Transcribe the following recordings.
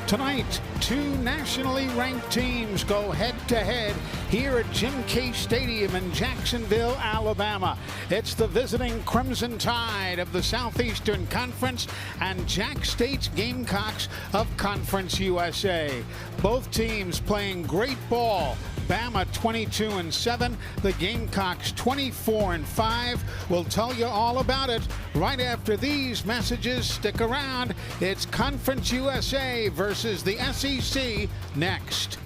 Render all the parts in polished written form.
Tonight, two nationally ranked teams go head-to-head here at Jim Case Stadium in Jacksonville, Alabama. It's the visiting Crimson Tide of the Southeastern Conference and Jack State's Gamecocks of Conference USA. Both teams playing great ball. Bama 22-7, the Gamecocks 24-5. We'll tell you all about it right after these messages. Stick around. It's Conference USA versus the SEC next.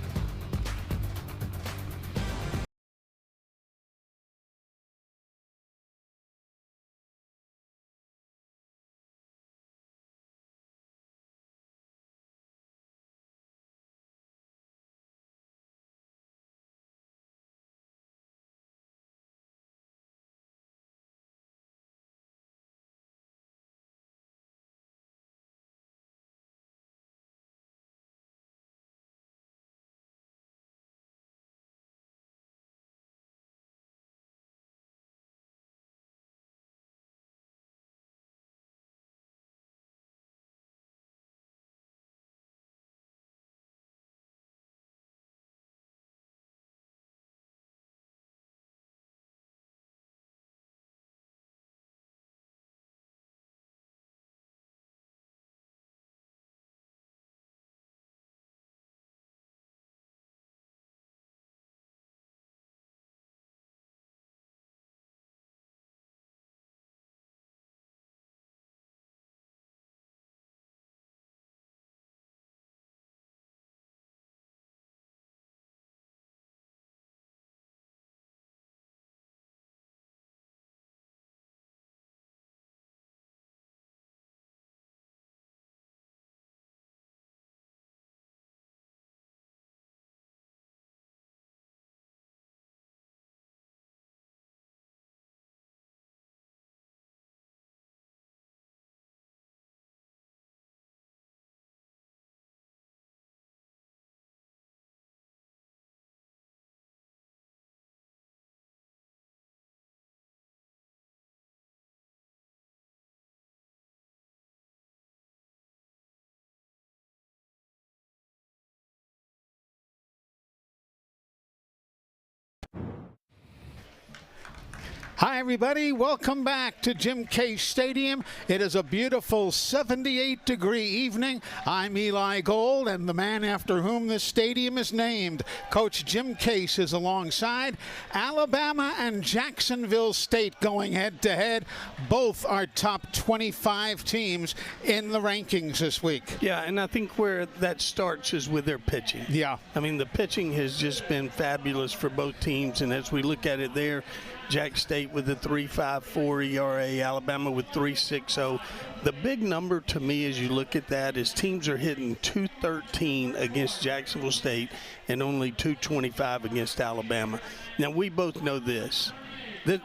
Hi, everybody. Welcome back to Jim Case Stadium. It is a beautiful 78-degree evening. I'm Eli Gold, and the man after whom this stadium is named, Coach Jim Case, is alongside. Alabama and Jacksonville State going head-to-head. Both are top 25 teams in the rankings this week. Yeah, and I think where that starts is with their pitching. Yeah. I mean, the pitching has just been fabulous for both teams, and as we look at it there, Jack State with a 3.54 ERA, Alabama with 3.60. The big number to me as you look at that is teams are hitting .213 against Jacksonville State and only .225 against Alabama. Now, we both know this.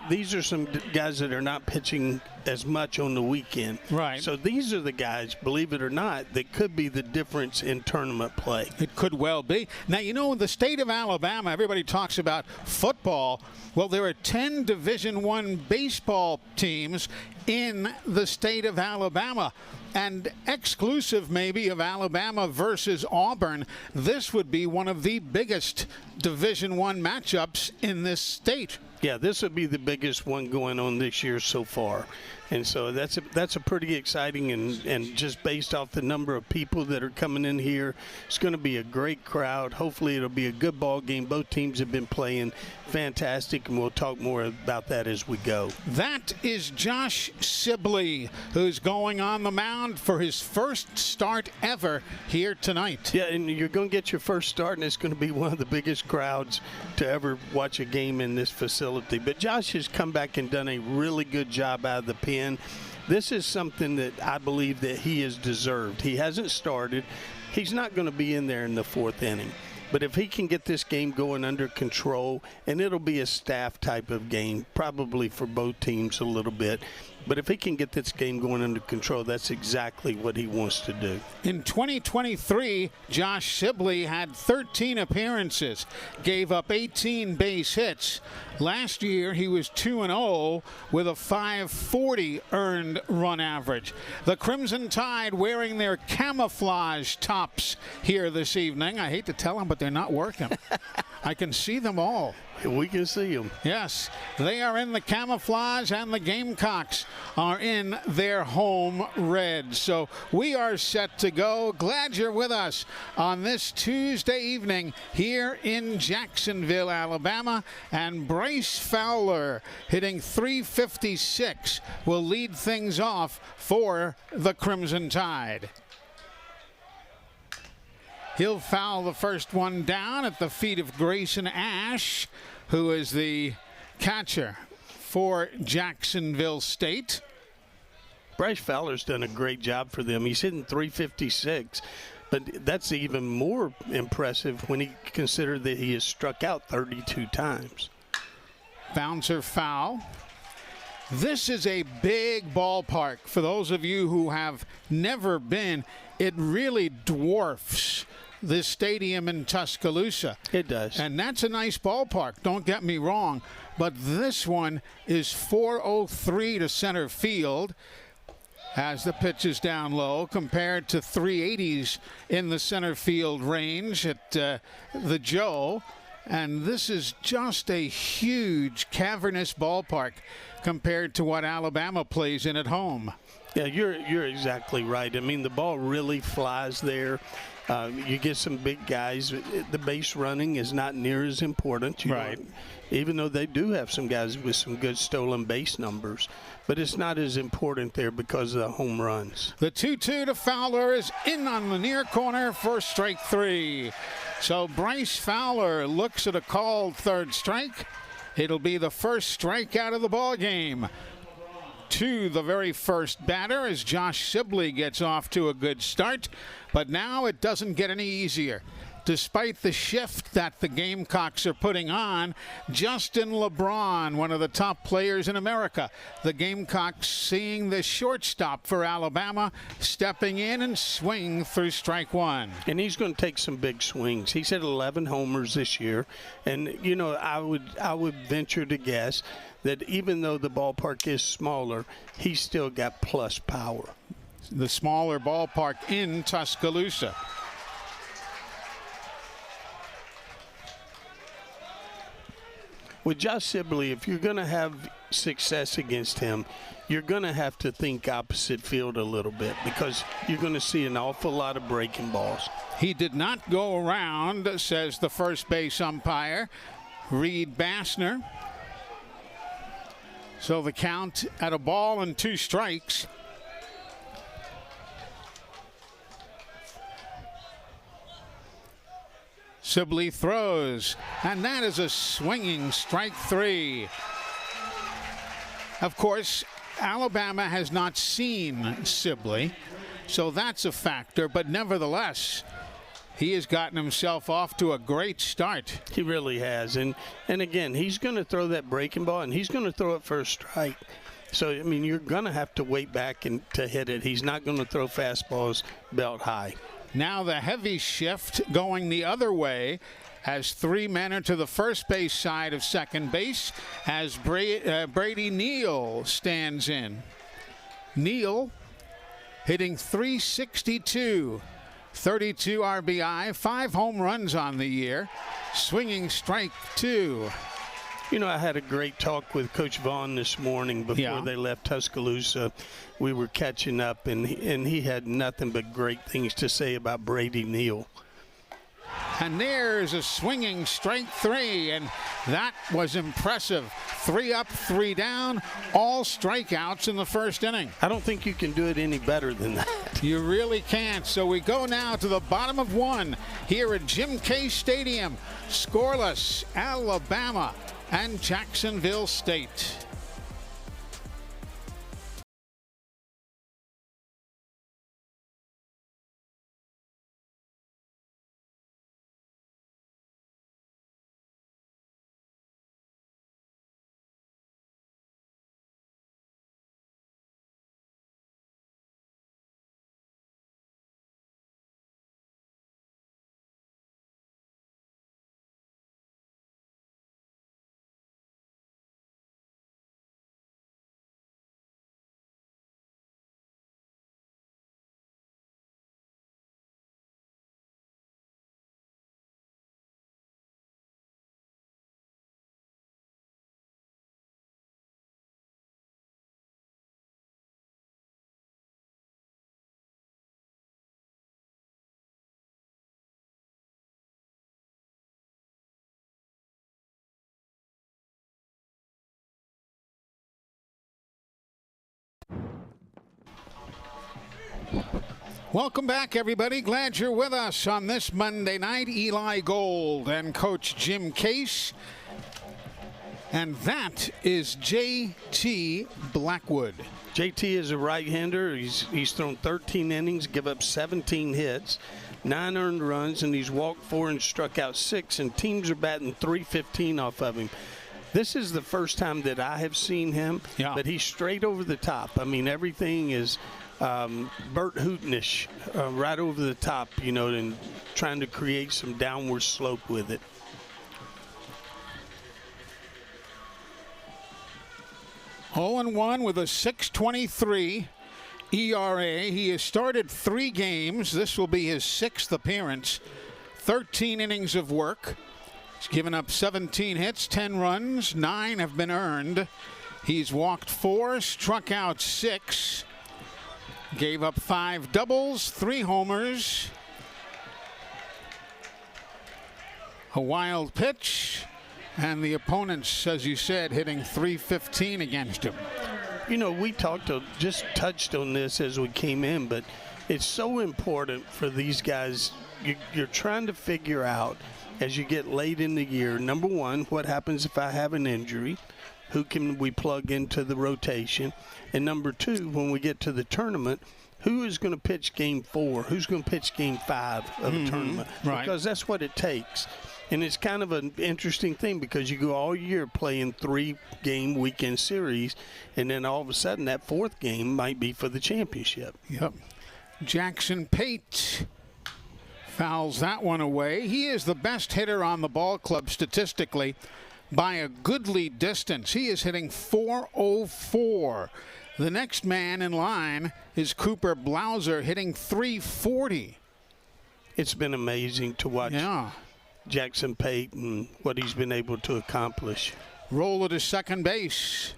These are some guys that are not pitching as much on the weekend. Right. So these are the guys, believe it or not, that could be the difference in tournament play. It could well be. Now, you know, in the state of Alabama, everybody talks about football. Well, there are 10 Division I baseball teams in the state of Alabama. And exclusive maybe of Alabama versus Auburn, this would be one of the biggest Division I matchups in this state. Yeah, this would be the biggest one going on this year so far. And so that's a pretty exciting, and just based off the number of people that are coming in here, it's going to be a great crowd. Hopefully it'll be a good ball game. Both teams have been playing fantastic, and we'll talk more about that as we go. That is Josh Sibley, who's going on the mound for his first start ever here tonight. Yeah, and you're going to get your first start, and it's going to be one of the biggest crowds to ever watch a game in this facility. But Josh has come back and done a really good job out of the pen. This is something that I believe that he has deserved. He hasn't started. He's not going to be in there in the fourth inning. But if he can get this game going under control, and it'll be a staff type of game, probably for both teams a little bit, But if he can get this game going under control, that's exactly what he wants to do. In 2023, Josh Sibley had 13 appearances, gave up 18 base hits. Last year, he was 2-0 with a 540 earned run average. The Crimson Tide wearing their camouflage tops here this evening. I hate to tell them, but they're not working. I can see them all. We can see them. Yes, they are in the camouflage, and the Gamecocks are in their home red. So we are set to go. Glad you're with us on this Tuesday evening here in Jacksonville, Alabama. And Bryce Fowler, hitting .356, will lead things off for the Crimson Tide. He'll foul the first one down at the feet of Grayson Ash, who is the catcher for Jacksonville State. Bryce Fowler's done a great job for them. He's hitting .356, but that's even more impressive when you consider that he has struck out 32 times. Bouncer foul. This is a big ballpark. For those of you who have never been, it really dwarfs this stadium in Tuscaloosa. It does. And that's a nice ballpark, don't get me wrong. But this one is 403 to center field as the pitch is down low, compared to 380s in the center field range at the Joe. And this is just a huge cavernous ballpark compared to what Alabama plays in at home. Yeah, you're exactly right. I mean, the ball really flies there. You get some big guys. The base running is not near as important. Right. Even though they do have some guys with some good stolen base numbers. But it's not as important there because of the home runs. The 2-2 to Fowler is in on the near corner for strike three. So Bryce Fowler looks at a called third strike. It'll be the first strikeout of the ball game. To the very first batter as Josh Sibley gets off to a good start. But now it doesn't get any easier. Despite the shift that the Gamecocks are putting on, Justin LeBron, one of the top players in America, the Gamecocks seeing the shortstop for Alabama, stepping in and swing through strike one. And he's going to take some big swings. He's hit 11 homers this year. And, you know, I would venture to guess that even though the ballpark is smaller, he's still got plus power. The smaller ballpark in Tuscaloosa. With Josh Sibley, if you're going to have success against him, you're going to have to think opposite field a little bit because you're going to see an awful lot of breaking balls. He did not go around, says the first base umpire, Reed Bassner. So the count at a ball and 2 strikes. Sibley throws, and that is a swinging strike three. Of course, Alabama has not seen Sibley, so that's a factor, but nevertheless, he has gotten himself off to a great start. He really has, and again, he's going to throw that breaking ball, and he's going to throw it for a strike. So, I mean, you're going to have to wait back and to hit it. He's not going to throw fastballs belt high. Now the heavy shift going the other way as 3 men are to the first base side of second base as Brady Neal stands in. Neal hitting .362, 32 RBI, 5 home runs on the year, swinging strike 2. You know, I had a great talk with Coach Vaughn this morning before they left Tuscaloosa. We were catching up, and he had nothing but great things to say about Brady Neal. And there's a swinging strike 3, and that was impressive. 3 up, 3 down, all strikeouts in the first inning. I don't think you can do it any better than that. You really can't. So we go now to the bottom of 1 here at Jim K Stadium. Scoreless, Alabama and Jacksonville State. Welcome back, everybody. Glad you're with us on this Monday night. Eli Gold and Coach Jim Case. And that is J.T. Blackwood. JT is a right-hander. He's thrown 13 innings, give up 17 hits, 9 earned runs, and he's walked 4 and struck out 6, and teams are batting .315 off of him. This is the first time that I have seen him, but he's straight over the top. I mean, everything is Bert Hootenish, right over the top, you know, and trying to create some downward slope with it. Oh and 1 with a .623 ERA. He has started 3 games. This will be his 6th appearance. 13 innings of work. He's given up 17 hits, 10 runs, 9 have been earned. He's walked 4, struck out 6, gave up 5 doubles, 3 homers, a wild pitch, and the opponents, as you said, hitting .315 against him. You know, we just touched on this as we came in, but it's so important for these guys. You're trying to figure out as you get late in the year, number one, what happens if I have an injury? Who can we plug into the rotation? And number two, when we get to the tournament, who is going to pitch game 4? Who's going to pitch game 5 of the tournament? Right. Because that's what it takes. And it's kind of an interesting thing because you go all year playing 3-game weekend series, and then all of a sudden that 4th game might be for the championship. Yep. Jackson Pate fouls that one away. He is the best hitter on the ball club statistically by a goodly distance. He is hitting .404. The next man in line is Cooper Blauser, hitting .340. It's been amazing to watch Jackson Pate and what he's been able to accomplish. Roll to second base.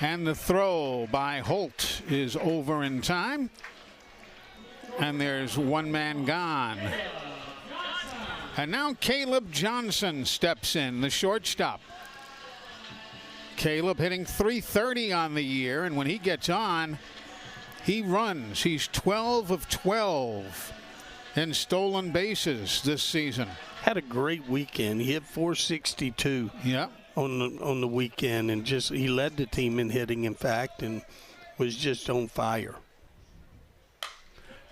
And the throw by Holt is over in time. And there's one man gone. And now Caleb Johnson steps in, the shortstop. Caleb hitting .330 on the year, and when he gets on, he runs. He's 12 of 12 in stolen bases this season. Had a great weekend. He hit .462 on the weekend, and he led the team in hitting, in fact, and was just on fire.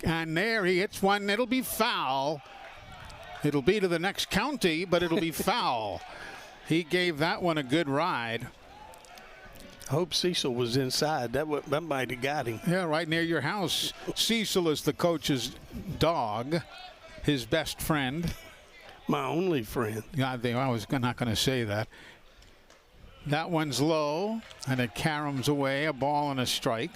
And there he hits one. It'll be foul. It'll be to the next county, but it'll be foul. He gave that one a good ride. I hope Cecil was inside. That might have got him. Yeah, right near your house. Cecil is the coach's dog, his best friend. My only friend. Yeah, I was not going to say that. That one's low, and it caroms away, a ball and a strike.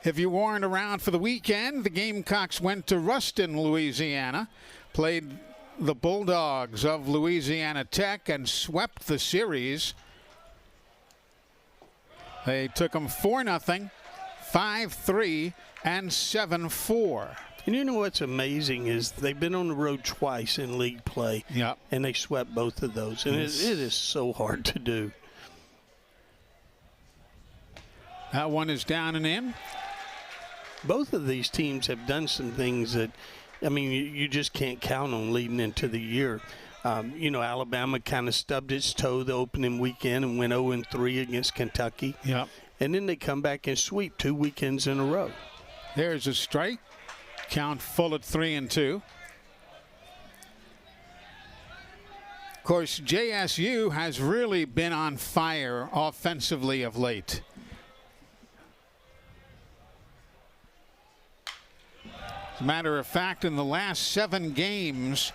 If you weren't around for the weekend, the Gamecocks went to Ruston, Louisiana, played the Bulldogs of Louisiana Tech, and swept the series. They took them 4-0, 5-3, and 7-4. And you know what's amazing is they've been on the road twice in league play, and they swept both of those. And it is so hard to do. That one is down and in. Both of these teams have done some things that, I mean, you just can't count on leading into the year. You know, Alabama kind of stubbed its toe the opening weekend and went 0-3 against Kentucky. Yep. And then they come back and sweep 2 weekends in a row. There's a strike. Count full at 3-2. Of course, JSU has really been on fire offensively of late. As a matter of fact, in the last 7 games,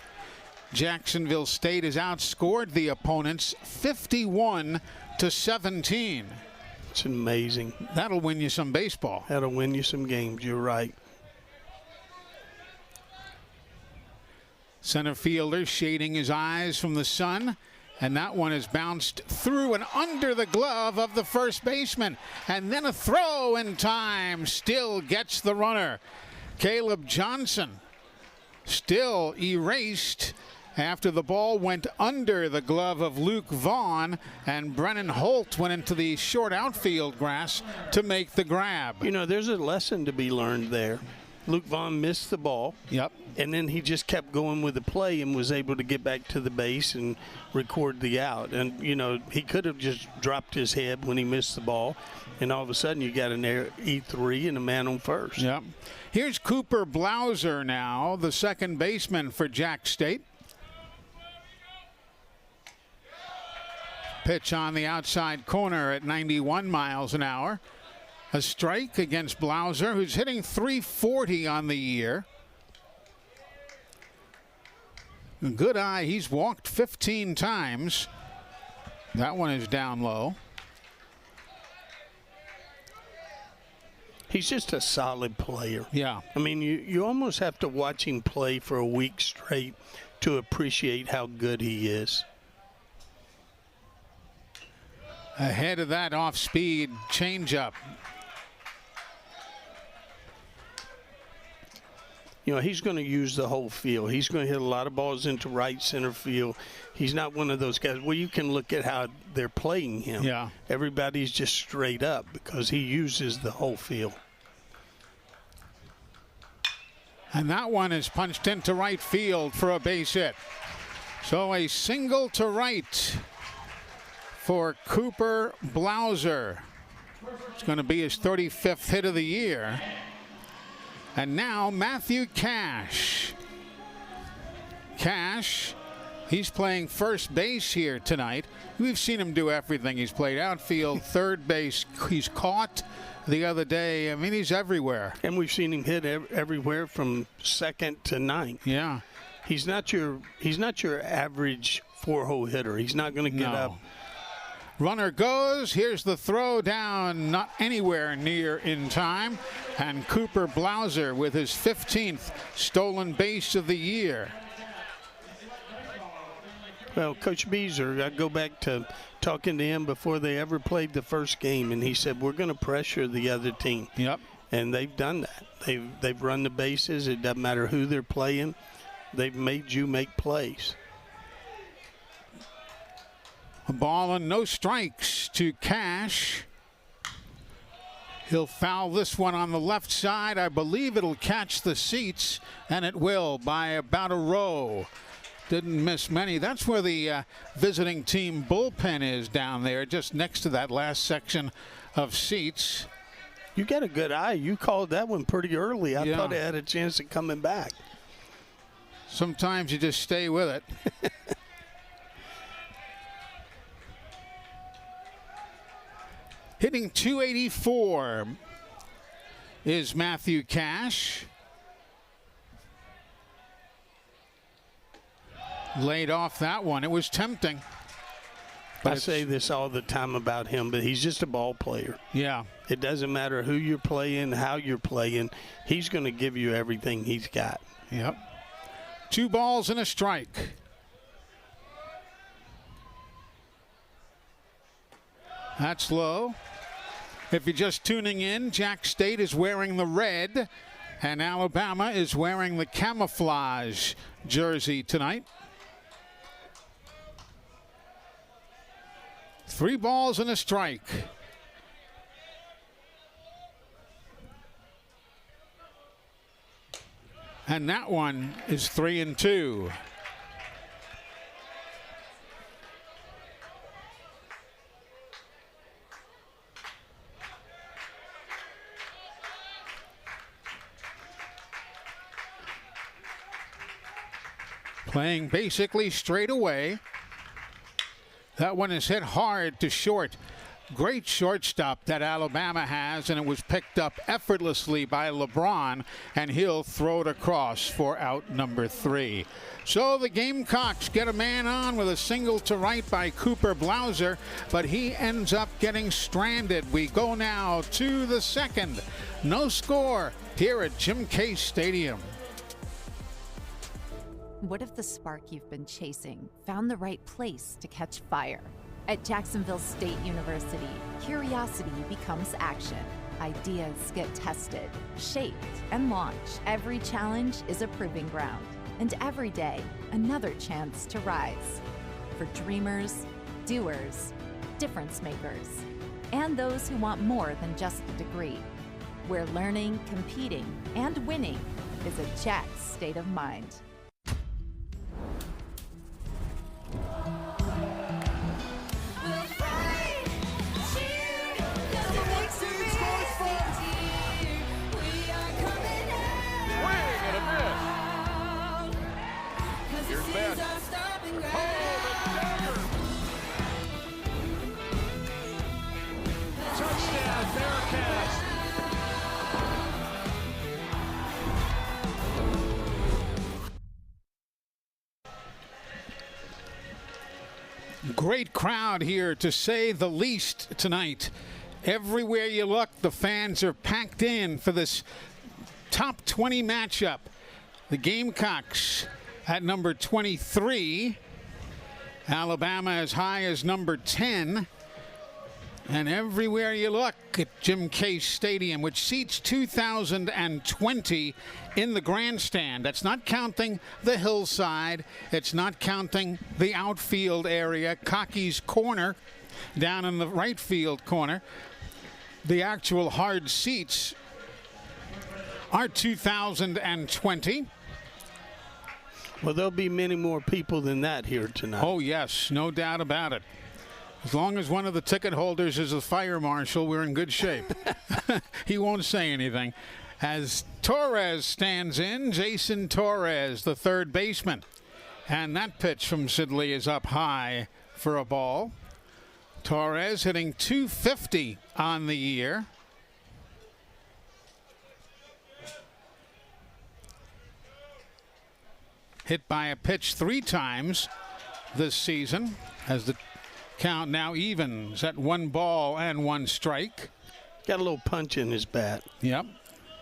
Jacksonville State has outscored the opponents 51-17. It's amazing. That'll win you some baseball. That'll win you some games. You're right. Center fielder shading his eyes from the sun, and that one is bounced through and under the glove of the first baseman. And then a throw in time still gets the runner. Caleb Johnson still erased after the ball went under the glove of Luke Vaughn, and Brennan Holt went into the short outfield grass to make the grab. You know, there's a lesson to be learned there. Luke Vaughn missed the ball. Yep. And then he just kept going with the play and was able to get back to the base and record the out. And, you know, he could have just dropped his head when he missed the ball. And all of a sudden you got an E3 and a man on first. Yep. Here's Cooper Blauser now, the second baseman for Jack State. Pitch on the outside corner at 91 miles an hour. A strike against Blauser, who's hitting .340 on the year. A good eye. He's walked 15 times. That one is down low. He's just a solid player. Yeah. I mean, you almost have to watch him play for a week straight to appreciate how good he is. Ahead of that off-speed changeup. You know, he's going to use the whole field. He's going to hit a lot of balls into right center field. He's not one of those guys. Well, you can look at how they're playing him. Yeah. Everybody's just straight up because he uses the whole field. And that one is punched into right field for a base hit. So a single to right for Cooper Blauser. It's going to be his 35th hit of the year. And now Matthew Cash. Cash, he's playing first base here tonight. We've seen him do everything. He's played outfield, third base. He's caught the other day. I mean, he's everywhere. And we've seen him hit everywhere from second to ninth. Yeah. He's not your average four-hole hitter. He's not going to get up. Runner goes. Here's the throw down, not anywhere near in time. And Cooper Blauser with his 15th stolen base of the year. Well, Coach Beazer, I go back to talking to him before they ever played the first game, and he said, we're going to pressure the other team. Yep. And they've done that. They've run the bases. It doesn't matter who they're playing. They've made you make plays. A ball and no strikes to Cash. He'll foul this one on the left side. I believe it'll catch the seats, and it will by about a row. Didn't miss many. That's where the visiting team bullpen is down there, just next to that last section of seats. You got a good eye. You called that one pretty early. I thought it had a chance of coming back. Sometimes you just stay with it. Hitting .284 is Matthew Cash. Laid off that one. It was tempting. But I say this all the time about him, but he's just a ball player. Yeah. It doesn't matter who you're playing, how you're playing. He's going to give you everything he's got. Yep. 2 balls and a strike. That's low. If you're just tuning in, Jack State is wearing the red, and Alabama is wearing the camouflage jersey tonight. 3 balls and a strike. And that one is 3-2. Playing basically straight away. That one is hit hard to short. Great shortstop that Alabama has, and it was picked up effortlessly by LeBron, and he'll throw it across for out number 3. So the Gamecocks get a man on with a single to right by Cooper Blauser, but he ends up getting stranded. We go now to the second. No score here at Jim Case Stadium. What if the spark you've been chasing found the right place to catch fire? At Jacksonville State University, curiosity becomes action. Ideas get tested, shaped, and launched. Every challenge is a proving ground, and every day, another chance to rise. For dreamers, doers, difference makers, and those who want more than just the degree. where learning, competing, and winning is a Jack's state of mind. Great crowd here, to say the least, tonight. Everywhere you look, the fans are packed in for this top 20 matchup. The Gamecocks at number 23. Alabama as high as number 10. And everywhere you look at Jim Case Stadium, which seats 2,020 in the grandstand. That's not counting the hillside. It's not counting the outfield area, Cocky's corner, down in the right field corner. The actual hard seats are 2,020. Well, there'll be many more people than that here tonight. Oh, yes, no doubt about it. As long as one of the ticket holders is a fire marshal, we're in good shape. He won't say anything. As Torres stands in, Jason Torres, the third baseman. And that pitch from Sidley is up high for a ball. Torres hitting .250 on the year. Hit by a pitch 3 times this season, as the count now evens at 1 ball and 1 strike. Got a little punch in his bat. Yep.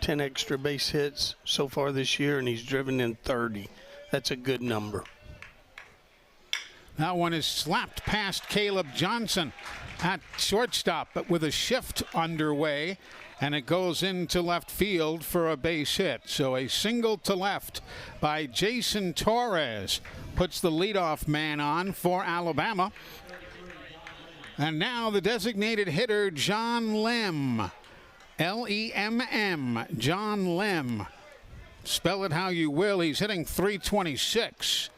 10 extra base hits so far this year, and he's driven in 30. That's a good number. That one is slapped past Caleb Johnson at shortstop, but with a shift underway, and it goes into left field for a base hit. So a single to left by Jason Torres puts the leadoff man on for Alabama. And now the designated hitter, John Lem. L-E-M-M, John Lem. Spell it how you will. He's hitting .326.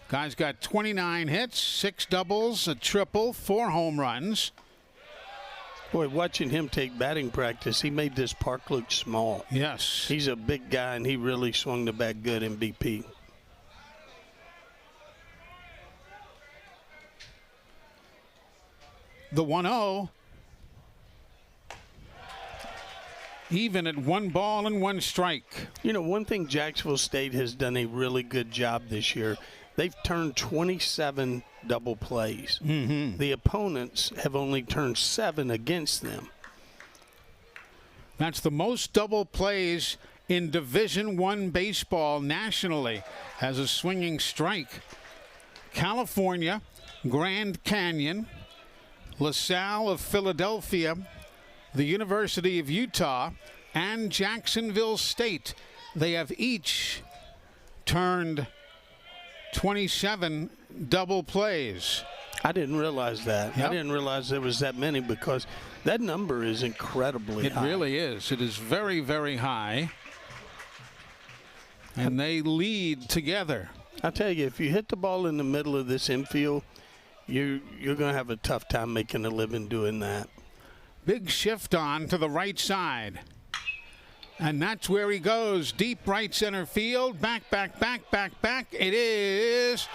Guy's got 29 hits, 6 doubles, a triple, 4 home runs. Boy, watching him take batting practice, he made this park look small. Yes. He's a big guy, and he really swung the bat good in BP. The 1-0. Even at 1 ball and 1 strike. You know, one thing Jacksonville State has done a really good job this year, they've turned 27 double plays. Mm-hmm. The opponents have only turned 7 against them. That's the most double plays in Division I baseball nationally as a swinging strike. California, Grand Canyon, LaSalle of Philadelphia, the University of Utah, and Jacksonville State. They have each turned 27 double plays. I didn't realize that. Yep. I didn't realize there was that many, because that number is incredibly high. It really is. It is very, very high. And they lead together. I tell you, if you hit the ball in the middle of this infield, you're going to have a tough time making a living doing that. Big shift on to the right side. And that's where he goes. Deep right center field. Back, back, back, back, back. It is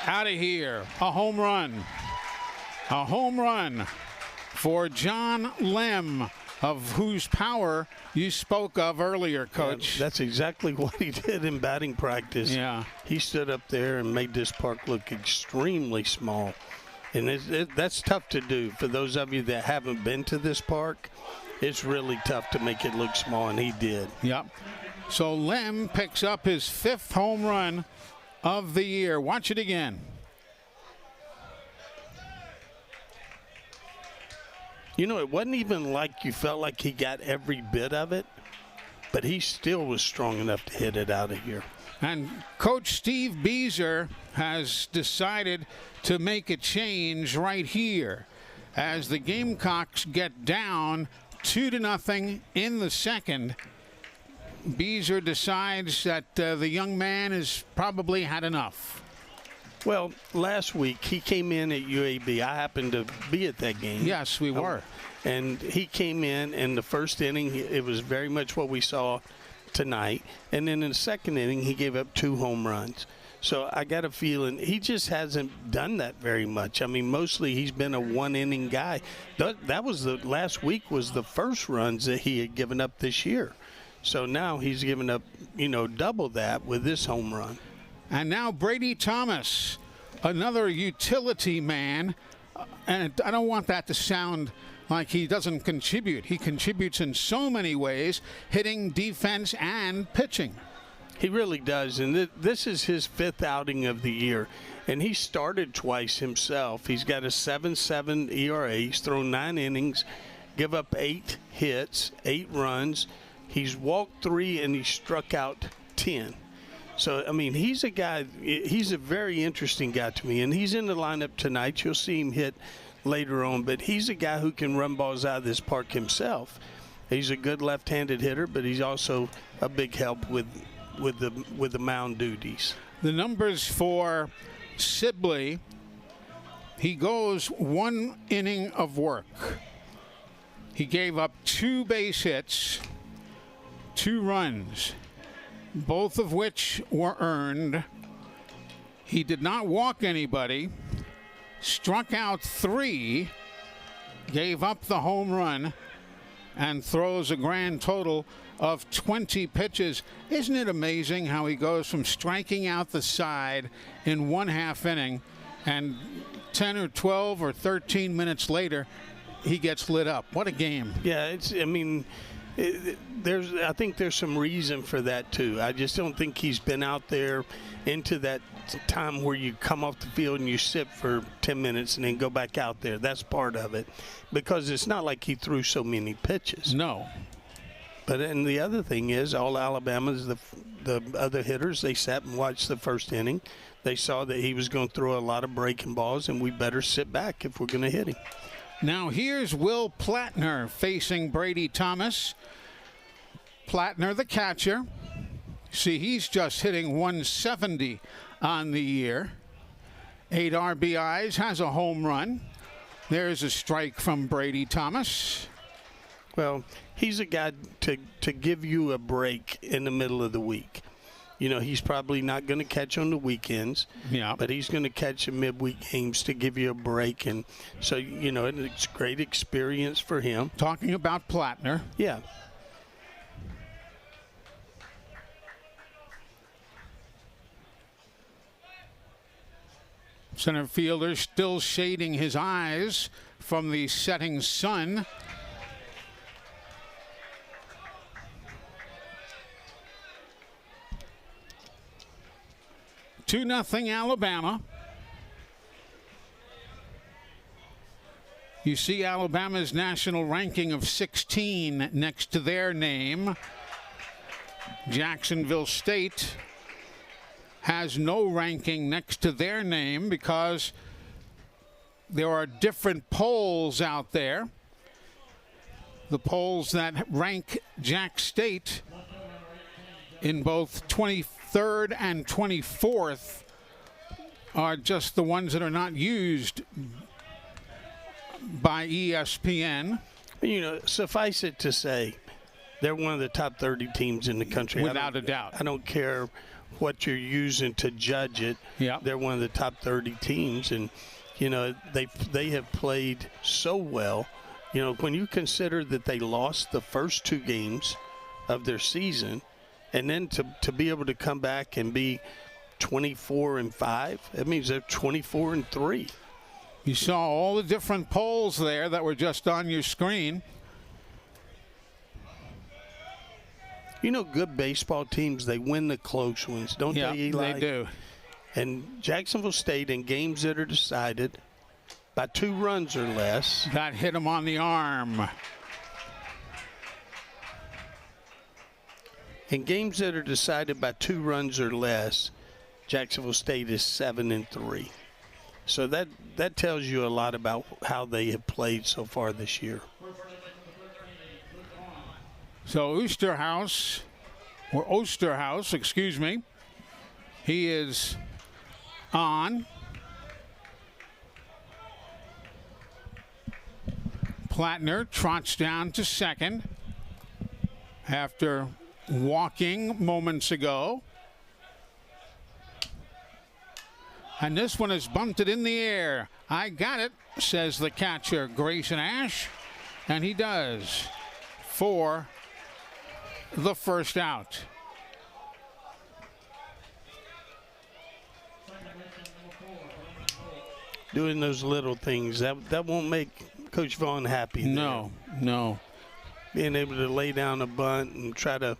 out of here. A home run. A home run for John Lem, of whose power you spoke of earlier, Coach. Yeah, that's exactly what he did in batting practice. Yeah. He stood up there and made this park look extremely small. And that's tough to do. For those of you that haven't been to this park, it's really tough to make it look small, and he did. Yep. So Lem picks up his 5th home run of the year. Watch it again. You know, it wasn't even like you felt like he got every bit of it, but he still was strong enough to hit it out of here. And Coach Steve Beezer has decided to make a change right here as the Gamecocks get down 2-0 in the second. Beezer decides that the young man has probably had enough. Well, last week he came in at UAB. I happened to be at that game. Yes, we were. And he came in the first inning, it was very much what we saw tonight. And then in the second inning, he gave up 2 home runs. So I got a feeling he just hasn't done that very much. I mean, mostly he's been a one-inning guy. That was last week was the first runs that he had given up this year. So now he's given up, double that with this home run. And now Brady Thomas, another utility man. And I don't want that to sound like he doesn't contribute. He contributes in so many ways, hitting, defense, and pitching. He really does, and this is his 5th outing of the year, and he started twice himself. He's got a 7.7 ERA. He's thrown 9 innings, give up 8 hits, 8 runs. He's walked 3, and he struck out 10. So, I mean, he's a guy, he's a very interesting guy to me, and he's in the lineup tonight. You'll see him hit later on, but he's a guy who can run balls out of this park himself. He's a good left-handed hitter, but he's also a big help with the mound duties. The numbers for Sibley, he goes 1 inning of work. He gave up 2 base hits, 2 runs, both of which were earned. He did not walk anybody, struck out 3, gave up the home run, and throws a grand total of 20 pitches. Isn't it amazing how he goes from striking out the side in 1/2 inning, and 10 or 12 or 13 minutes later, he gets lit up? What a game. Yeah, I think there's some reason for that too. I just don't think he's been out there into that time where you come off the field and you sit for 10 minutes and then go back out there. That's part of it, because it's not like he threw so many pitches. No. But and the other thing is, all Alabama's the other hitters, they sat and watched the first inning. They saw that he was going to throw a lot of breaking balls, and we better sit back if we're going to hit him. Now here's Will Plattner facing Brady Thomas. Plattner, the catcher. See, he's just hitting 170 on the year. 8 RBIs, has a home run. There's a strike from Brady Thomas. Well, he's a guy to give you a break in the middle of the week. He's probably not going to catch on the weekends, but he's going to catch in midweek games to give you a break. And so, it's a great experience for him. Talking about Plattner. Yeah. Center fielder still shading his eyes from the setting sun. Two nothing Alabama. You see Alabama's national ranking of 16 next to their name. Jacksonville State has no ranking next to their name because there are different polls out there. The polls that rank Jack State in both 23rd and 24th are just the ones that are not used by ESPN. Suffice it to say, they're one of the top 30 teams in the country. Without a doubt. I don't care what you're using to judge it. Yeah. They're one of the top 30 teams, and they have played so well. When you consider that they lost the first 2 games of their season, and then to be able to come back and be 24-5, that means they're 24-3. You saw all the different polls there that were just on your screen. Good baseball teams, they win the close ones, don't they, Eli? They do. And Jacksonville State, in games that are decided by 2 runs or less. That hit him on the arm. In games that are decided by 2 runs or less, Jacksonville State is 7-3. So that tells you a lot about how they have played so far this year. So Osterhaus, excuse me, he is on. Plattner trots down to second after walking moments ago. And this one is bunted in the air. I got it, says the catcher, Grayson Ash. And he does for the first out. Doing those little things, that won't make Coach Vaughn happy. No. Being able to lay down a bunt and try to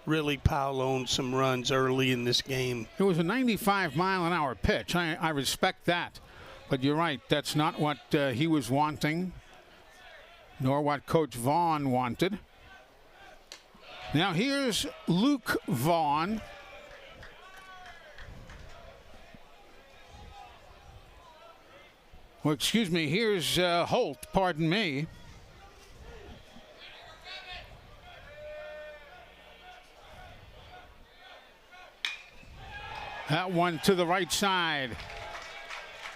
really pile on some runs early in this game. It was a 95-mile-an-hour pitch. I respect that. But you're right, that's not what he was wanting, nor what Coach Vaughn wanted. Now here's Luke Vaughn. Well, excuse me, here's Holt, pardon me. That one to the right side.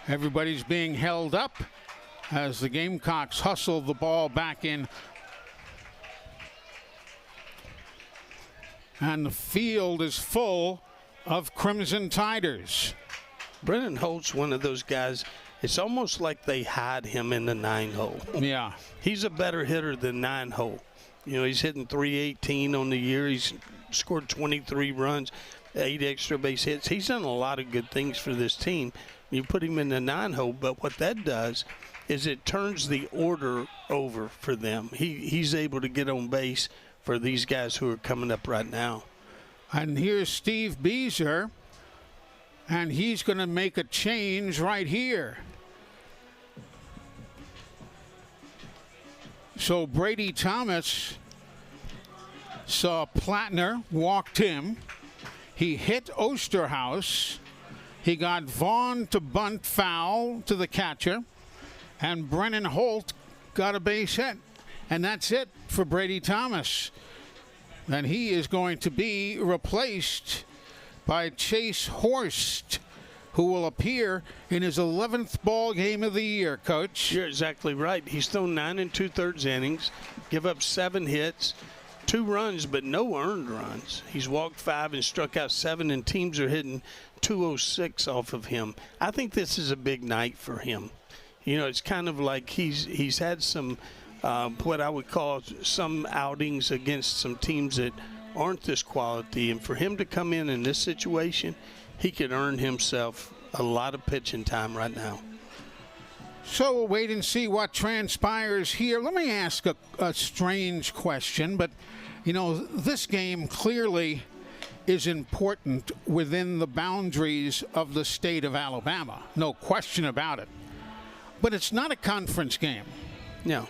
Everybody's being held up as the Gamecocks hustle the ball back in. And the field is full of Crimson Tiders. Brennan Holt's one of those guys, it's almost like they hide him in the 9-hole. Yeah. He's a better hitter than 9-hole. You know, he's hitting .318 on the year. He's scored 23 runs, 8 extra base hits. He's done a lot of good things for this team. You put him in the 9-hole, but what that does is it turns the order over for them. He's able to get on base for these guys who are coming up right now. And here's Steve Beezer, and he's going to make a change right here. So Brady Thomas saw Plattner, walked him. He hit Osterhaus. He got Vaughn to bunt foul to the catcher. And Brennan Holt got a base hit. And that's it for Brady Thomas. And he is going to be replaced by Chase Horst, who will appear in his 11th ball game of the year, Coach. You're exactly right. He's thrown 9 2/3 innings, give up 7 hits, 2 runs, but no earned runs. He's walked 5 and struck out 7, and teams are hitting .206 off of him. I think this is a big night for him. You know, it's kind of like he's had some what I would call some outings against some teams that aren't this quality, and for him to come in this situation, he could earn himself a lot of pitching time right now. So we'll wait and see what transpires here. Let me ask a strange question, but, you know, this game clearly is important within the boundaries of the state of Alabama. No question about it. But it's not a conference game. No.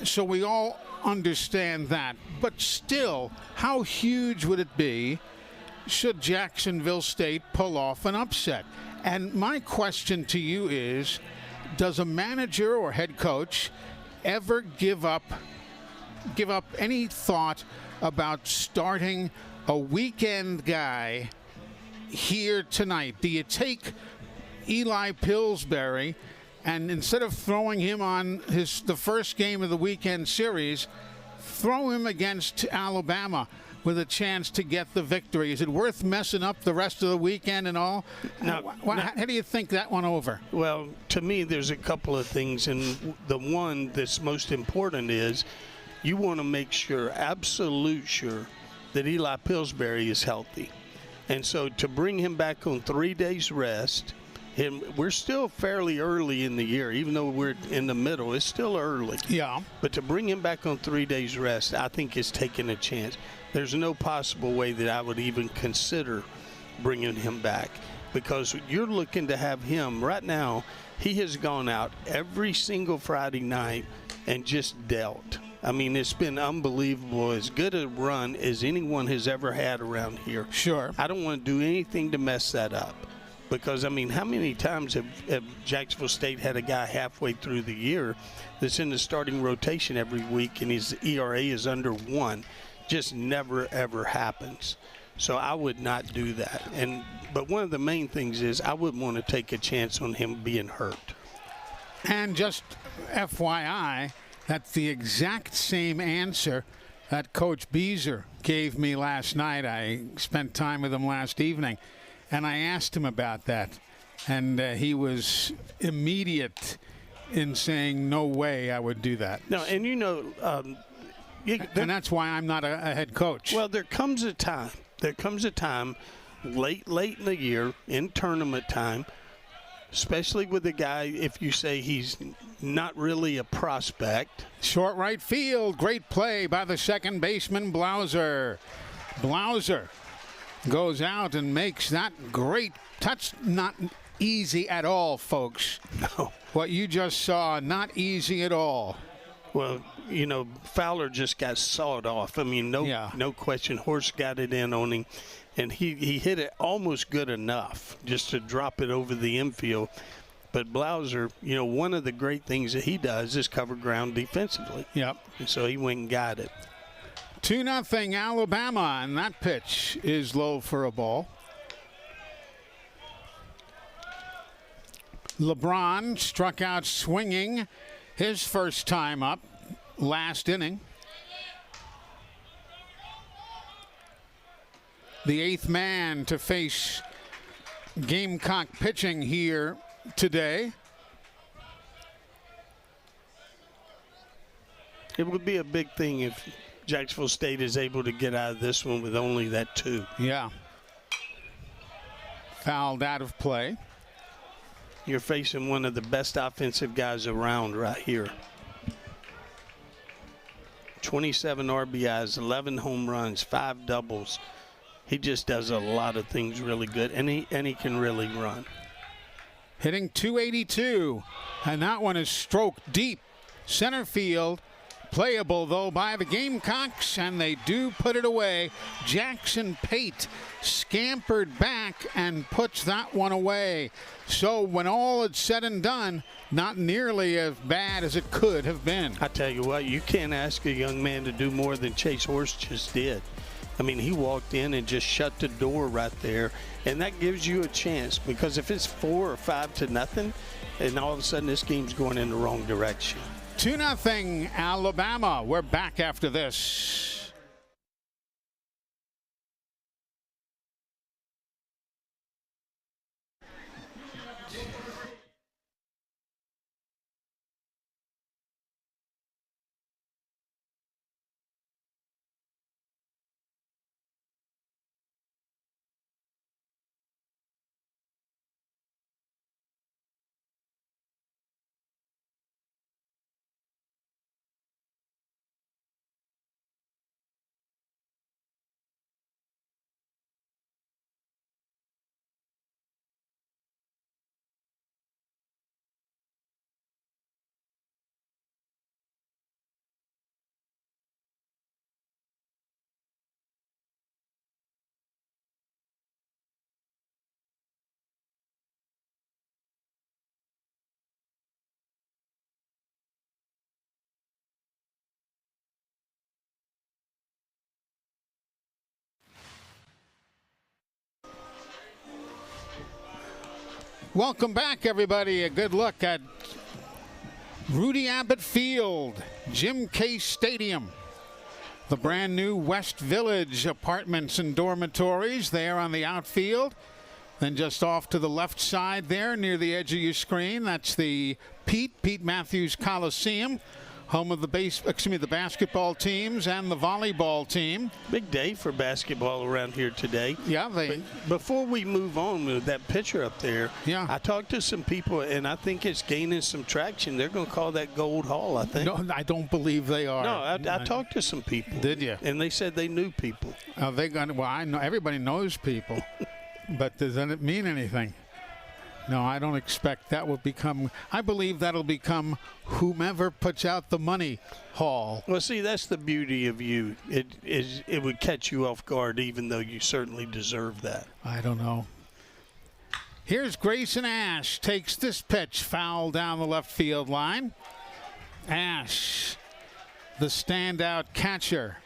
So we all understand that. But still, how huge would it be should Jacksonville State pull off an upset? And my question to you is, does a manager or head coach ever give up any thought about starting a weekend guy here tonight? Do you take Eli Pillsbury and instead of throwing him on the first game of the weekend series, throw him against Alabama with a chance to get the victory? Is it worth messing up the rest of the weekend and all? How do you think that one over? Well, to me, there's a couple of things, and the one that's most important is you want to make sure, absolute sure, that Eli Pillsbury is healthy. And so to bring him back on 3 days rest, we're still fairly early in the year, even though we're in the middle, it's still early. Yeah. But to bring him back on 3 days rest, I think is taking a chance. There's no possible way that I would even consider bringing him back, because you're looking to have him right now. He has gone out every single Friday night and just dealt. I mean, it's been unbelievable, as good a run as anyone has ever had around here. Sure. I don't want to do anything to mess that up, because, I mean, how many times have Jacksonville State had a guy halfway through the year that's in the starting rotation every week and his ERA is under 1? just never, ever happens. So I would not do that. But one of the main things is I wouldn't want to take a chance on him being hurt. And just FYI, that's the exact same answer that Coach Beezer gave me last night. I spent time with him last evening, and I asked him about that. And he was immediate in saying, no way I would do that. No, and and that's why I'm not a head coach. Well, there comes a time late in the year, in tournament time, especially with a guy, if you say he's not really a prospect. Short right field. Great play by the second baseman, Blauser. Blauser goes out and makes that great touch. Not easy at all, folks. No. What you just saw, not easy at all. Well, Fowler just got sawed off. I mean, no question. Horse got it in on him, and he hit it almost good enough just to drop it over the infield. But Blauser, one of the great things that he does is cover ground defensively. Yep. And so he went and got it. 2-0 Alabama, and that pitch is low for a ball. LeBron struck out swinging his first time up last inning. The eighth man to face Gamecock pitching here today. It would be a big thing if Jacksonville State is able to get out of this one with only that 2. Yeah. Fouled out of play. You're facing one of the best offensive guys around right here. 27 RBIs, 11 home runs, 5 doubles. He just does a lot of things really good, and he can really run. Hitting .282, and that one is stroked deep center field. Playable, though, by the Gamecocks, and they do put it away. Jackson Pate scampered back and puts that one away. So when all is said and done, not nearly as bad as it could have been. I tell you what, you can't ask a young man to do more than Chase Horse just did. I mean, he walked in and just shut the door right there, and that gives you a chance, because if it's 4 or 5 to nothing, and all of a sudden this game's going in the wrong direction. 2-0 Alabama. We're back after this. Welcome back, everybody. A good look at Rudy Abbott Field, Jim Case Stadium. The brand new West Village apartments and dormitories there on the outfield. Then just off to the left side there near the edge of your screen, that's the Pete Matthews Coliseum, home of the basketball teams and the volleyball team. Big day for basketball around here today. Yeah, But before we move on with that picture up there, yeah, I talked to some people, and I think it's gaining some traction. They're going to call that Gold Hall, I think. No, I don't believe they are. No, I talked to some people. Did you? And they said they knew people. Well, I know everybody knows people, but doesn't it mean anything? No, I don't expect that will become. I believe that'll become whomever puts out the money hall. Well, see, that's the beauty of you. It would catch you off guard, even though you certainly deserve that. I don't know. Here's Grayson Ash, takes this pitch, foul down the left field line. Ash, the standout catcher,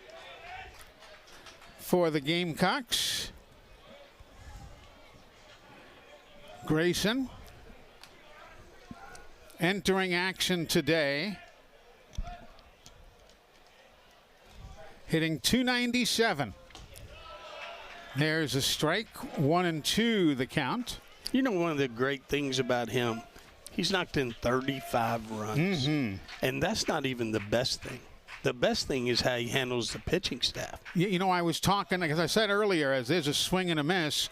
for the Gamecocks. Grayson entering action today, hitting .297. There's a strike, 1-2 the count. You know, one of the great things about him, he's knocked in 35 runs. And that's not even the best thing. The best thing is how he handles the pitching staff. You know, I was talking, as I said earlier, as there's a swing and a miss,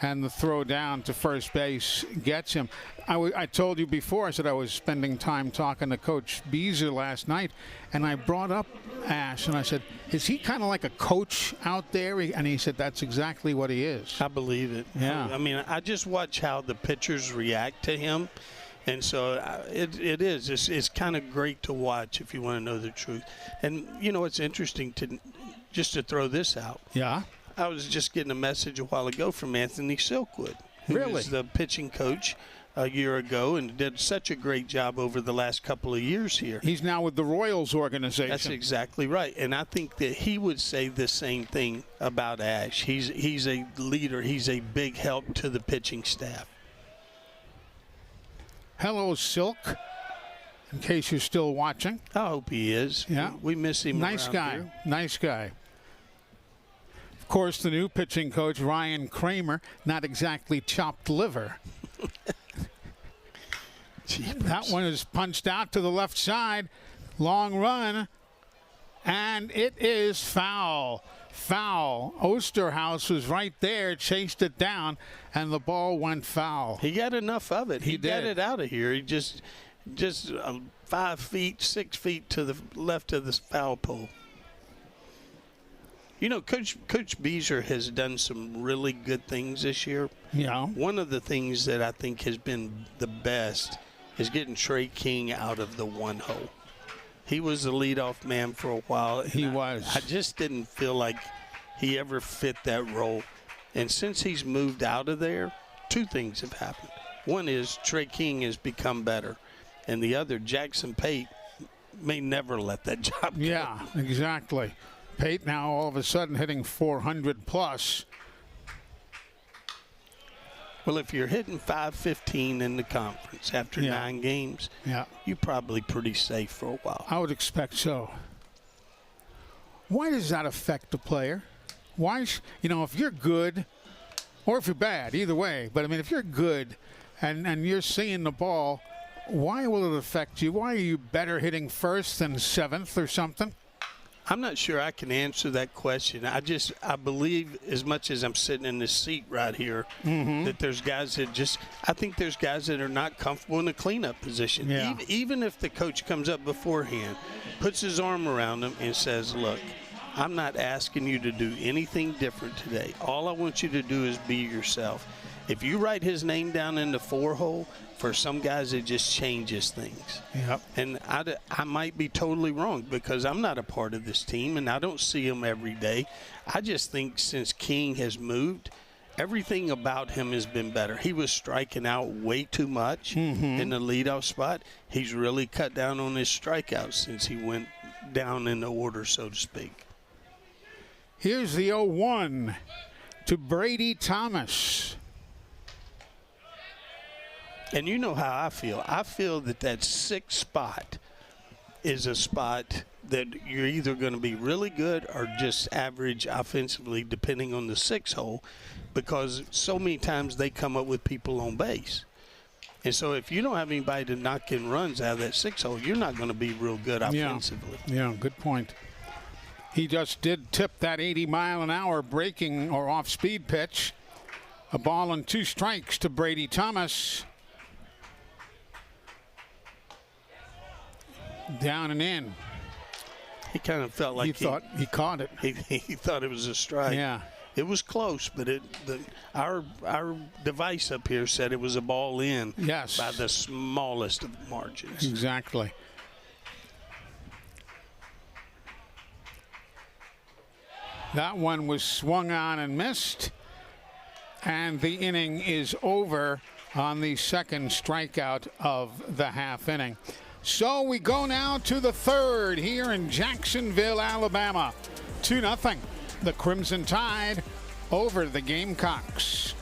and the throw down to first base gets him. I told you before, I said I was spending time talking to Coach Beezer last night, and I brought up Ash, and I said, is he kind of like a coach out there? And he said, that's exactly what he is. I believe it. Yeah. I mean, I just watch how the pitchers react to him. And so it is. It's kind of great to watch if you want to know the truth. And, you know, it's interesting to throw this out. Yeah. I was just getting a message a while ago from Anthony Silkwood, who was the pitching coach a year ago and did such a great job over the last couple of years here. He's now with the Royals organization. That's exactly right. And I think that he would say the same thing about Ash. He's a leader. He's a big help to the pitching staff. Hello, Silk, in case you're still watching. I hope he is. Yeah. We miss him. Nice guy. Here. Nice guy. Of course, the new pitching coach, Ryan Kramer, not exactly chopped liver. That one is punched out to the left side. Long run. And it is foul. Foul. Osterhaus was right there, chased it down, and the ball went foul. He got enough of it. He got did. it out of here. He just 5 feet, 6 feet to the left of the foul pole. You know, Coach Beezer has done some really good things this year. Yeah. One of the things that I think has been the best is getting Trey King out of the one hole. He was the leadoff man for a while. He was. I just didn't feel like he ever fit that role. And since he's moved out of there, 2 things have happened. One is Trey King has become better. And the other, Jackson Pate, may never let that job go. Yeah, exactly. Pate now all of a sudden hitting 400 plus. Well, if you're hitting .515 in the conference after 9 games, you're probably pretty safe for a while. I would expect so. Why does that affect the player? Why, if you're good or if you're bad, either way, but I mean, if you're good and you're seeing the ball, why will it affect you? Why are you better hitting first than 7th or something? I'm not sure I can answer that question. I believe, as much as I'm sitting in this seat right here, that there's guys that I think there's guys that are not comfortable in the cleanup position. Yeah. Even if the coach comes up beforehand, puts his arm around them and says, look, I'm not asking you to do anything different today. All I want you to do is be yourself. If you write his name down in the 4-hole, for some guys it just changes things. Yep. And I might be totally wrong because I'm not a part of this team and I don't see him every day. I just think since King has moved, everything about him has been better. He was striking out way too much in the leadoff spot. He's really cut down on his strikeouts since he went down in the order, so to speak. Here's the 0-1 to Brady Thomas. And you know how I feel. I feel that 6th spot is a spot that you're either going to be really good or just average offensively, depending on the 6 hole, because so many times they come up with people on base. And so if you don't have anybody to knock in runs out of that 6 hole, you're not going to be real good offensively. Yeah, good point. He just did tip that 80-mile-an-hour breaking or off-speed pitch. A ball and 2 strikes to Brady Thomas. Down and in. He kind of felt like he thought he caught it. He thought it was a strike. Yeah. It was close, but our device up here said it was a ball in. Yes. By the smallest of margins. Exactly. That one was swung on and missed. And the inning is over on the second strikeout of the half inning. So we go now to the 3rd here in Jacksonville, Alabama. 2-0. the Crimson Tide over the Gamecocks.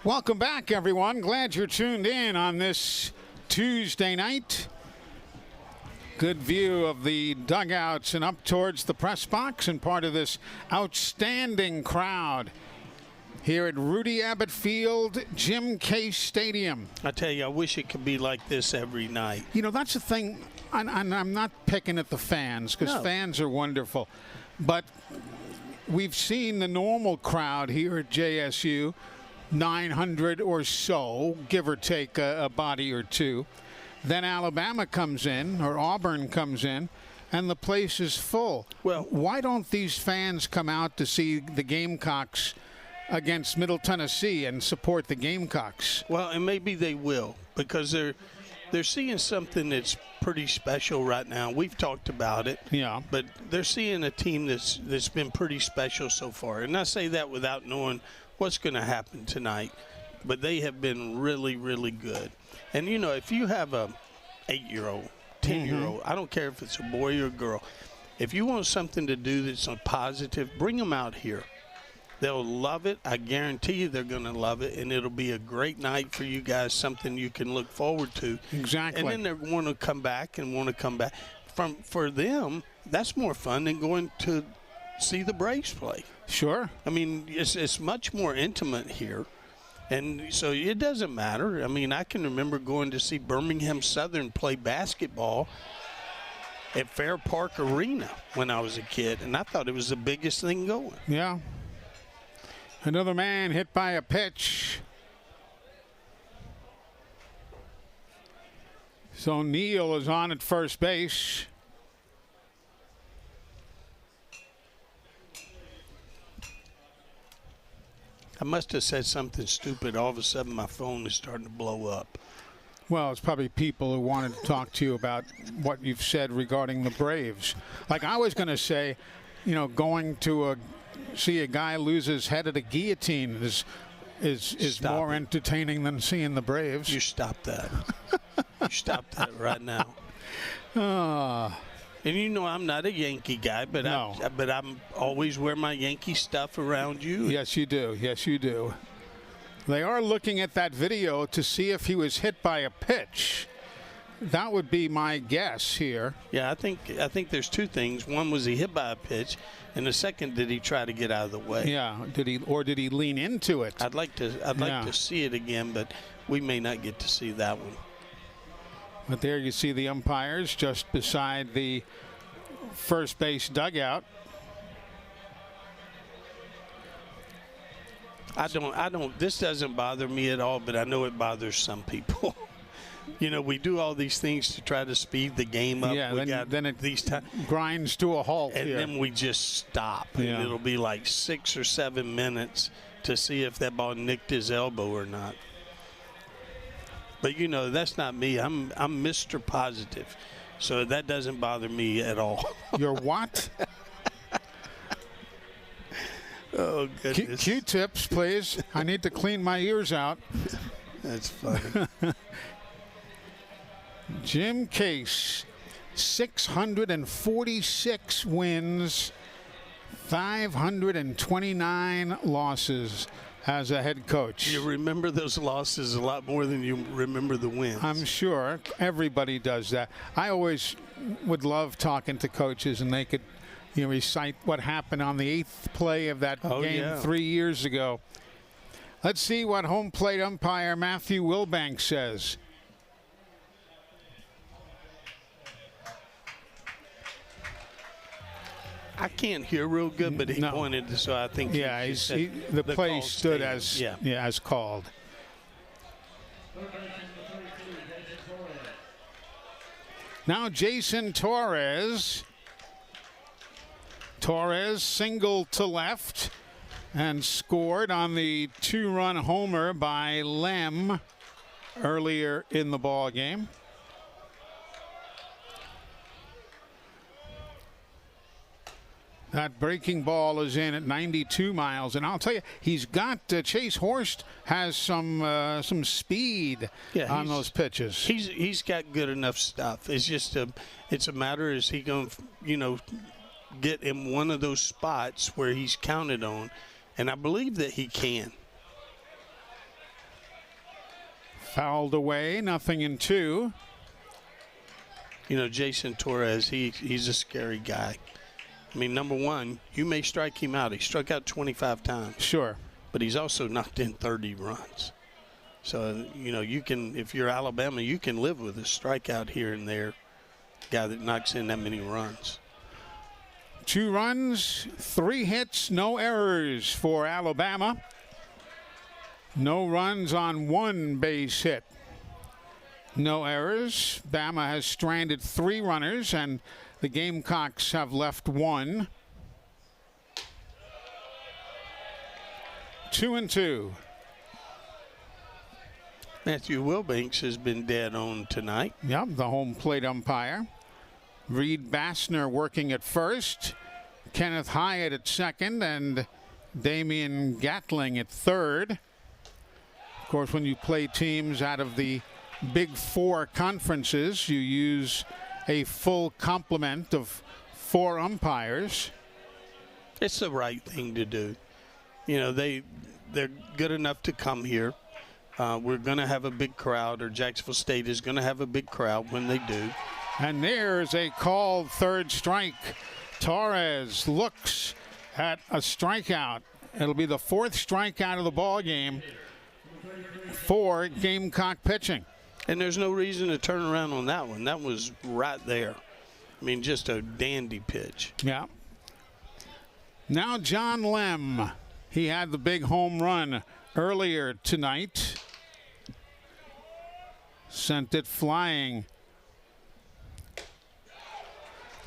Welcome back, everyone. Glad you're tuned in on this Tuesday night. Good view of the dugouts and up towards the press box, and part of this outstanding crowd here at Rudy Abbott Field, Jim Case Stadium. I tell you, I wish it could be like this every night. You know, that's the thing, and I'm not picking at the fans, because fans are wonderful. But we've seen the normal crowd here at JSU, 900 or so, give or take a body or two. Then Alabama comes in, or Auburn comes in, and the place is full. Well, why don't these fans come out to see the Gamecocks against Middle Tennessee and support the Gamecocks? Well, and maybe they will, because they're seeing something that's pretty special right now. We've talked about it. Yeah. But they're seeing a team that's been pretty special so far. And I say that without knowing what's going to happen tonight. But they have been really, really good. And, you know, if you have a 8-year-old, 10-year-old, I don't care if it's a boy or a girl, if you want something to do that's a positive, bring them out here. They'll love it. I guarantee you they're going to love it, and it'll be a great night for you guys, something you can look forward to. Exactly. And then they want to come back and want to come back. For them, that's more fun than going to see the Braves play. Sure. I mean, it's much more intimate here. And so it doesn't matter. I mean, I can remember going to see Birmingham Southern play basketball at Fair Park Arena when I was a kid, and I thought it was the biggest thing going. Yeah. Another man hit by a pitch. So Neal is on at first base. I must have said something stupid. All of a sudden, my phone is starting to blow up. Well, it's probably people who wanted to talk to you about what you've said regarding the Braves. Like I was going to say, you know, going to see a guy lose his head at a guillotine is more entertaining than seeing the Braves. You stop that. You stop that right now. And you know I'm not a Yankee guy, but no. I'm always wear my Yankee stuff around you. Yes, you do. Yes, you do. They are looking at that video to see if he was hit by a pitch. That would be my guess here. Yeah, I think there's two things. One, was he hit by a pitch, and the second, did he try to get out of the way? Yeah, did he lean into it? I'd like to see it again, but we may not get to see that one. But there you see the umpires just beside the first base dugout. This doesn't bother me at all, but I know it bothers some people. You know, we do all these things to try to speed the game up. Yeah, then it grinds to a halt. And then we just stop. Yeah. And it'll be like 6 or 7 minutes to see if that ball nicked his elbow or not. But, you know, that's not me. I'm Mr. Positive. So that doesn't bother me at all. You're what? Oh, goodness. Q-tips, please. I need to clean my ears out. That's funny. Jim Case, 646 wins, 529 losses. as a head coach. You remember those losses a lot more than you remember the wins. I'm sure everybody does that. I always would love talking to coaches, and they could, recite what happened on the 8th play of that game 3 years ago. Let's see what home plate umpire Matthew Wilbanks says. I can't hear real good, but he pointed, so I think the play stood as called. Now Jason Torres. Torres singled to left and scored on the 2-run homer by Lem earlier in the ball game. That breaking ball is in at 92 miles, and I'll tell you, he's got Chase Horst has some speed on those pitches. He's got good enough stuff. It's just it's a matter, is he going to get in one of those spots where he's counted on, and I believe that he can. Fouled away, 0-2. Jason Torres, he's a scary guy. I mean, number one, you may strike him out. He struck out 25 times. Sure. But he's also knocked in 30 runs. So, you can, if you're Alabama, you can live with a strikeout here and there, guy that knocks in that many runs. 2 runs, 3 hits, no errors for Alabama. No runs on 1 base hit. No errors. Bama has stranded 3 runners, and the Gamecocks have left 1. 2-2. Matthew Wilbanks has been dead on tonight. Yep, the home plate umpire. Reed Bassner working at first. Kenneth Hyatt at second, and Damian Gatling at third. Of course, when you play teams out of the Big 4 conferences, you use a full complement of 4 umpires. It's the right thing to do. They're good enough to come here. We're going to have a big crowd, or Jacksonville State is going to have a big crowd when they do. And there's a called 3rd strike. Torres looks at a strikeout. It'll be the 4th strikeout of the ball game for Gamecock pitching. And there's no reason to turn around on that one. That was right there. I mean, just a dandy pitch. Yeah. Now John Lem. He had the big home run earlier tonight. Sent it flying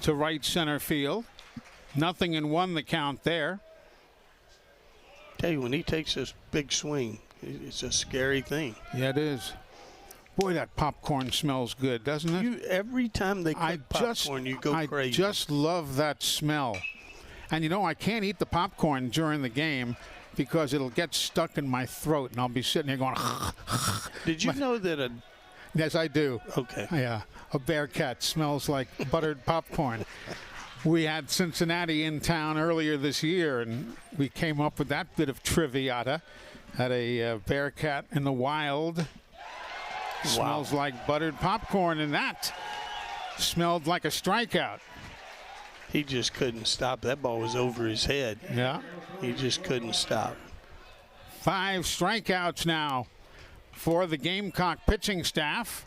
to right center field. 0-1 the count there. Tell you, when he takes this big swing, it's a scary thing. Yeah, it is. Boy, that popcorn smells good, doesn't it? Every time they cook popcorn, you go crazy. I just love that smell. And, I can't eat the popcorn during the game because it'll get stuck in my throat, and I'll be sitting here going, Did you know that Yes, I do. Okay. Yeah, a Bearcat smells like buttered popcorn. We had Cincinnati in town earlier this year, and we came up with that bit of trivia. Had a Bearcat in the wild. Smells like buttered popcorn, and that smelled like a strikeout. He just couldn't stop. That ball was over his head. Yeah. He just couldn't stop. 5 strikeouts now for the Gamecock pitching staff.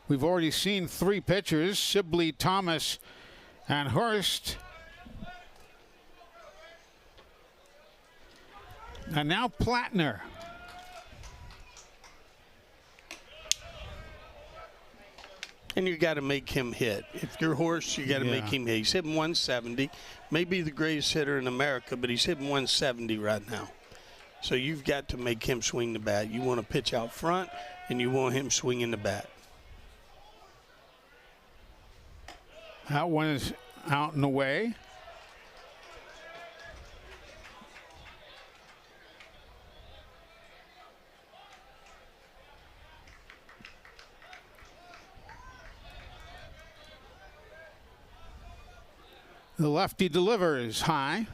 We've already seen 3 pitchers, Sibley, Thomas, and Hurst. And now Plattner. And you got to make him hit. If you're Horst, you got to make him hit. He's hitting 170. Maybe the greatest hitter in America, but he's hitting 170 right now. So you've got to make him swing the bat. You want to pitch out front, and you want him swinging the bat. That one is out and away. The lefty delivers high.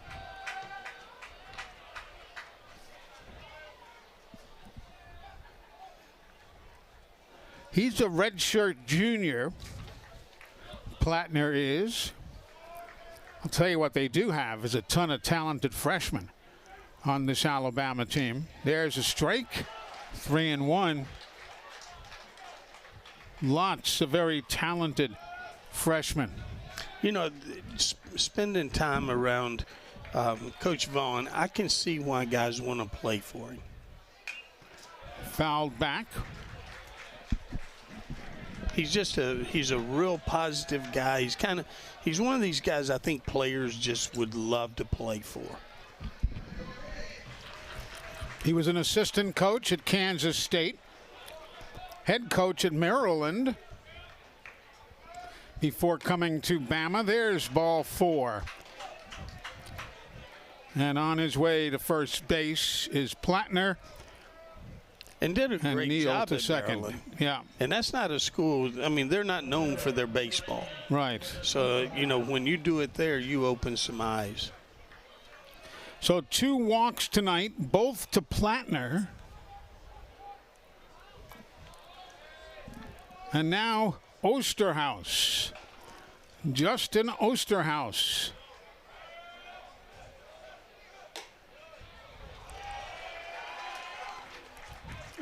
He's a redshirt junior. Plattner is. I'll tell you what they do have is a ton of talented freshmen on this Alabama team. There's a strike. 3-1. Lots of very talented freshmen. You know, spending time around Coach Vaughn, I can see why guys want to play for him. Fouled back. He's a real positive guy. He's one of these guys I think players just would love to play for. He was an assistant coach at Kansas State, head coach at Maryland before coming to Bama. There's ball 4. And on his way to first base is Plattner. And did a and great Neal job to at second. Maryland. Yeah. And that's not a school, I mean, they're not known for their baseball. Right. So, you know, when you do it there, you open some eyes. So 2 walks tonight, both to Plattner. And now Osterhaus. Justin Osterhaus.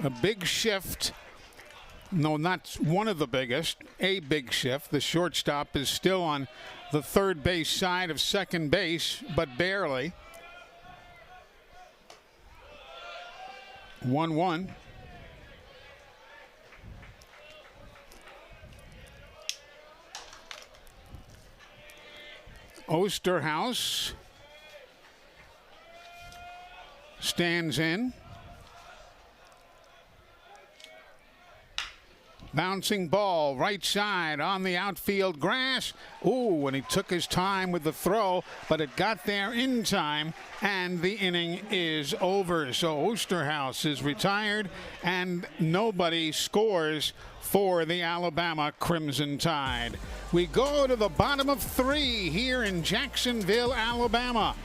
A big shift. No, not one of the biggest. A big shift. The shortstop is still on the third base side of second base, but barely. 1-1. Osterhaus stands in. Bouncing ball, right side on the outfield grass. Ooh, and he took his time with the throw, but it got there in time, and the inning is over. So Osterhaus is retired, and nobody scores for the Alabama Crimson Tide. We go to the bottom of 3 here in Jacksonville, Alabama.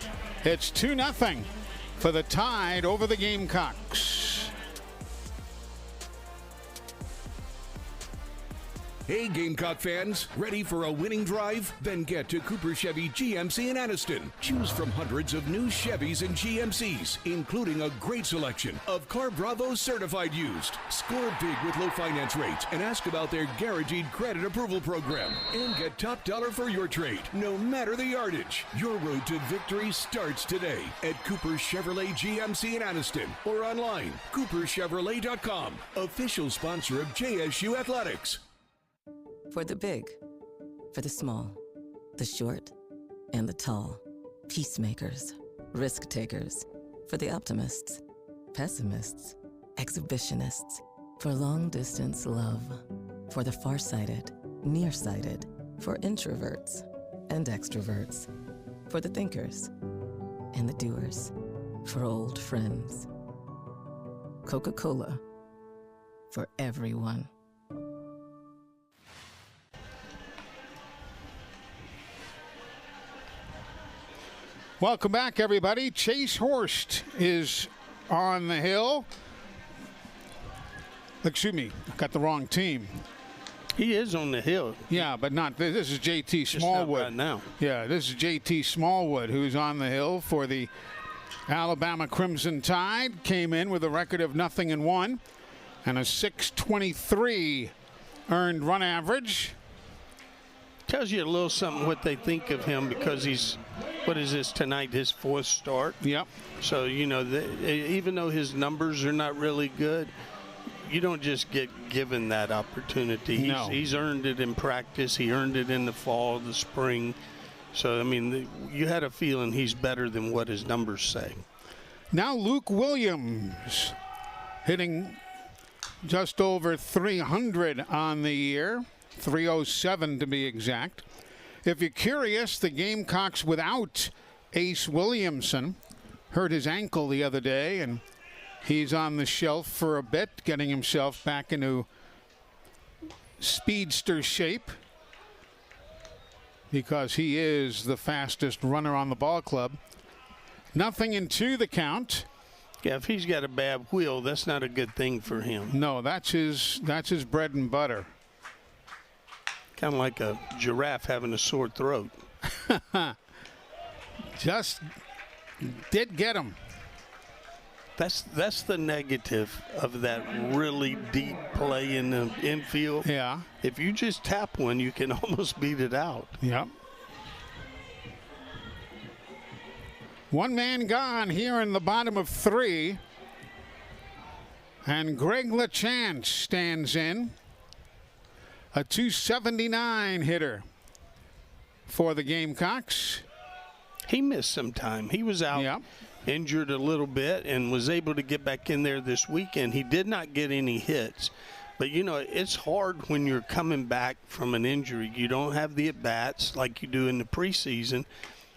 It's 2-0 for the Tide over the Gamecocks. Hey, Gamecock fans, ready for a winning drive? Then get to Cooper Chevy GMC in Anniston. Choose from hundreds of new Chevys and GMCs, including a great selection of Car Bravo certified used. Score big with low finance rates and ask about their guaranteed credit approval program. And get top dollar for your trade, no matter the yardage. Your road to victory starts today at Cooper Chevrolet GMC in Anniston or online, cooperchevrolet.com. Official sponsor of JSU Athletics. For the big, for the small, the short, and the tall. Peacemakers, risk takers. For the optimists, pessimists, exhibitionists. For long distance love. For the farsighted, nearsighted. For introverts and extroverts. For the thinkers and the doers. For old friends. Coca-Cola. For everyone. Welcome back, everybody. Chase Horst is on the hill. Excuse me, I got the wrong team. He is on the hill. Yeah, but not this is JT Just Smallwood. not right now. Yeah, this is JT Smallwood, who's on the hill for the Alabama Crimson Tide. Came in with a record of 0-1 and a .623 earned run average. Tells you a little something what they think of him because he's, what is this tonight, his 4th start? Yep. So, you know, even though his numbers are not really good, you don't just get given that opportunity. He's earned it in practice. He earned it in the fall, the spring. So, I mean, you had a feeling he's better than what his numbers say. Now Luke Williams hitting just over 300 on the year. 307 to be exact. If you're curious, the Gamecocks without Ace Williamson hurt his ankle the other day, and he's on the shelf for a bit, getting himself back into speedster shape because he is the fastest runner on the ball club. 0-2 the count. Yeah, if he's got a bad wheel, that's not a good thing for him. No, that's his bread and butter. Kind of like a giraffe having a sore throat. Just did get him. That's the negative of that really deep play in the infield. Yeah. If you just tap one, you can almost beat it out. Yep. One man gone here in the bottom of 3. And Greg LaChance stands in. A .279 hitter for the Gamecocks. He missed some time. He was out. Yep. Injured a little bit and was able to get back in there this weekend. He did not get any hits. But, you know, it's hard when you're coming back from an injury. You don't have the at-bats like you do in the preseason,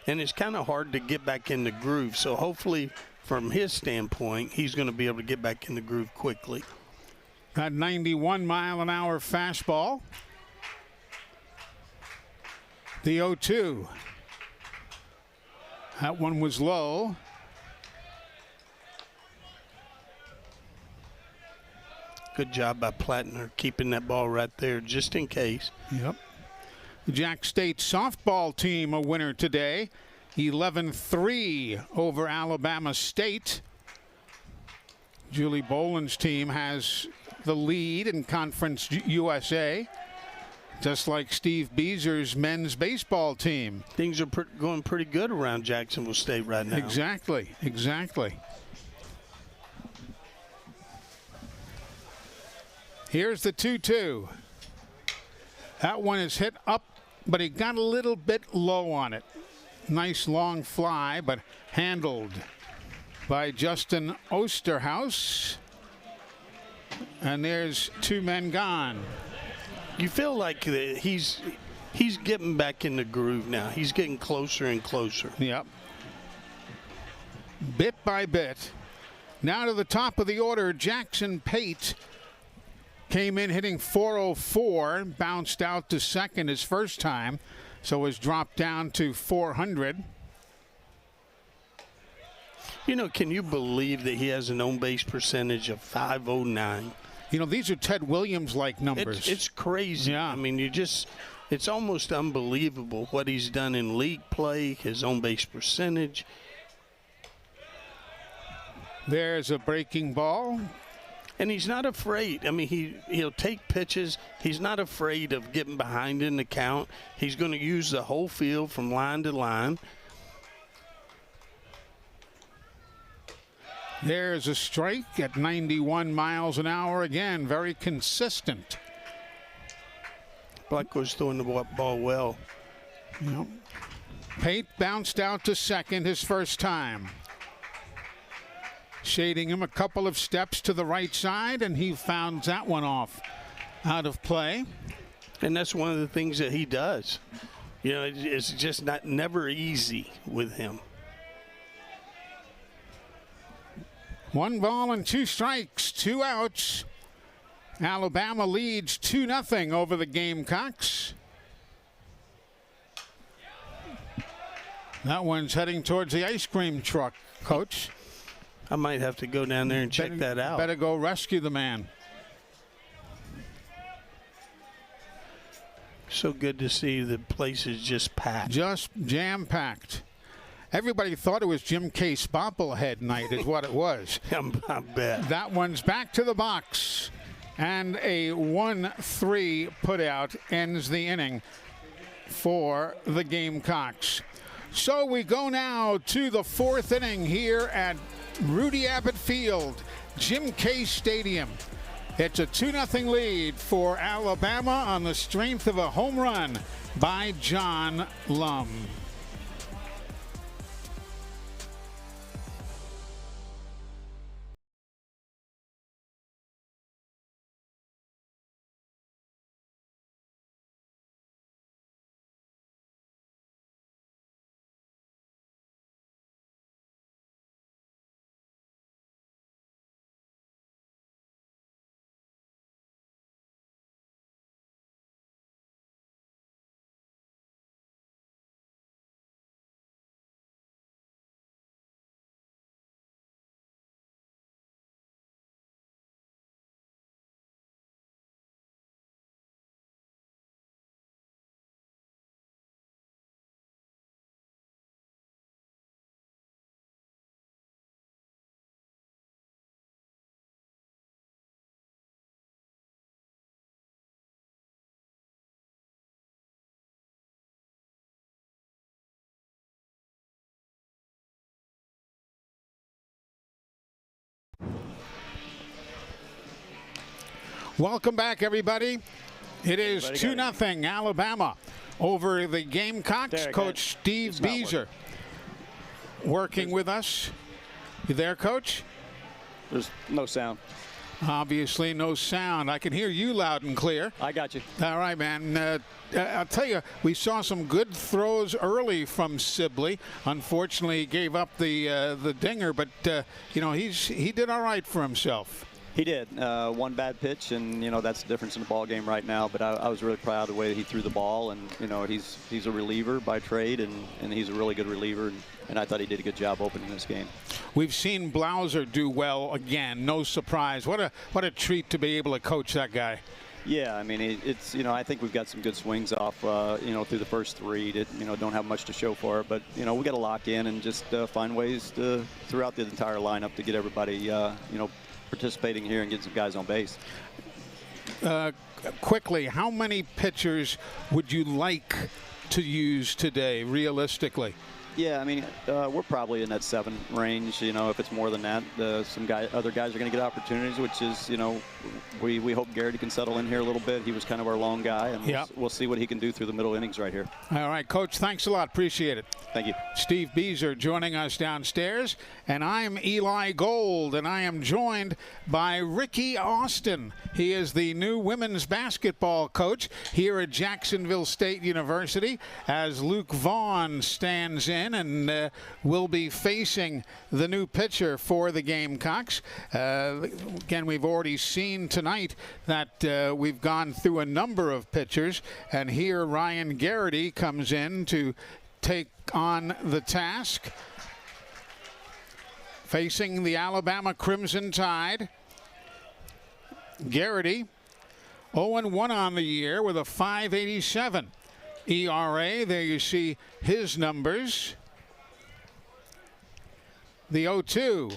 and it's kind of hard to get back in the groove. So hopefully, from his standpoint, he's going to be able to get back in the groove quickly. That 91-mile-an-hour fastball. The 0-2. That one was low. Good job by Plattner keeping that ball right there just in case. Yep. The Jack State softball team a winner today. 11-3 over Alabama State. Julie Boland's team has the lead in Conference USA, just like Steve Beezer's men's baseball team. Things are going pretty good around Jacksonville State right now. Exactly. Here's the 2-2. That one is hit up, but he got a little bit low on it. Nice long fly, but handled by Justin Osterhaus. And there's 2 men gone. You feel like he's getting back in the groove now. He's getting closer and closer. Yep. Bit by bit. Now to the top of the order, Jackson Pate came in hitting .404, bounced out to second his first time, so has dropped down to .400. You know, can you believe that he has an on-base percentage of .509? You know, these are Ted Williams-like numbers. It's crazy. Yeah. I mean, it's almost unbelievable what he's done in league play, his on-base percentage. There's a breaking ball. And he's not afraid. I mean, he'll take pitches. He's not afraid of getting behind in the count. He's going to use the whole field from line to line. There's a strike at 91 miles an hour. Again, very consistent. Blackwell's throwing the ball well. Yep. Pate bounced out to second his first time. Shading him a couple of steps to the right side, and he found that one off out of play. And that's one of the things that he does. You know, it's just never easy with him. 1 ball and 2 strikes, 2 outs. Alabama leads 2-0 over the Gamecocks. That one's heading towards the ice cream truck, Coach. I might have to go down there and check that out. Better go rescue the man. So good to see the place is just packed. Just jam-packed. Everybody thought it was Jim Case bobblehead night is what it was. I bet. That one's back to the box. And a 1-3 putout ends the inning for the Gamecocks. So we go now to the 4th inning here at Rudy Abbott Field, Jim Case Stadium. It's a 2-0 lead for Alabama on the strength of a home run by John Lum. Welcome back, everybody. It is 2-0 Alabama over the Gamecocks. Derek, Coach Steve Beazer working with us. You there, Coach? There's no sound. Obviously, no sound. I can hear you loud and clear. I got you. All right, man. I'll tell you, we saw some good throws early from Sibley. Unfortunately, he gave up the dinger, but he did all right for himself. He did. One bad pitch, and that's the difference in the ball game right now. But I was really proud of the way that he threw the ball, and he's a reliever by trade, and he's a really good reliever, and I thought he did a good job opening this game. We've seen Blauser do well again. No surprise. What a treat to be able to coach that guy. Yeah, I mean it's I think we've got some good swings off through the first three that don't have much to show for it, but we got to lock in and just find ways to throughout the entire lineup to get everybody participating here and get some guys on base. Quickly, how many pitchers would you like to use today, realistically? Yeah, I mean, we're probably in that 7 range. If it's more than that, other guys are going to get opportunities, which is, we hope Garrity can settle in here a little bit. He was kind of our lone guy, and we'll see what he can do through the middle innings right here. All right, Coach, thanks a lot. Appreciate it. Thank you. Steve Beazer joining us downstairs, and I'm Eli Gold, and I am joined by Ricky Austin. He is the new women's basketball coach here at Jacksonville State University, as Luke Vaughn stands in and will be facing the new pitcher for the Gamecocks. Again, we've already seen tonight that we've gone through a number of pitchers, and here Ryan Garrity comes in to take on the task, facing the Alabama Crimson Tide. Garrity 0-1 on the year with a .587 ERA. There you see his numbers. The 0-2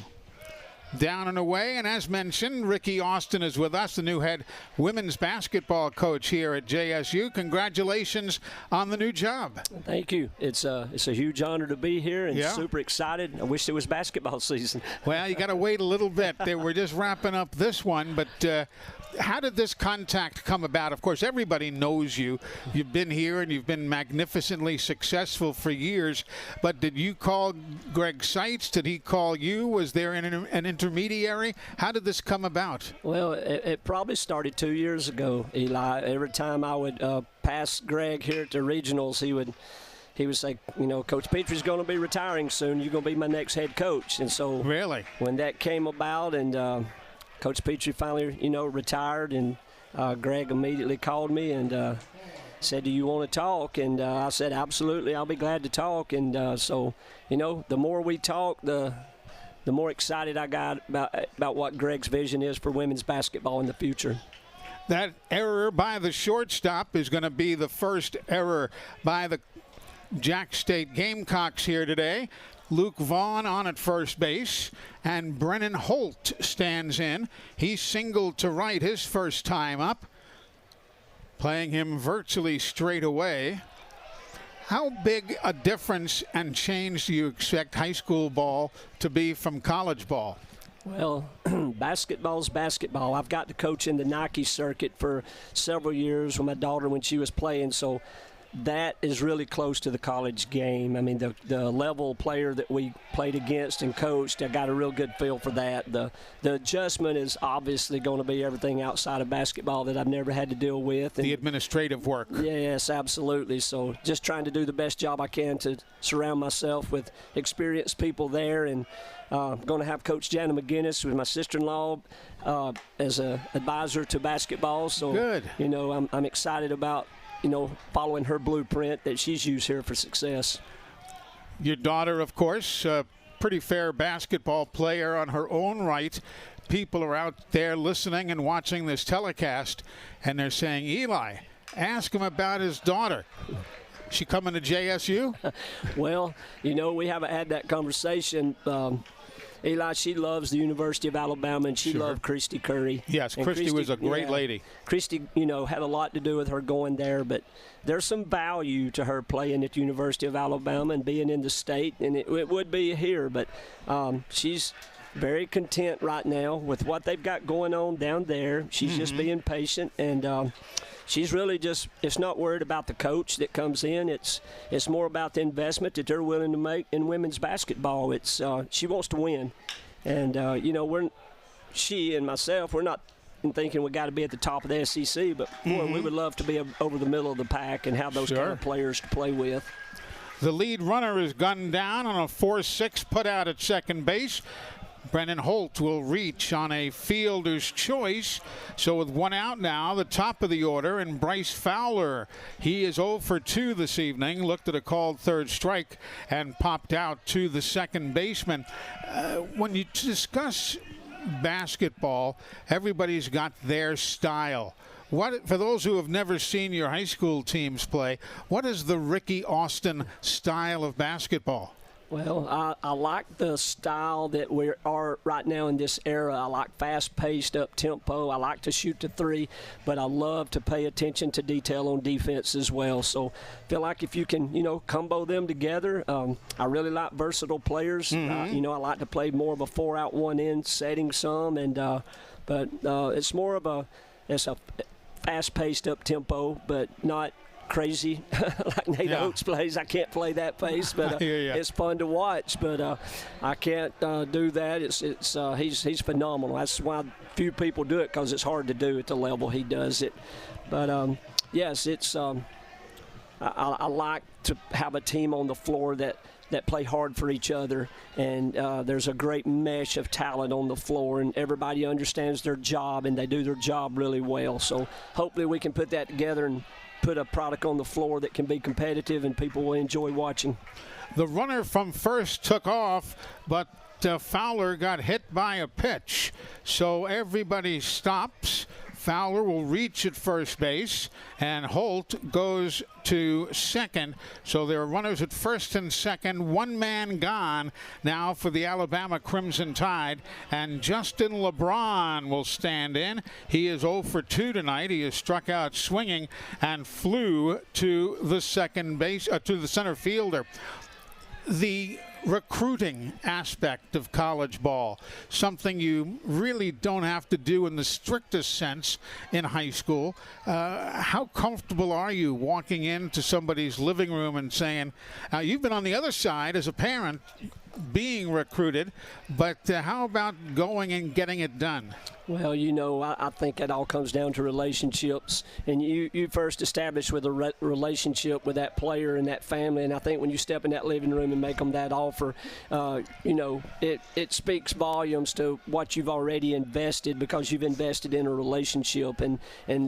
down and away, and as mentioned, Ricky Austin is with us, the new head women's basketball coach here at JSU. Congratulations on the new job. Thank you. It's a huge honor to be here, and super excited. I wish it was basketball season. Well, you got to wait a little bit. We're just wrapping up this one, but how did this contact come about? Of course, everybody knows you. You've been here and you've been magnificently successful for years. But did you call Greg Seitz? Did he call you? Was there an intermediary? How did this come about? Well, it probably started 2 years ago, Eli. Every time I would pass Greg here at the regionals, he would say, Coach Petrie's going to be retiring soon. You're going to be my next head coach. And so really, when that came about and Coach Petrie finally, retired, and Greg immediately called me and said, "Do you want to talk?" And I said, "Absolutely, I'll be glad to talk." And so, the more we talk, the more excited I got about what Greg's vision is for women's basketball in the future. That error by the shortstop is going to be the first error by the Jack State Gamecocks here today. Luke Vaughn on at first base, and Brennan Holt stands in. He singled to right his first time up, playing him virtually straight away. How big a difference and change do you expect high school ball to be from college ball? Well, basketball's basketball. I've got to coach in the Nike circuit for several years with my daughter when she was playing, so that is really close to the college game. I mean, the level player that we played against and coached, I got a real good feel for that. The adjustment is obviously going to be everything outside of basketball that I've never had to deal with. And the administrative work. Yes, absolutely. So just trying to do the best job I can to surround myself with experienced people there. And I'm going to have Coach Jana McGinnis, who's my sister-in-law, as an advisor to basketball. So, good. I'm excited about following her blueprint that she's used here for success. Your daughter, of course, a pretty fair basketball player on her own right. People are out there listening and watching this telecast, and they're saying, Eli, ask him about his daughter. She coming to JSU? Well, we haven't had that conversation. Eli, she loves the University of Alabama, and she loved Christy Curry. Yes, Christy was a great lady. Christy, had a lot to do with her going there, but there's some value to her playing at the University of Alabama and being in the state, and it would be here, but she's very content right now with what they've got going on down there. She's just being patient, and she's really just, it's not worried about the coach that comes in. It's more about the investment that they're willing to make in women's basketball. It's she wants to win, and she and myself, we're not thinking we got to be at the top of the SEC, but boy, we would love to be over the middle of the pack and have those kind of players to play with. The lead runner is gunned down on a 4-6 put out at second base. Brennan Holt will reach on a fielder's choice. So with one out now, the top of the order, and Bryce Fowler. He is 0 for 2 this evening. Looked at a called third strike and popped out to the second baseman. When you discuss basketball, everybody's got their style. What, for those who have never seen your high school teams play, what is the Ricky Austin style of basketball? Well, I like the style that we are right now in this era. I like fast-paced, up-tempo. I like to shoot the three, but I love to pay attention to detail on defense as well. So I feel like if you can, combo them together, I really like versatile players. I like to play more of a 4-out, 1-in setting some, and but it's more of a fast-paced, up-tempo, but not crazy like Nate Oates plays. I can't play that pace, but it's fun to watch. But I can't do that. He's phenomenal. That's why few people do it, because it's hard to do at the level he does it. But yes, it's I like to have a team on the floor that play hard for each other, and there's a great mesh of talent on the floor, and everybody understands their job, and they do their job really well. So hopefully we can put that together and put a product on the floor that can be competitive and people will enjoy watching. The runner from first took off, but Fowler got hit by a pitch. So everybody stops. Fowler will reach at first base, and Holt goes to second. So there are runners at first and second. One man gone now for the Alabama Crimson Tide, and Justin LeBron will stand in. He is 0 for 2 tonight. He is struck out swinging and flew to the second base, to the center fielder. The recruiting aspect of college ball, something you really don't have to do in the strictest sense in high school. How comfortable are you walking into somebody's living room and saying, you've been on the other side as a parent being recruited, but how about going and getting it done? Well, I think it all comes down to relationships, and you first establish with a relationship with that player and that family, and I think when you step in that living room and make them that offer, it speaks volumes to what you've already invested, because you've invested in a relationship, and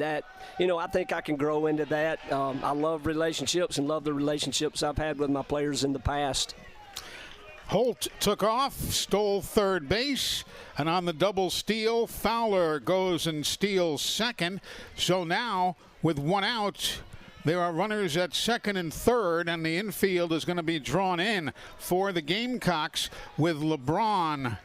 that, I think I can grow into that. I love relationships and love the relationships I've had with my players in the past. Holt took off, stole third base, and on the double steal, Fowler goes and steals second. So now, with one out, there are runners at second and third, and the infield is going to be drawn in for the Gamecocks, with LeBron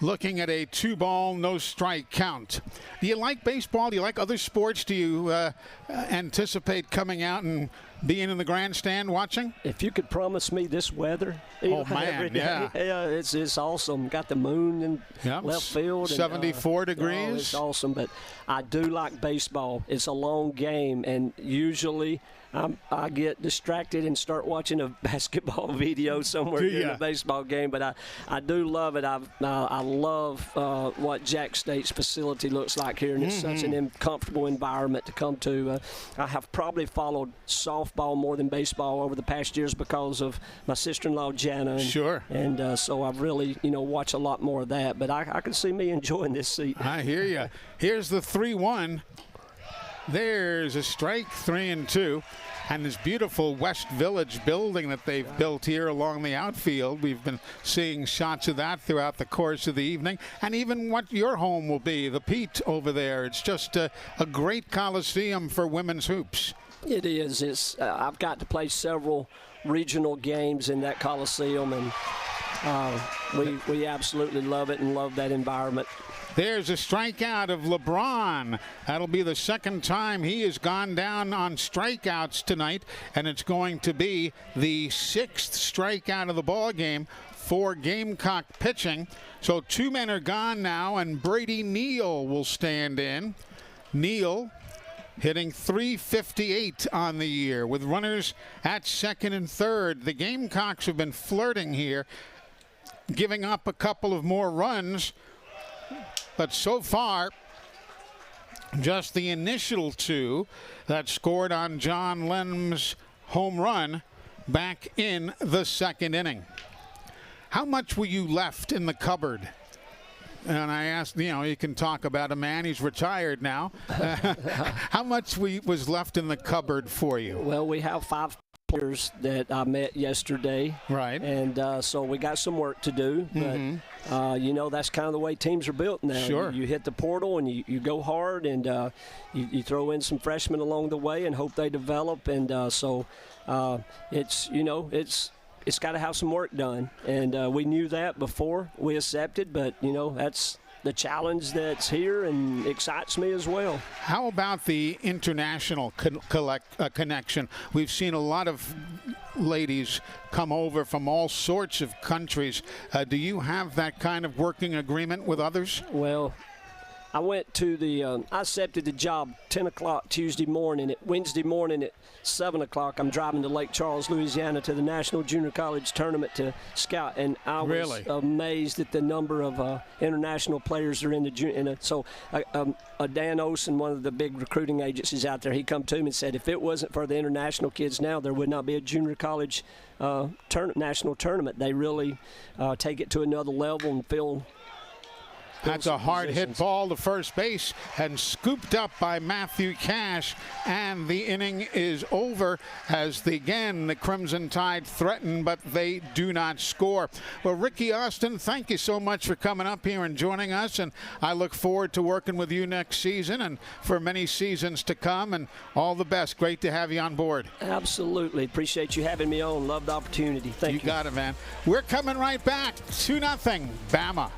looking at a 2-ball, no-strike count. Do you like baseball? Do you like other sports? Do you anticipate coming out and being in the grandstand watching? If you could promise me this weather, every day, it's awesome. Got the moon in left field. 74 degrees. It's awesome, but I do like baseball. It's a long game, and usually I get distracted and start watching a basketball video somewhere during a baseball game, but I do love it. I love what Jack State's facility looks like here, and it's such an comfortable environment to come to. I have probably followed softball more than baseball over the past years because of my sister-in-law Jana. And so I've really watched a lot more of that, but I can see me enjoying this seat. I hear you. Here's the 3-1. There's a strike, 3-2. And this beautiful West Village building that they've built here along the outfield. We've been seeing shots of that throughout the course of the evening. And even what your home will be, the Pete over there. It's just a great coliseum for women's hoops. It is. I've got to play several regional games in that coliseum, and we absolutely love it and love that environment. There's a strikeout of LeBron. That'll be the second time he has gone down on strikeouts tonight, and it's going to be the 6th strikeout of the ball game for Gamecock pitching. So 2 men are gone now, and Brady Neal will stand in. Neal hitting .358 on the year with runners at second and third. The Gamecocks have been flirting here, giving up a couple of more runs, but so far just the initial 2 that scored on John Lem's home run back in the second inning. How much were you left in the cupboard? And I asked, you can talk about a man, he's retired now. How much was left in the cupboard for you? Well, we have 5 players that I met yesterday. Right. And so we got some work to do. But, that's kind of the way teams are built now. Sure. You hit the portal and you go hard, and you throw in some freshmen along the way and hope they develop. And it's got to have some work done, and we knew that before we accepted, but that's the challenge that's here and excites me as well. How about the international connection? We've seen a lot of ladies come over from all sorts of countries. Do you have that kind of working agreement with others? Well, I went to I accepted the job 10 o'clock Tuesday morning. Wednesday morning at 7 o'clock, I'm driving to Lake Charles, Louisiana to the National Junior College Tournament to scout. And I was amazed at the number of international players that are in the junior. So Dan Olsen, one of the big recruiting agencies out there, he come to me and said, if it wasn't for the international kids now, there would not be a junior college national tournament. They really take it to another level and feel. That's a hard hit ball to first base and scooped up by Matthew Cash, and the inning is over as the Crimson Tide threaten, but they do not score. Well, Ricky Austin, thank you so much for coming up here and joining us, and I look forward to working with you next season and for many seasons to come, and all the best. Great to have you on board. Absolutely. Appreciate you having me on. Love the opportunity. Thank you. You got it, man. We're coming right back. 2-0, Bama.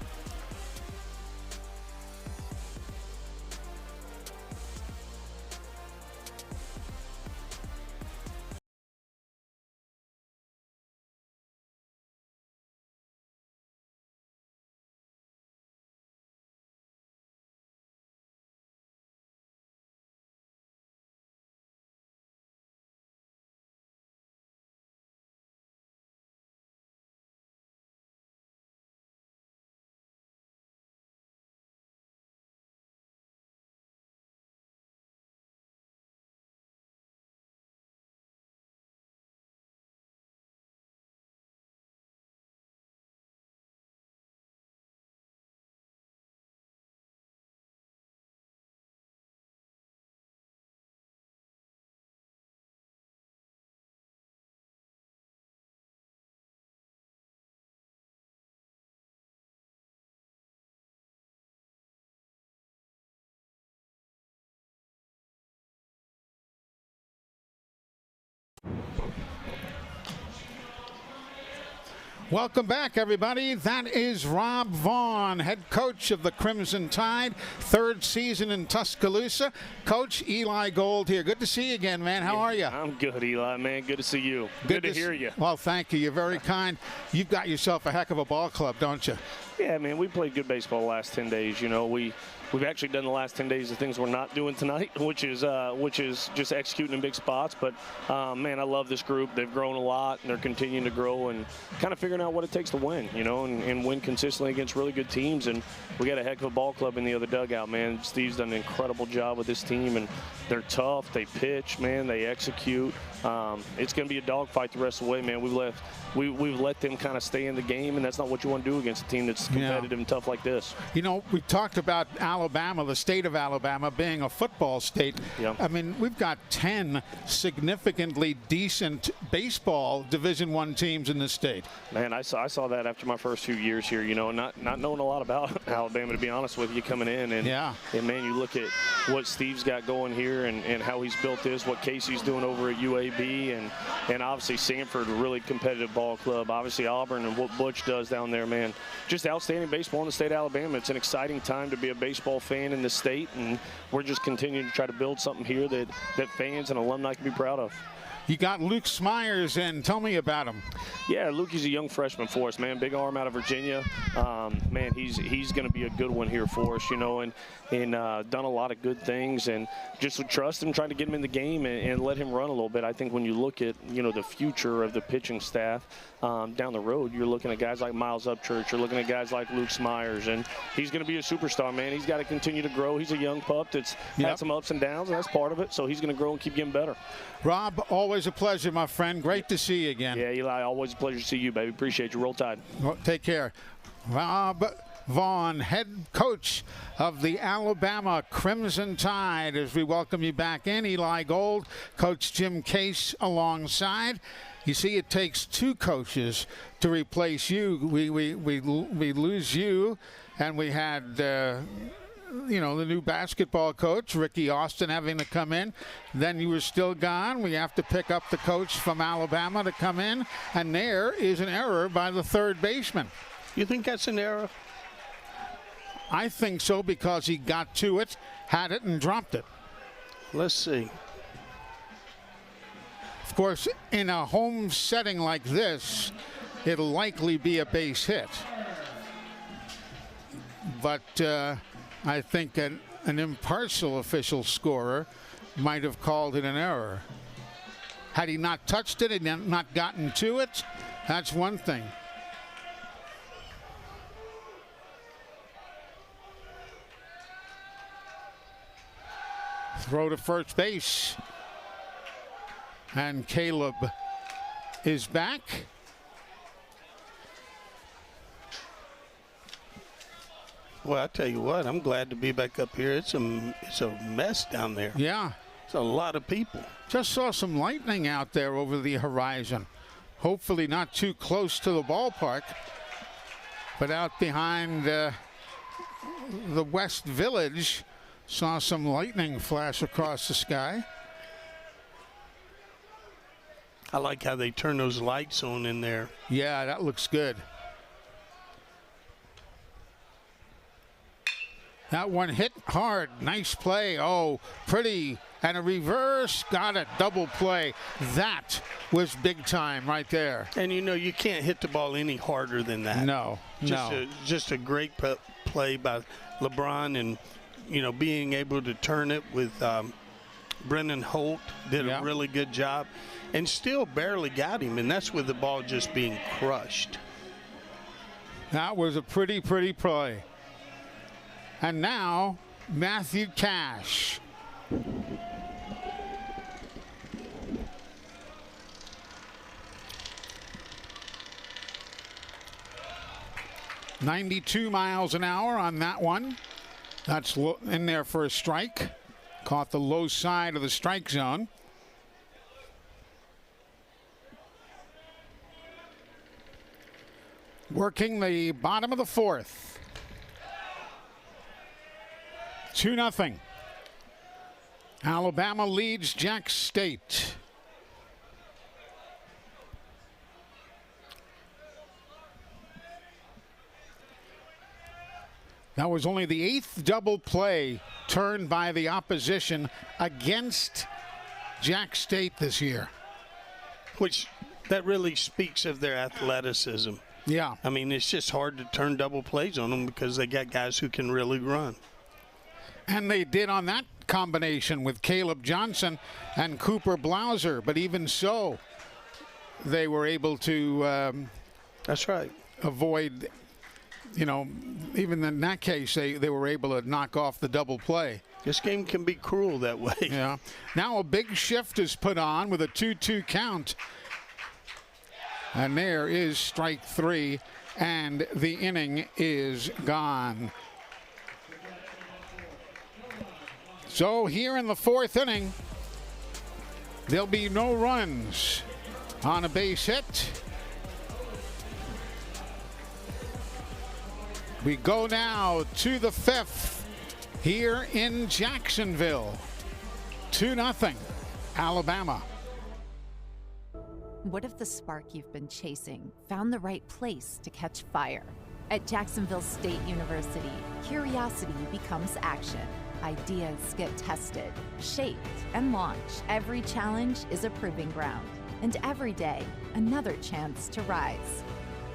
Welcome back, everybody. That is Rob Vaughn, head coach of the Crimson Tide, third season in Tuscaloosa. Coach, Eli Gold here. Good to see you again, man. How are you? I'm good, Eli, man. Good to see you. Good to hear you. Well, thank you. You're very kind. You've got yourself a heck of a ball club, don't you? Yeah, man. We played good baseball the last 10 days. We've actually done the last 10 days of things we're not doing tonight, which is just executing in big spots. But, man, I love this group. They've grown a lot, and they're continuing to grow and kind of figuring out what it takes to win, and win consistently against really good teams. And we got a heck of a ball club in the other dugout, man. Steve's done an incredible job with this team, and they're tough. They pitch, man. They execute. It's going to be a dogfight the rest of the way, man. We've let them kind of stay in the game, and that's not what you want to do against a team that's competitive and tough like this. We talked about Alabama, the state of Alabama, being a football state. Yeah. I mean, we've got 10 significantly decent baseball Division I teams in the state. Man, I saw that after my first few years here, not knowing a lot about Alabama, to be honest with you, coming in. And man, you look at what Steve's got going here and how he's built this, what Casey's doing over at UAB, and obviously Sanford, a really competitive ball club. Obviously Auburn and what Butch does down there, man. Just outstanding baseball in the state of Alabama. It's an exciting time to be a baseball fan in the state, and we're just continuing to try to build something here that fans and alumni can be proud of. You got Luke Smyers in. Tell me about him. Yeah, Lukey's a young freshman for us, man. Big arm out of Virginia. Man, he's going to be a good one here for us, you know, and done a lot of good things. And just trust him, trying to get him in the game and let him run a little bit. I think when you look at, you know, the future of the pitching staff down the road, you're looking at guys like Miles Upchurch. You're looking at guys like Luke Smyers. And he's going to be a superstar, man. He's got to continue to grow. He's a young pup that's had some ups and downs, and that's part of it. So he's going to grow and keep getting better. Rob, always a pleasure, my friend. Great to see you again. Yeah, Eli, always a pleasure to see you, baby. Appreciate you. Roll Tide. Well, take care. Rob Vaughn, head coach of the Alabama Crimson Tide, as we welcome you back in. Eli Gold, Coach Jim Case alongside. You see, it takes two coaches to replace you. We lose you, and we had you know, the new basketball coach, Ricky Austin, having to come in. Then you were still gone. We have to pick up the coach from Alabama to come in, and there is an error by the third baseman. You think that's an error? I think so, because he got to it, had it, and dropped it. Let's see. Of course, in a home setting like this, it'll likely be a base hit. But I think an impartial official scorer might have called it an error. Had he not touched it and not gotten to it, that's one thing. Throw to first base. And Caleb is back. Well, I tell you what, I'm glad to be back up here. It's a mess down there. Yeah. It's a lot of people. Just saw some lightning out there over the horizon. Hopefully not too close to the ballpark, but out behind the West Village, saw some lightning flash across the sky. I like how they turn those lights on in there. Yeah, that looks good. That one hit hard. Nice play. Oh, pretty. And a reverse. Got it. Double play. That was big time right there. And, you know, you can't hit the ball any harder than that. No, Just a great play by LeBron, and, you know, being able to turn it with Brennan Holt did a really good job, and still barely got him, and that's with the ball just being crushed. That was a pretty play. And now, Matthew Cash. .92 miles an hour on that one. That's in there for a strike. Caught the low side of the strike zone. Working the bottom of the fourth. 2-0. Alabama leads Jack State. That was only the 8th double play turned by the opposition against Jack State this year. Which, that really speaks of their athleticism. Yeah. I mean, it's just hard to turn double plays on them because they got guys who can really run. And they did on that combination with Caleb Johnson and Cooper Blauser. But even so, they were able to that's right. Avoid, you know, even in that case, they were able to knock off the double play. This game can be cruel that way. Yeah. Now a big shift is put on with a 2-2 count. And there is strike three, and the inning is gone. So here in the fourth inning, there'll be no runs on a base hit. We go now to the fifth here in Jacksonville. 2-0, Alabama. What if the spark you've been chasing found the right place to catch fire? At Jacksonville State University, curiosity becomes action. Ideas get tested, shaped, and launched. Every challenge is a proving ground, and every day, another chance to rise.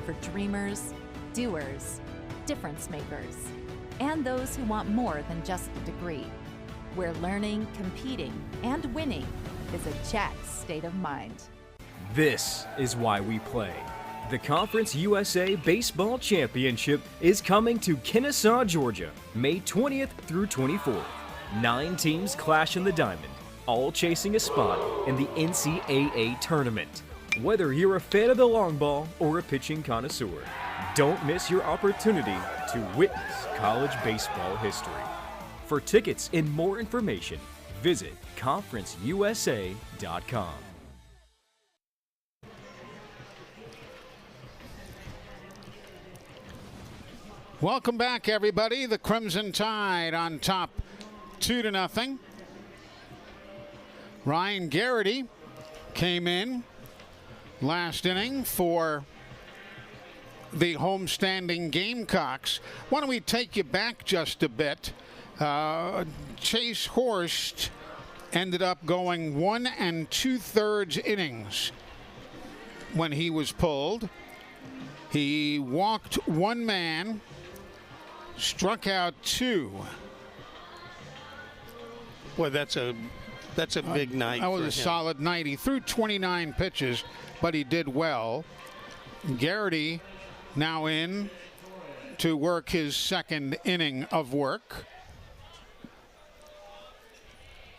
For dreamers, doers, difference makers, and those who want more than just a degree, where learning, competing, and winning is a Jack's state of mind. This is why we play. The Conference USA Baseball Championship is coming to Kennesaw, Georgia, May 20th through 24th. 9 teams clash in the diamond, all chasing a spot in the NCAA tournament. Whether you're a fan of the long ball or a pitching connoisseur, don't miss your opportunity to witness college baseball history. For tickets and more information, visit conferenceusa.com. Welcome back, everybody. The Crimson Tide on top 2-0. Ryan Garrity came in last inning for the homestanding Gamecocks. Why don't we take you back just a bit? Chase Horst ended up going 1 2/3 innings when he was pulled. He walked 1 man, struck out 2. Boy, that's a big night. That was for a him. solid night. He threw 29 pitches, but he did well. Garrity now in to work his 2nd inning of work.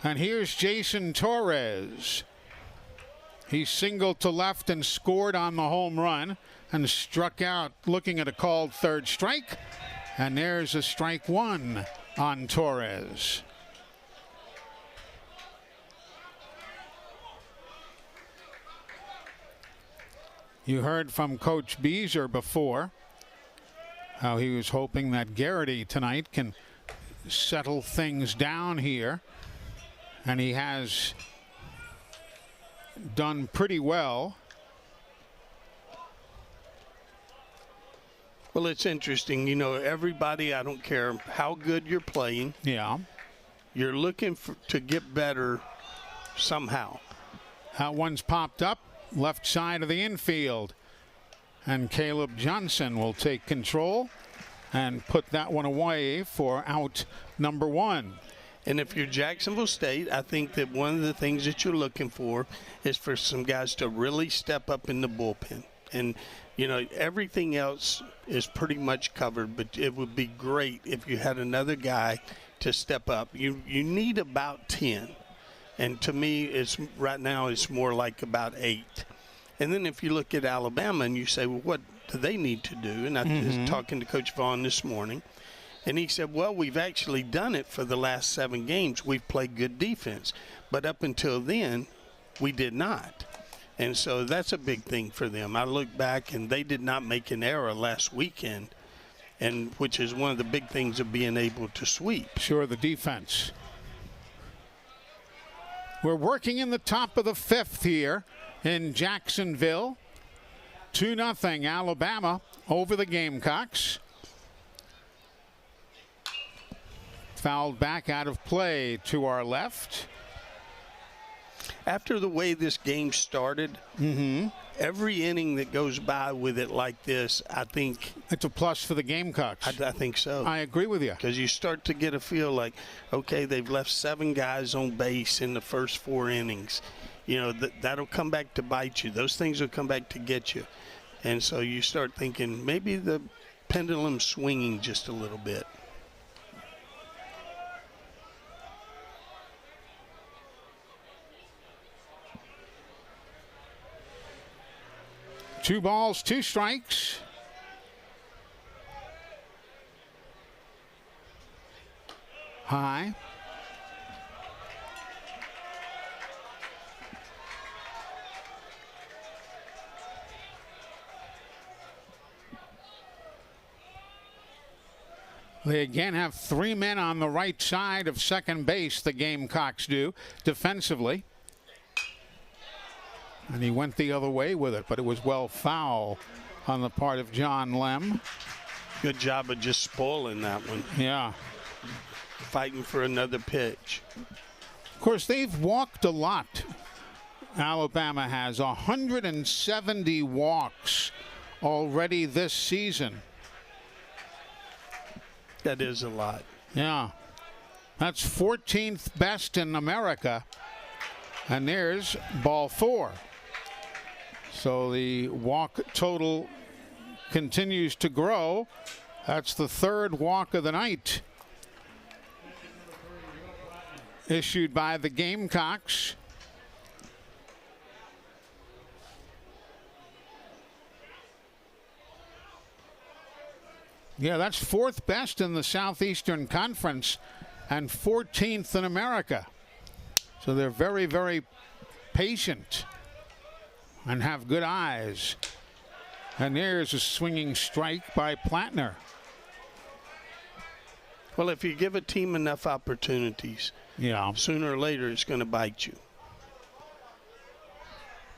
And here's Jason Torres. He singled to left and scored on the home run and struck out looking at a called 3rd strike. And there's a strike 1 on Torres. You heard from Coach Beezer before how he was hoping that Garrity tonight can settle things down here. And he has done pretty well. Well, it's interesting. You know, everybody, I don't care how good you're playing. Yeah. You're looking to get better somehow. One's popped up left side of the infield. And Caleb Johnson will take control and put that one away for out number 1. And if you're Jacksonville State, I think that one of the things that you're looking for is for some guys to really step up in the bullpen. And, you know, everything else is pretty much covered, but it would be great if you had another guy to step up. You need about 10. And to me, right now it's more like about 8. And then if you look at Alabama and you say, well, what do they need to do? And I was talking to Coach Vaughn this morning. And he said, well, we've actually done it for the last 7 games. We've played good defense. But up until then, we did not. And so that's a big thing for them. I look back, and they did not make an error last weekend, and which is one of the big things of being able to sweep. Sure, the defense. We're working in the top of the 5th here in Jacksonville. 2-0 Alabama over the Gamecocks. Fouled back out of play to our left. After the way this game started, every inning that goes by with it like this, I think it's a plus for the Gamecocks. I think so. I agree with you. Because you start to get a feel like, okay, they've left 7 guys on base in the first 4 innings. You know, that'll come back to bite you. Those things will come back to get you. And so you start thinking maybe the pendulum's swinging just a little bit. Two balls, 2 strikes. High. They again have 3 men on the right side of second base, the Gamecocks do, defensively. And he went the other way with it, but it was well foul on the part of John Lem. Good job of just spoiling that one. Yeah. fighting for another pitch. Of course, they've walked a lot. Alabama has 170 walks already this season. That is a lot. Yeah. That's 14th best in America. And there's ball 4. So the walk total continues to grow. That's the 3rd walk of the night, issued by the Gamecocks. Yeah, that's 4th best in the Southeastern Conference and 14th in America. So they're very, very patient and have good eyes. And there's a swinging strike by Plattner. Well, if you give a team enough opportunities, sooner or later it's going to bite you.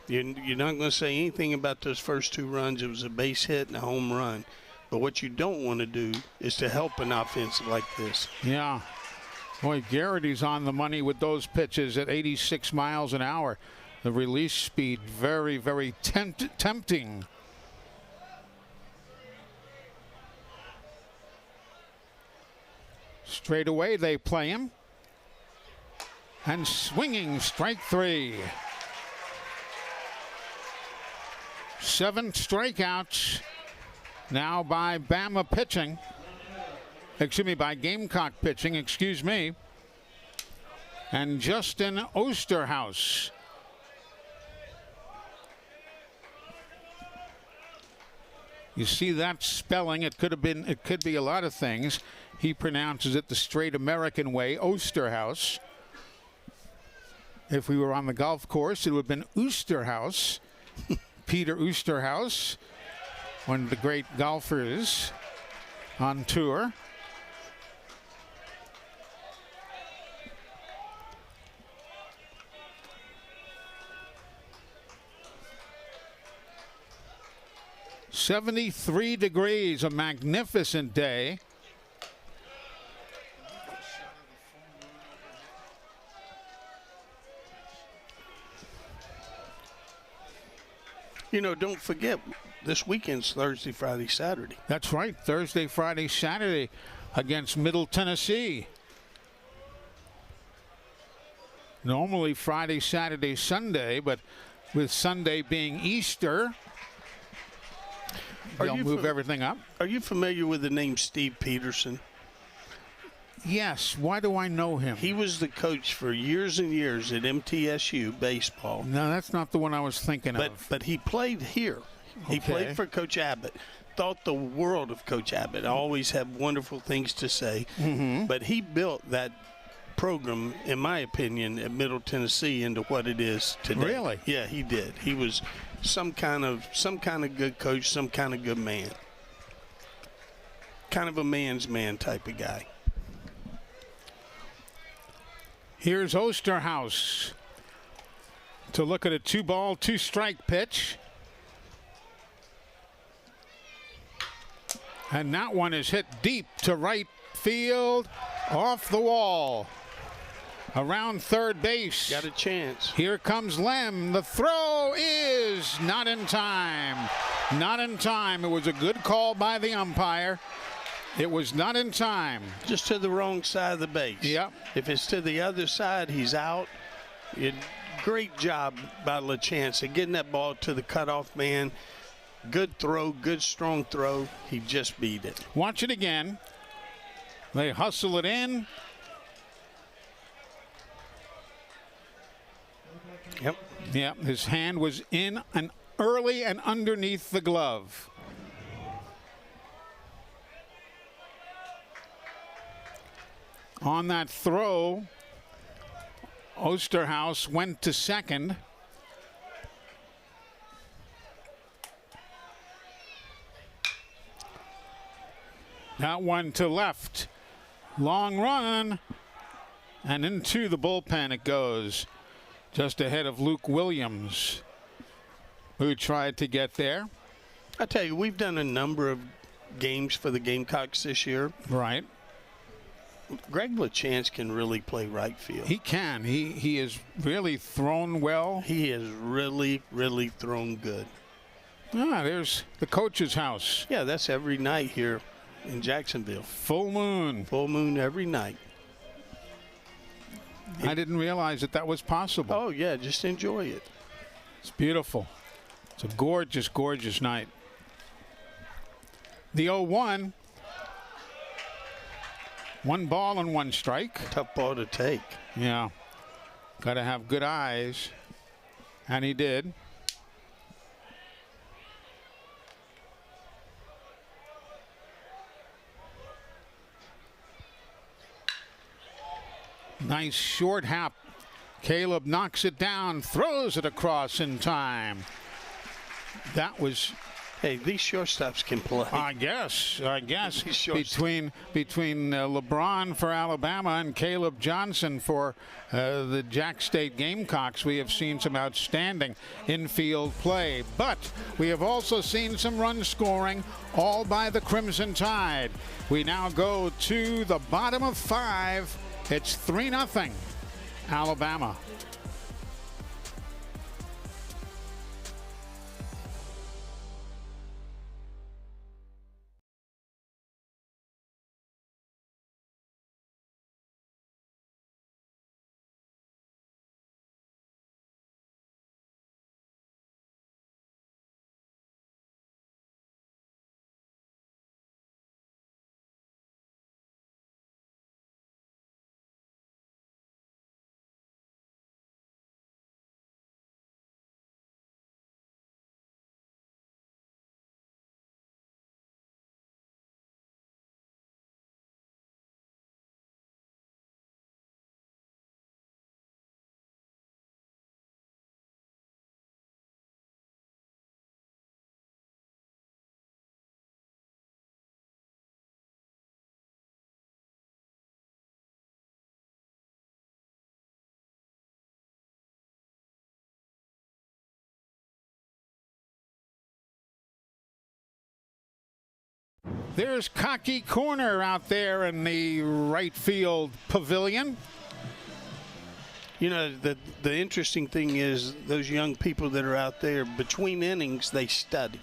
You're not going to say anything about those first 2 runs. It was a base hit and a home run. But what you don't want to do is to help an offense like this. Yeah. Boy, Garrity's on the money with those pitches at 86 miles an hour. The release speed very, very tempting. Straight away they play him. And swinging, strike 3. 7 strikeouts now by Bama pitching. By Gamecock pitching, excuse me. And Justin Osterhaus. You see that spelling. It could be a lot of things. He pronounces it the straight American way, Osterhaus. If we were on the golf course, it would have been Oosterhuis. Peter Oosterhuis, one of the great golfers on tour. "73 degrees, a magnificent day." You know, don't forget, this weekend's Thursday, Friday, Saturday. That's right. Thursday, Friday, Saturday against Middle Tennessee. Normally Friday, Saturday, Sunday, but with Sunday being Easter, they'll move everything up. Are you familiar with the name Steve Peterson? Yes. Why do I know him? He was the coach for years and years at MTSU baseball. No, that's not the one I was thinking of. But he played here. He played for Coach Abbott. Thought the world of Coach Abbott. Always had wonderful things to say. Mm-hmm. But he built that program, in my opinion, at Middle Tennessee into what it is today. Really? Yeah, he did. He was some kind of good coach, some kind of good man. Kind of a man's man type of guy. Here's Osterhaus to look at a 2-ball, 2-strike pitch. And that one is hit deep to right field, off the wall, around third base. Got a chance. Here comes Lem. The throw is not in time. Not in time. It was a good call by the umpire. It was not in time. Just to the wrong side of the base. Yep. If it's to the other side, he's out. Great job by LaChance of getting that ball to the cutoff man. Good throw, good strong throw. He just beat it. Watch it again. They hustle it in. Yep, his hand was in and early and underneath the glove. On that throw, Osterhaus went to second. That one to left. Long run. And into the bullpen it goes. Just ahead of Luke Williams, who tried to get there. I tell you, we've done a number of games for the Gamecocks this year. Right. Greg LaChance can really play right field. He can. He has really thrown well. He has really, really thrown good. Ah, there's the coach's house. Yeah, that's every night here in Jacksonville. Full moon. Full moon every night. I didn't realize that was possible. Oh, yeah, just enjoy it. It's beautiful. It's a gorgeous, gorgeous night. The 0-1. 1 ball and 1 strike. Tough ball to take. Yeah. Got to have good eyes. And he did. Nice short hop. Caleb knocks it down, throws it across in time. That was... Hey, these shortstops can play. I guess between LeBron for Alabama and Caleb Johnson for the Jack State Gamecocks, we have seen some outstanding infield play. But we have also seen some run scoring, all by the Crimson Tide. We now go to the bottom of 5. It's 3-0, Alabama. There's Cocky Corner out there in the right field pavilion. You know, the interesting thing is those young people that are out there, between innings, they study.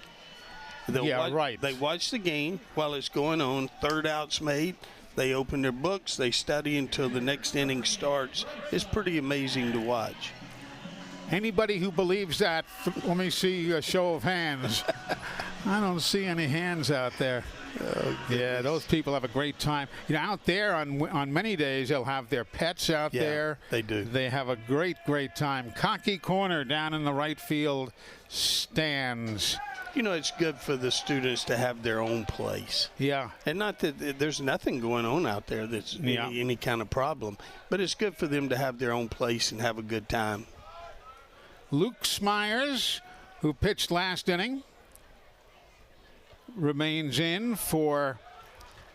Right. They watch the game while it's going on. Third out's made. They open their books. They study until the next inning starts. It's pretty amazing to watch. Anybody who believes that, let me see a show of hands. I don't see any hands out there. Oh, yeah, those people have a great time. You know, out there on many days, they'll have their pets out there. They do. They have a great, great time. Cocky Corner down in the right field stands. You know, it's good for the students to have their own place. Yeah. And not that there's nothing going on out there that's any kind of problem, but it's good for them to have their own place and have a good time. Luke Smyers, who pitched last inning, remains in for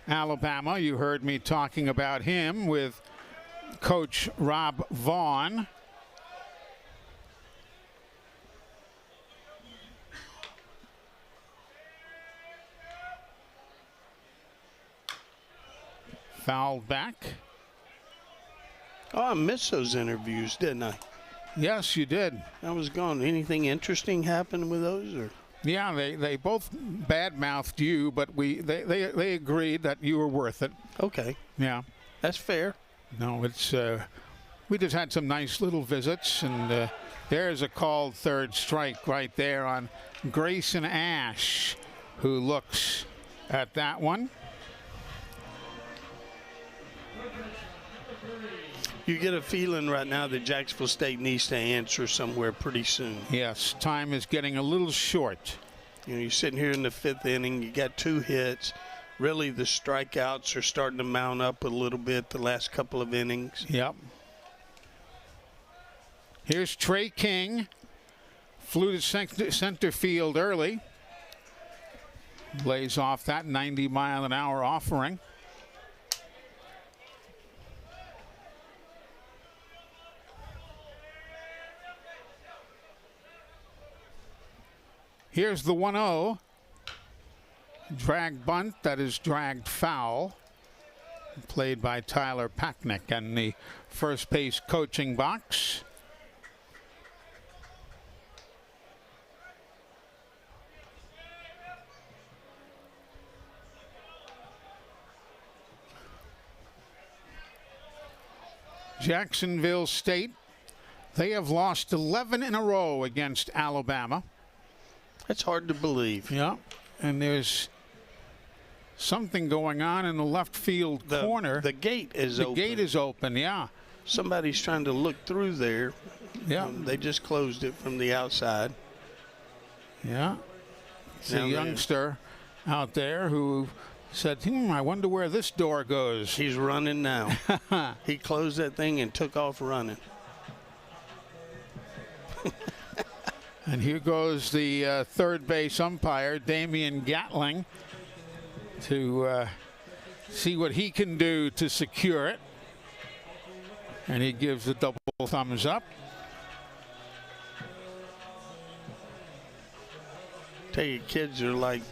Alabama. You heard me talking about him with Coach Rob Vaughn. Fouled back. Oh, I missed those interviews, didn't I? Yes, you did. I was gone. Anything interesting happened with those, or? Yeah, they both bad-mouthed you, but they agreed that you were worth it. Okay. Yeah. That's fair. No, it's we just had some nice little visits, and there's a called third strike right there on Grayson Ash, who looks at that one. You get a feeling right now that Jacksonville State needs to answer somewhere pretty soon. Yes, time is getting a little short. You know, you're sitting here in the 5th inning, you got 2 hits. Really, the strikeouts are starting to mount up a little bit the last couple of innings. Yep. Here's Trey King. Flew to center field early. Lays off that 90-mile-an-hour offering. Here's the 1-0. Drag bunt that is dragged foul. played by Tyler Packnick in the first base coaching box. Jacksonville State, they have lost 11 in a row against Alabama. That's hard to believe. Yeah, and there's something going on in the left field corner. The gate is open. The gate is open, yeah. Somebody's trying to look through there. Yeah. They just closed it from the outside. Yeah. It's a youngster out there who said, I wonder where this door goes. He's running now. He closed that thing and took off running. And here goes the third base umpire, Damian Gatling, to see what he can do to secure it. And he gives a double thumbs up. Tell you, kids are like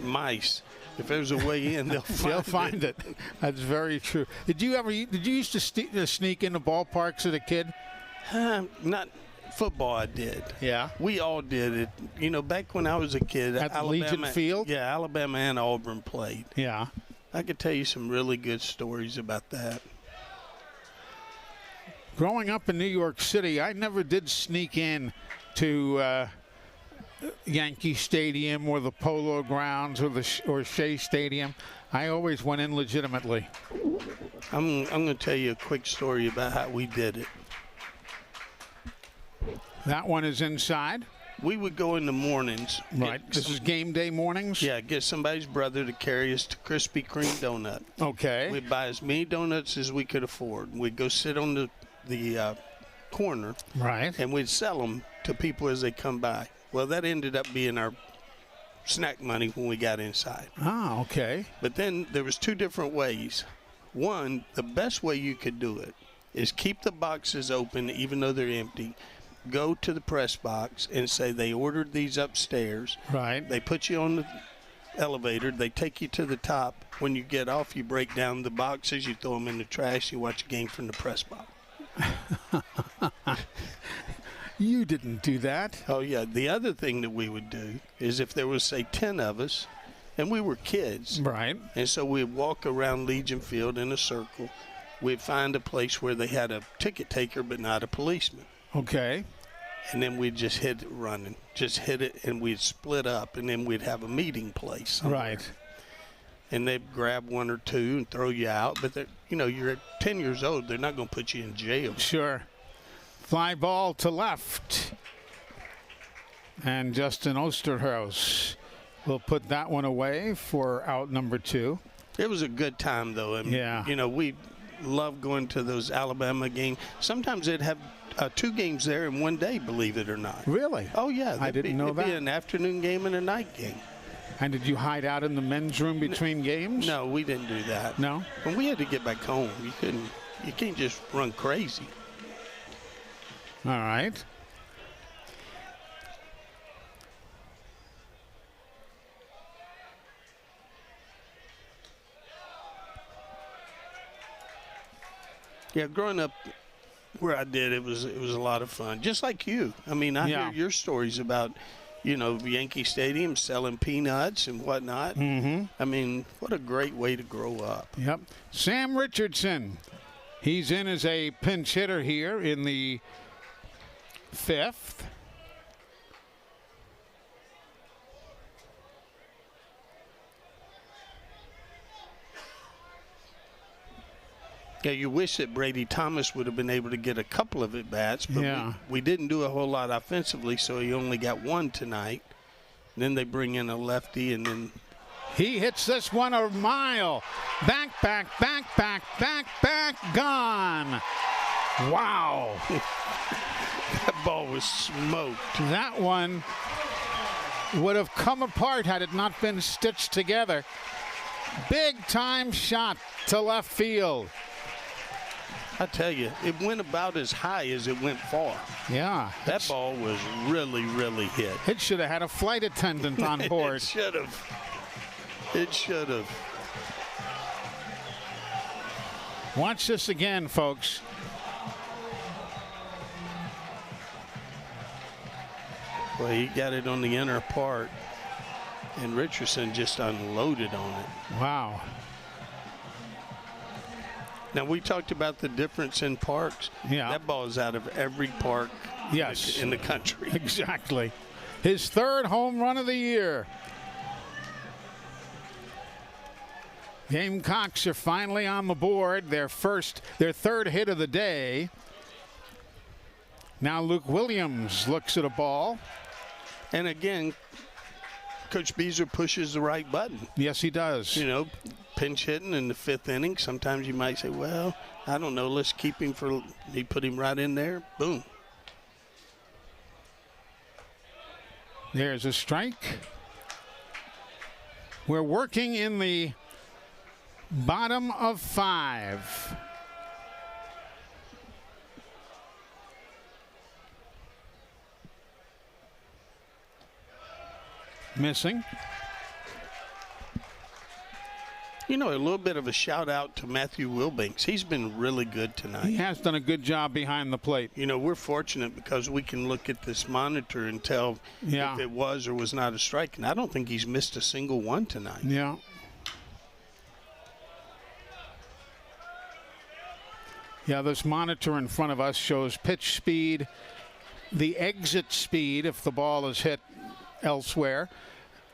mice. If there's a way in, they'll find it. That's very true. Did you used to sneak into ballparks as a kid? Not football, I did. Yeah. We all did it. You know, back when I was a kid. At Legion Field? Yeah, Alabama and Auburn played. Yeah. I could tell you some really good stories about that. Growing up in New York City, I never did sneak in to Yankee Stadium or the Polo Grounds or Shea Stadium. I always went in legitimately. I'm going to tell you a quick story about how we did it. That one is inside. We would go in the mornings. Right. This is game day mornings? Yeah, get somebody's brother to carry us to Krispy Kreme donut. Okay. We'd buy as many donuts as we could afford. We'd go sit on the corner. Right. And we'd sell them to people as they come by. Well, that ended up being our snack money when we got inside. Ah, okay. But then there was two different ways. One, the best way you could do it is keep the boxes open even though they're empty. Go to the press box and say they ordered these upstairs. Right. They put you on the elevator. They take you to the top. When you get off, you break down the boxes. You throw them in the trash. You watch a game from the press box. You didn't do that. Oh, yeah. The other thing that we would do is if there was, say, 10 of us, and we were kids. Right. And so we'd walk around Legion Field in a circle. We'd find a place where they had a ticket taker but not a policeman. Okay. And then we'd just hit it running. Just hit it, and we'd split up, and then we'd have a meeting place somewhere. Right. And they'd grab one or two and throw you out. But, you're 10 years old. They're not going to put you in jail. Sure. Fly ball to left. And Justin Osterhaus will put that one away for out number 2. It was a good time, though. I mean, yeah. We love going to those Alabama games. Sometimes they'd have 2 games there in one day, believe it or not. Really? Oh, yeah. I didn't know that. It'd be an afternoon game and a night game. And did you hide out in the men's room between games? No, we didn't do that. No? When we had to get back home, you can't just run crazy. All right. Yeah, growing up where I did, it was a lot of fun. Just like you. I mean, I hear your stories about, Yankee Stadium selling peanuts and whatnot. Mm-hmm. I mean, what a great way to grow up. Yep. Sam Richardson. He's in as a pinch hitter here in the 5th. Yeah, you wish that Brady Thomas would have been able to get a couple of at-bats, but we didn't do a whole lot offensively, so he only got 1 tonight. And then they bring in a lefty, and then he hits this one a mile. Back, gone. Wow. That ball was smoked. That one would have come apart had it not been stitched together. Big time shot to left field. I tell you, it went about as high as it went far. Yeah. That ball was really, really hit. It should have had a flight attendant on board. It should have. Watch this again, folks. Well, he got it on the inner part, and Richardson just unloaded on it. Wow. Now, we talked about the difference in parks. Yeah. That ball is out of every park in the country. Exactly. His third home run of the year. Gamecocks are finally on the board. Their third hit of the day. Now Luke Williams looks at a ball. And again, Coach Beazer pushes the right button. Yes, he does. You know, pinch hitting in the 5th inning. Sometimes you might say, well, I don't know, let's keep him he put him right in there. Boom. There's a strike. We're working in the bottom of 5. Missing. You know, a little bit of a shout out to Matthew Wilbanks. He's been really good tonight. He has done a good job behind the plate. You know, we're fortunate because we can look at this monitor and tell if it was or was not a strike. And I don't think he's missed a single one tonight. Yeah. Yeah, this monitor in front of us shows pitch speed, the exit speed if the ball is hit elsewhere,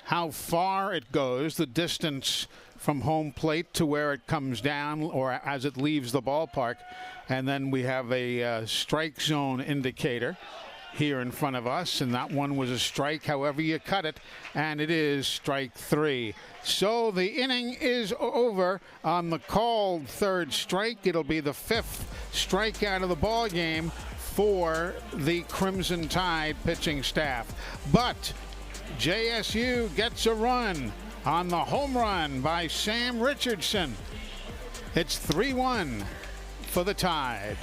how far it goes, the distance from home plate to where it comes down or as it leaves the ballpark. And then we have a strike zone indicator here in front of us, and that one was a strike however you cut it, and it is strike 3. So the inning is over on the called third strike. It'll be the 5th strikeout of the ball game for the Crimson Tide pitching staff. But JSU gets a run on the home run by Sam Richardson. It's 3-1 for the Tide.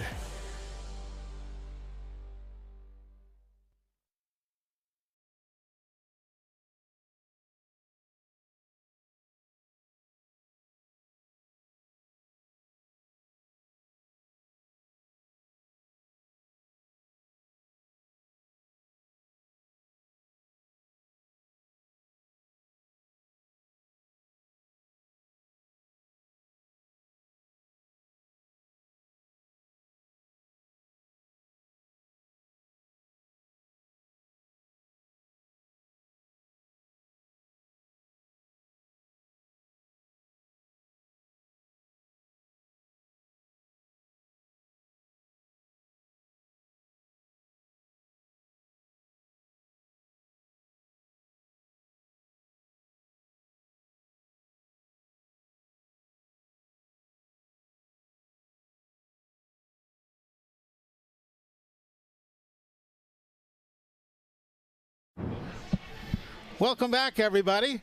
Welcome back, everybody.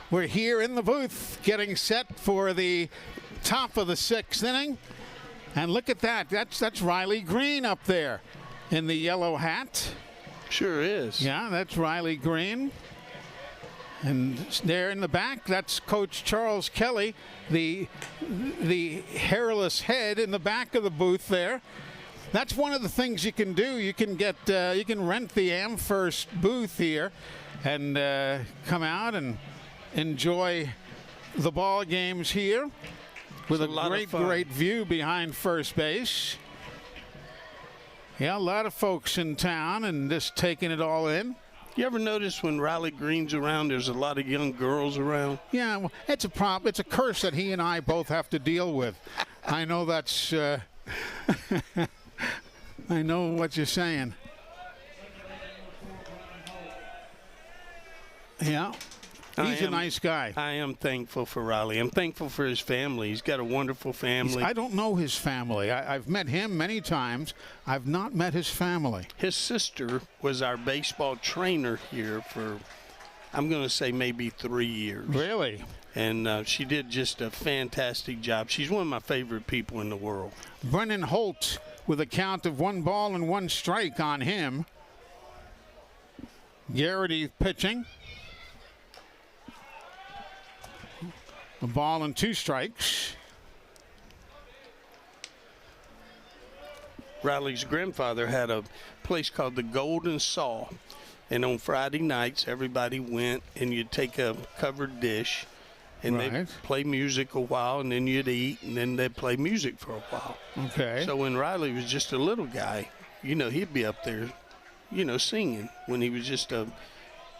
We're here in the booth getting set for the top of the 6th inning. And look at that. That's Riley Green up there in the yellow hat. Sure is. Yeah, that's Riley Green. And there in the back, that's Coach Charles Kelly, the hairless head in the back of the booth there. That's one of the things you can do. You can get you can rent the Amherst booth here and come out and enjoy the ball games here with a great view behind first base. Yeah, a lot of folks in town and just taking it all in. You ever notice when Riley Green's around, there's a lot of young girls around? Yeah, well, it's a problem. It's a curse that he and I both have to deal with. I know that's I know what you're saying. Yeah, he's a nice guy. I am thankful for Riley. I'm thankful for his family. He's got a wonderful family. I don't know his family. I've met him many times. I've not met his family. His sister was our baseball trainer here for, I'm going to say, maybe 3 years. Really? And she did just a fantastic job. She's one of my favorite people in the world. Brennan Holt with a count of 1 ball and 1 strike on him. Garrity pitching. 1 ball and 2 strikes. Riley's grandfather had a place called the Golden Saw. And on Friday nights, everybody went and you'd take a covered dish and they'd play music a while, and then you'd eat, and then they'd play music for a while. Okay. So when Riley was just a little guy, you know, he'd be up there, you know, singing when he was just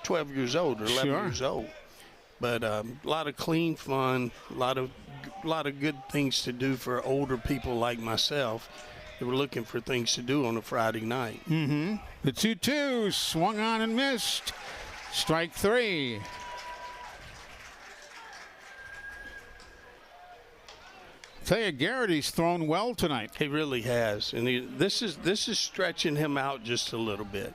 12 years old or 11 years old. But a lot of clean fun, a lot of good things to do for older people like myself. They were looking for things to do on a Friday night. Mm-hmm. The 2-2 swung on and missed. Strike 3. Tell you, Garrity's thrown well tonight. He really has, and this is stretching him out just a little bit.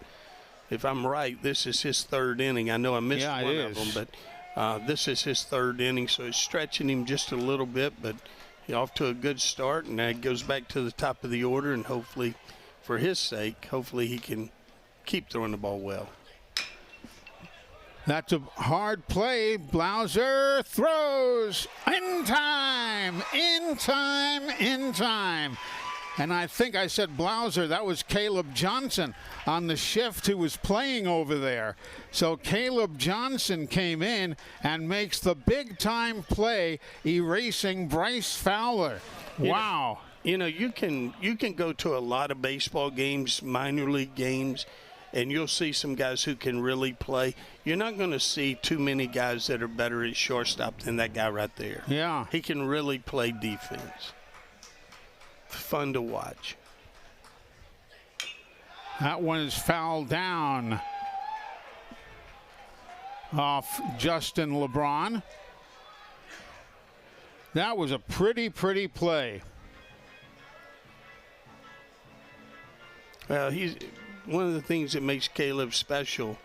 If I'm right, this is his third inning. I know I missed one of them, but this is his third inning, so it's stretching him just a little bit. But he's off to a good start, and that goes back to the top of the order, and hopefully, for his sake, hopefully he can keep throwing the ball well. That's a hard play. Blauser throws in time, in time, in time. And I think I said Blauser. That was Caleb Johnson on the shift who was playing over there. So Caleb Johnson came in and makes the big-time play, erasing Bryce Fowler. Wow. You know, you can go to a lot of baseball games, minor league games, and you'll see some guys who can really play. You're not going to see too many guys that are better at shortstop than that guy right there. Yeah. He can really play defense. Fun to watch. That one is fouled down off Justin LeBron. That was a pretty play. Well, one of the things that makes Caleb special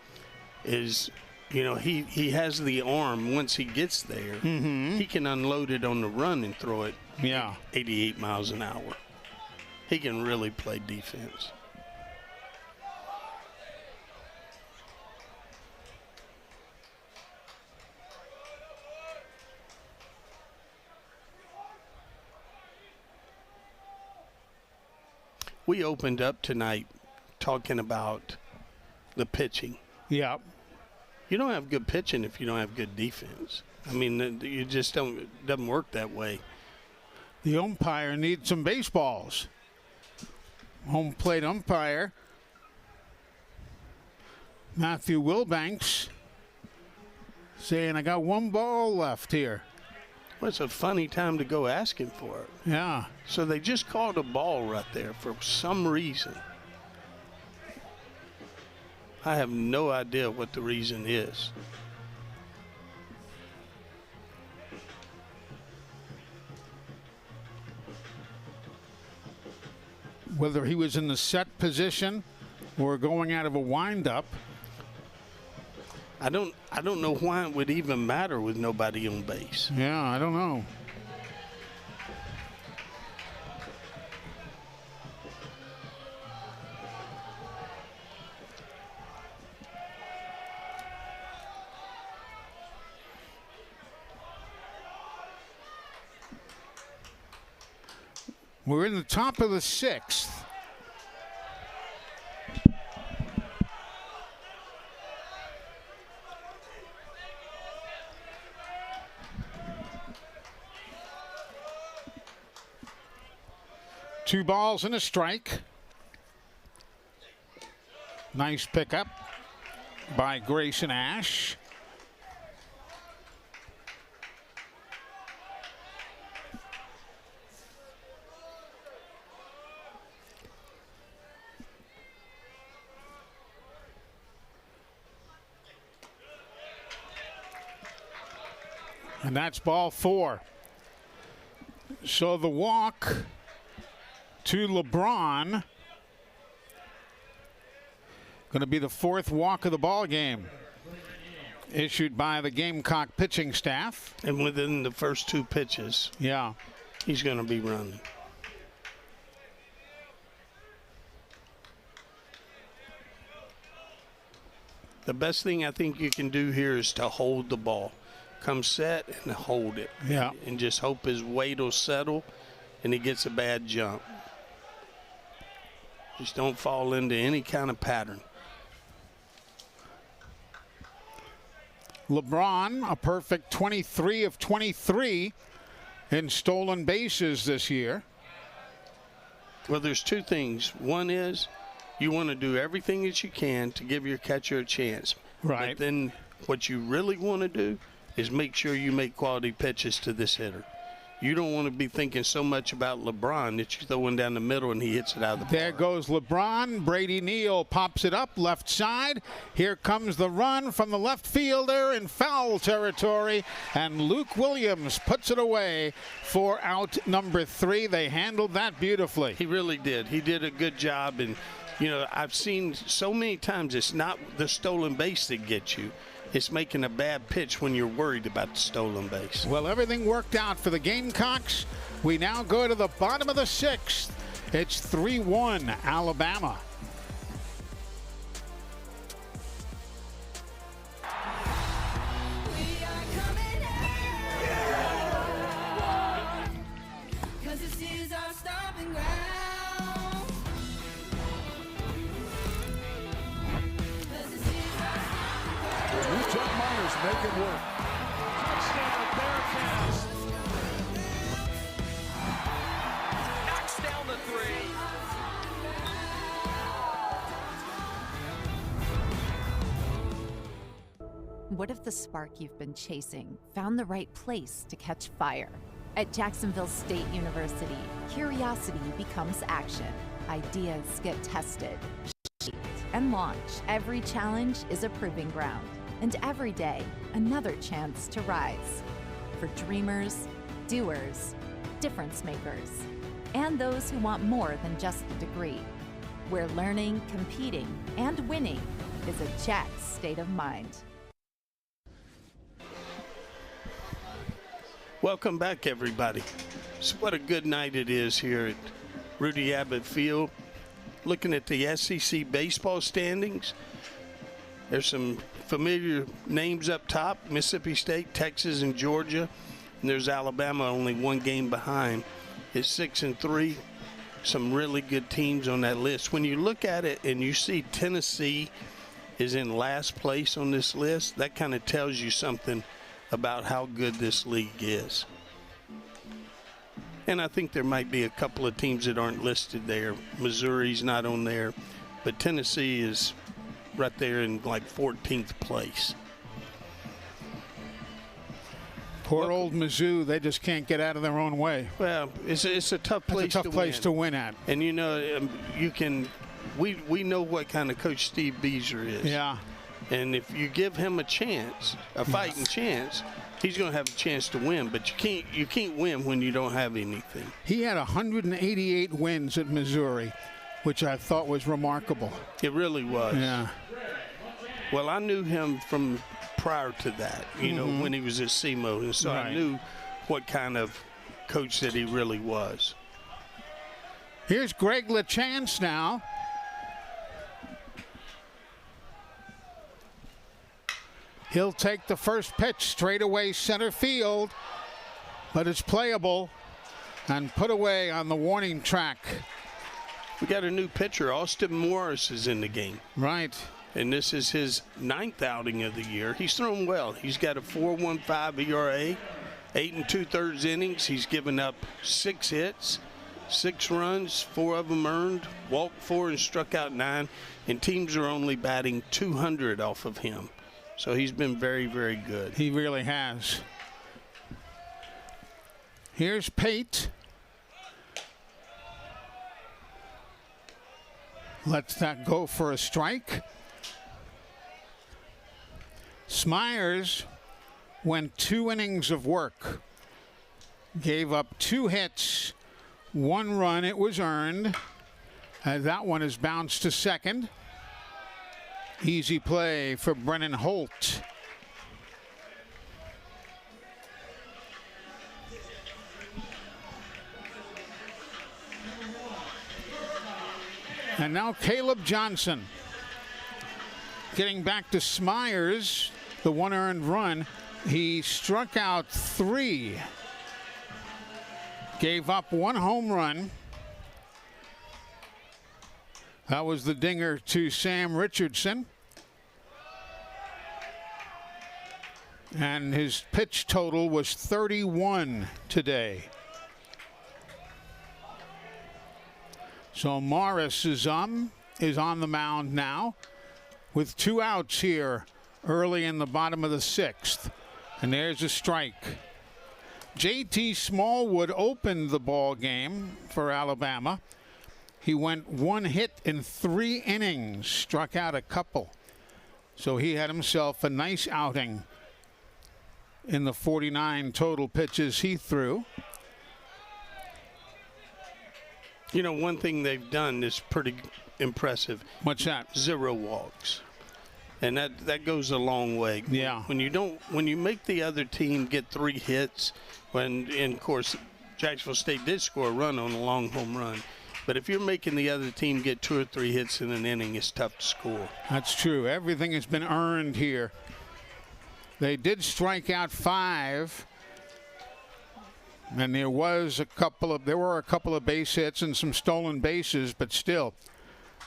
is, you know, he has the arm. Once he gets there, he can unload it on the run and throw it 88 miles an hour. He can really play defense. We opened up tonight talking about the pitching. Yeah. You don't have good pitching if you don't have good defense. I mean, you just don't. It doesn't work that way. The umpire needs some baseballs. Home plate umpire Matthew Wilbanks saying, I got one ball left here. Well, it's a funny time to go asking for it. Yeah. So they just called a ball right there for some reason. I have no idea what the reason is. Whether he was in the set position or going out of a windup. I don't know why it would even matter with nobody on base. Yeah, I don't know. We're in the top of the sixth. Two balls and a strike. Nice pickup by Grayson Ash. And that's ball four. So the walk to LeBron. Going to be the fourth walk of the ball game. Issued by the Gamecock pitching staff. And within the first two pitches, he's going to be running. The best thing I think you can do here is to hold the ball. Come set and hold it. Yeah. And just hope his weight will settle and he gets a bad jump. Just don't fall into any kind of pattern. LeBron, a perfect 23 of 23 in stolen bases this year. Well, there's two things. One is you want to do everything that you can to give your catcher a chance. Right. But then what you really want to do is make sure you make quality pitches to this hitter. You don't want to be thinking so much about LeBron that you throw one down the middle and he hits it out of the park. There goes LeBron. Brady Neal pops it up left side. Here comes the run from the left fielder in foul territory, and Luke Williams puts it away for out number 3. They handled that beautifully. He really did. He did a good job, and you know, I've seen so many times it's not the stolen base that gets you. It's making a bad pitch when you're worried about the stolen base. Well, everything worked out for the Gamecocks. We now go to the bottom of the 6th. It's 3-1 Alabama. Make it work. Touchdown, Bearcats. Knocks down the 3. What if the spark you've been chasing found the right place to catch fire? At Jacksonville State University, curiosity becomes action. Ideas get tested, shaped, and launched. Every challenge is a proving ground. And every day, another chance to rise. For dreamers, doers, difference makers, and those who want more than just a degree. Where learning, competing, and winning is a Jack's state of mind. Welcome back, everybody. So what a good night it is here at Rudy Abbott Field. Looking at the SEC baseball standings, there's some familiar names up top: Mississippi State, Texas, and Georgia. And there's Alabama, only one game behind. It's 6-3. Some really good teams on that list. When you look at it and you see Tennessee is in last place on this list, that kind of tells you something about how good this league is. And I think there might be a couple of teams that aren't listed there. Missouri's not on there, but Tennessee is right there in like 14th place. Poor old Mizzou, they just can't get out of their own way. Well, it's a tough place. It's a tough place to win at. And you know, we know what kind of coach Steve Beazer is. Yeah. And if you give him a chance, a fighting chance, he's going to have a chance to win. But you can't win when you don't have anything. He had 188 wins at Missouri, which I thought was remarkable. It really was. Yeah. Well, I knew him from prior to that, you know, when he was at SEMO. And so Right. I knew what kind of coach that he really was. Here's Greg LaChance now. He'll take the first pitch straight away center field, but it's playable and put away on the warning track. We got a new pitcher. Austin Morris is in the game. Right. And this is his 9th outing of the year. He's thrown well. He's got a 4.15 ERA, 8 2/3 innings. He's given up 6 hits, 6 runs, 4 of them earned, walked 4 and struck out 9. And teams are only batting 200 off of him. So he's been very, very good. He really has. Here's Pate. Lets that go for a strike. Smyers went 2 innings of work. Gave up 2 hits, 1 run. It was earned. That one is bounced to second. Easy play for Brennan Holt. And now Caleb Johnson. Getting back to Smyers, the 1 earned run. He struck out 3. Gave up 1 home run. That was the dinger to Sam Richardson. And his pitch total was 31 today. So Morris is on the mound now with 2 outs here early in the bottom of the 6th. And there's a strike. J.T. Smallwood opened the ball game for Alabama. He went 1 hit in 3 innings, struck out a couple. So he had himself a nice outing in the 49 total pitches he threw. You know, one thing they've done is pretty impressive. What's that? 0 walks. And that goes a long way. Yeah. When you make the other team get 3 hits, and of course Jacksonville State did score a run on a long home run. But if you're making the other team get 2 or 3 hits in an inning, it's tough to score. That's true. Everything has been earned here. They did strike out 5. And there were a couple of base hits and some stolen bases, but still,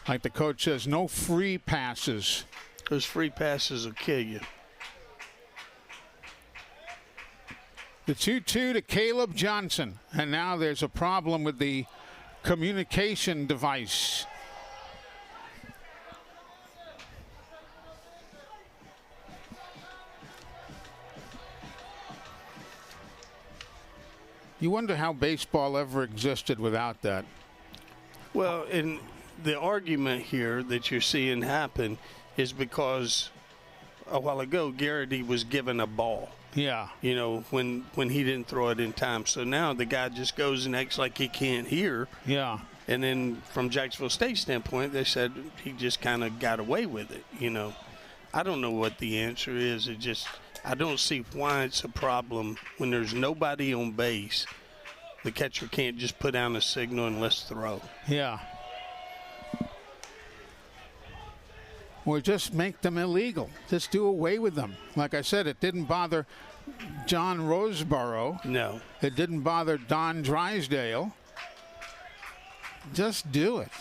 like the coach says, no free passes. Those free passes will kill you. The 2-2 to Caleb Johnson. And now there's a problem with the communication device. You wonder how baseball ever existed without that. Well, and the argument here that you're seeing happen is because a while ago Garrity was given a ball. Yeah. You know, when he didn't throw it in time. So now the guy just goes and acts like he can't hear. Yeah. And then from Jacksonville State's standpoint, they said he just kind of got away with it, you know. I don't know what the answer is. I don't see why it's a problem when there's nobody on base. The catcher can't just put down a signal and let's throw. Yeah. Or just make them illegal. Just do away with them. Like I said, it didn't bother John Roseborough. No. It didn't bother Don Drysdale. Just do it.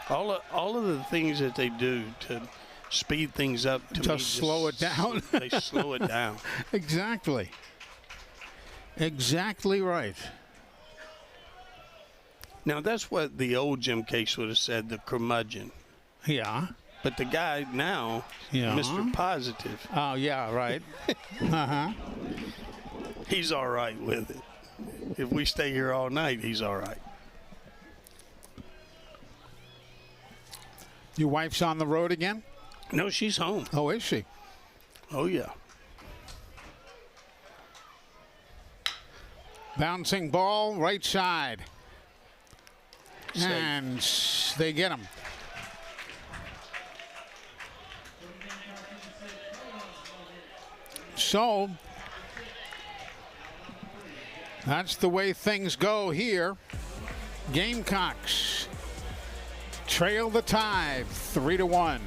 All of the things that they do to speed things up just slow it down. They slow it down. Exactly. Exactly right. Now that's what the old Jim Case would have said, the curmudgeon. Yeah. But the guy now, Mr. Positive. Oh yeah, right. Uh-huh. He's all right with it. If we stay here all night, he's all right. Your wife's on the road again? No, she's home. Oh, is she? Oh, yeah. Bouncing ball, right side. Safe. And they get him. So, that's the way things go here. Gamecocks trail the Tide 3-1.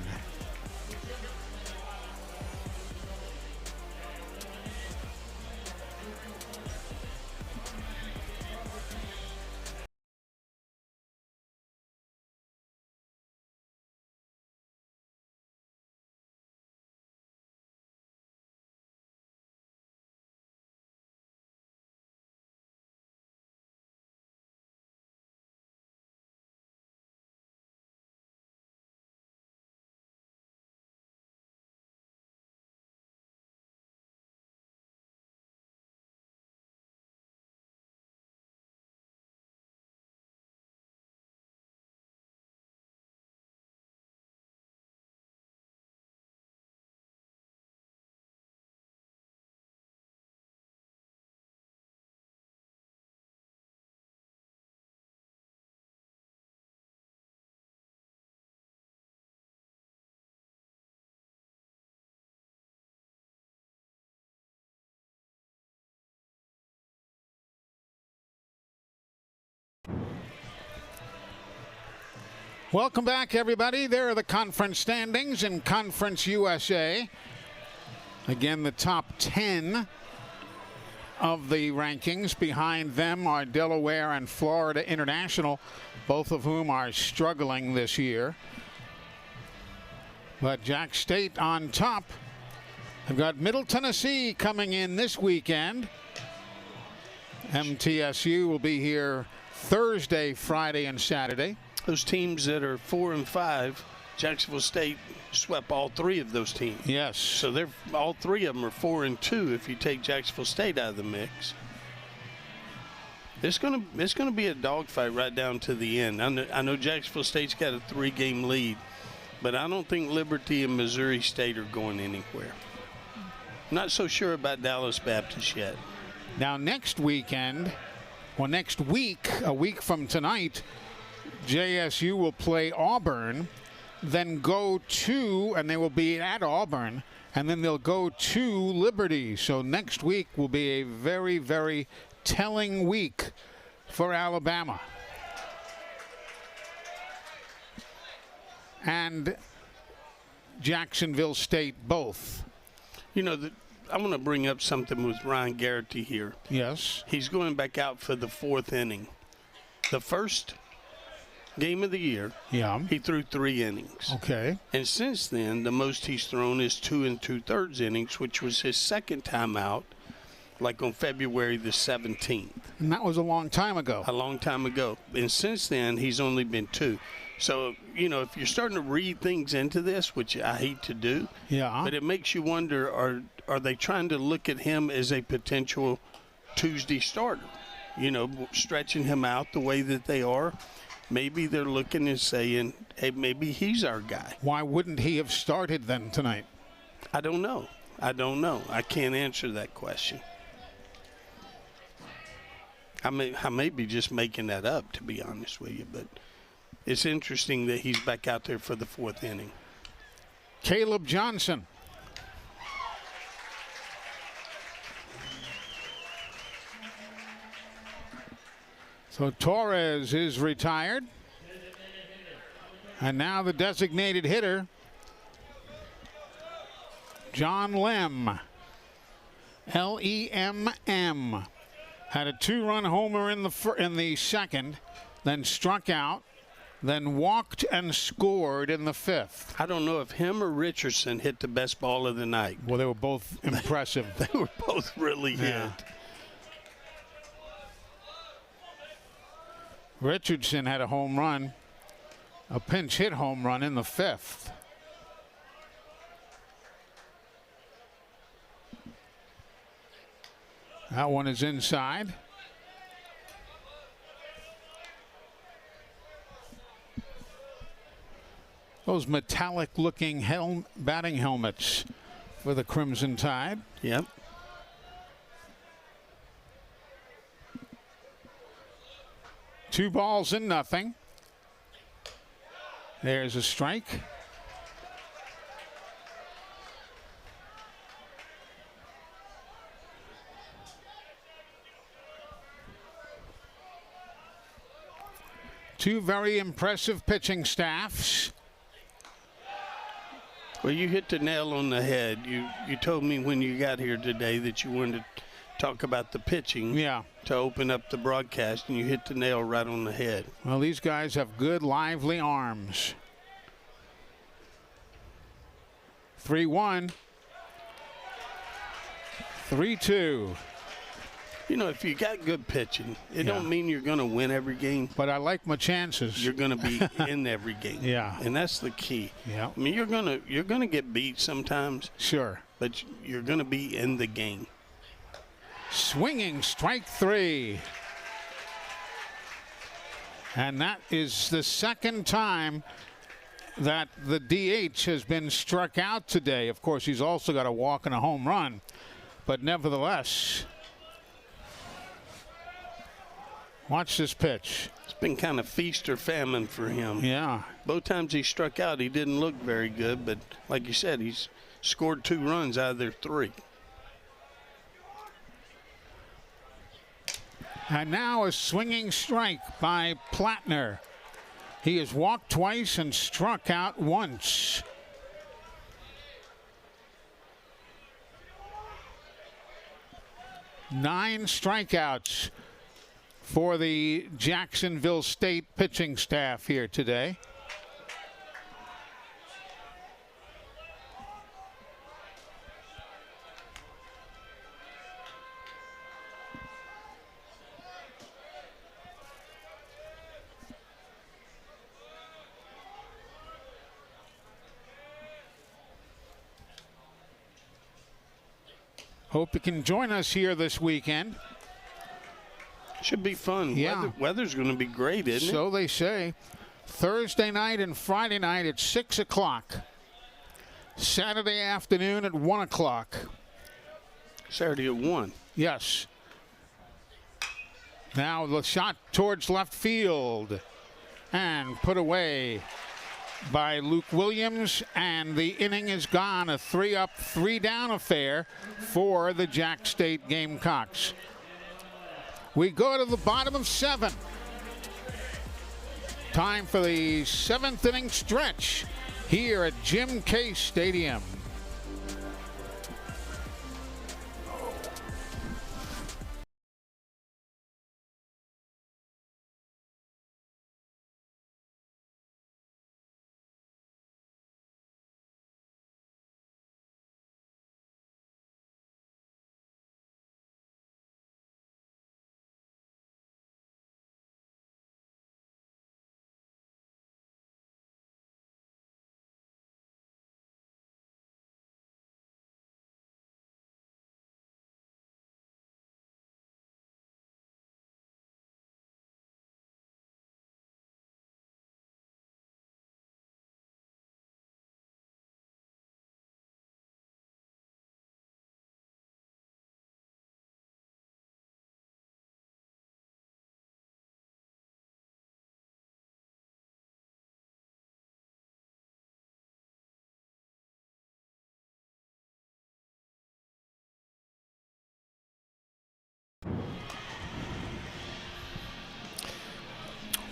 Welcome back, everybody. There are the conference standings in Conference USA. Again, the top 10 of the rankings. Behind them are Delaware and Florida International, both of whom are struggling this year. But Jack State on top. They've got Middle Tennessee coming in this weekend. MTSU will be here Thursday, Friday, and Saturday. Those teams that are 4 and 5, Jacksonville State swept all 3 of those teams. Yes. So they're all 3 of them are 4 and 2 if you take Jacksonville State out of the mix. It's gonna be a dogfight right down to the end. I know Jacksonville State's got a 3-game lead, but I don't think Liberty and Missouri State are going anywhere. Not so sure about Dallas Baptist yet. Now next weekend, well next week, a week from tonight, JSU will play Auburn, then go to, and they will be at Auburn, and then they'll go to Liberty. So next week will be a very, very telling week for Alabama. And Jacksonville State both. You know, I want to bring up something with Ryan Garrity here. Yes. He's going back out for the 4th inning. The first game of the year, he threw 3 innings. Okay. And since then, the most he's thrown is 2 2/3 innings, which was his second time out, like on February the 17th. And that was a long time ago. A long time ago. And since then, he's only been 2. So, you know, if you're starting to read things into this, which I hate to do, but it makes you wonder, are they trying to look at him as a potential Tuesday starter? You know, stretching him out the way that they are. Maybe they're looking and saying, hey, maybe he's our guy. Why wouldn't he have started then tonight? I don't know. I can't answer that question. I may be just making that up, to be honest with you, but it's interesting that he's back out there for the 4th inning. Caleb Johnson. So Torres is retired. And now the designated hitter, John Lem. L-E-M-M. Had a 2-run homer in the second, then struck out, then walked and scored in the 5th. I don't know if him or Richardson hit the best ball of the night. Well, they were both impressive. They were both really hit. Richardson had a home run, a pinch hit home run in the 5th. That one is inside. Those metallic looking batting helmets for the Crimson Tide. Yep. Two balls and nothing. There's a strike. Two very impressive pitching staffs. Well, you hit the nail on the head. You told me when you got here today that you wanted to talk about the pitching to open up the broadcast, and you hit the nail right on the head. Well, these guys have good, lively arms. 3-1. 3-2. You know, if you got good pitching, it don't mean you're going to win every game. But I like my chances. You're going to be in every game. Yeah. And that's the key. Yeah. I mean, you're going to get beat sometimes. Sure. But you're going to be in the game. Swinging strike 3. And that is the second time that the DH has been struck out today. Of course, he's also got a walk and a home run. But nevertheless, watch this pitch. It's been kind of feast or famine for him. Yeah. Both times he struck out, he didn't look very good. But like you said, he's scored 2 runs out of their 3. And now a swinging strike by Plattner. He has walked twice and struck out once. 9 strikeouts for the Jacksonville State pitching staff here today. Hope you can join us here this weekend. Should be fun. Yeah. Weather's going to be great, isn't it? So they say. Thursday night and Friday night at 6 o'clock. Saturday afternoon at 1 o'clock. Saturday at 1. Yes. Now the shot towards left field. And put away by Luke Williams, and the inning is gone. A 3-up, 3-down affair for the Jack State Gamecocks. We go to the bottom of 7. Time for the 7th inning stretch here at Jim Case Stadium.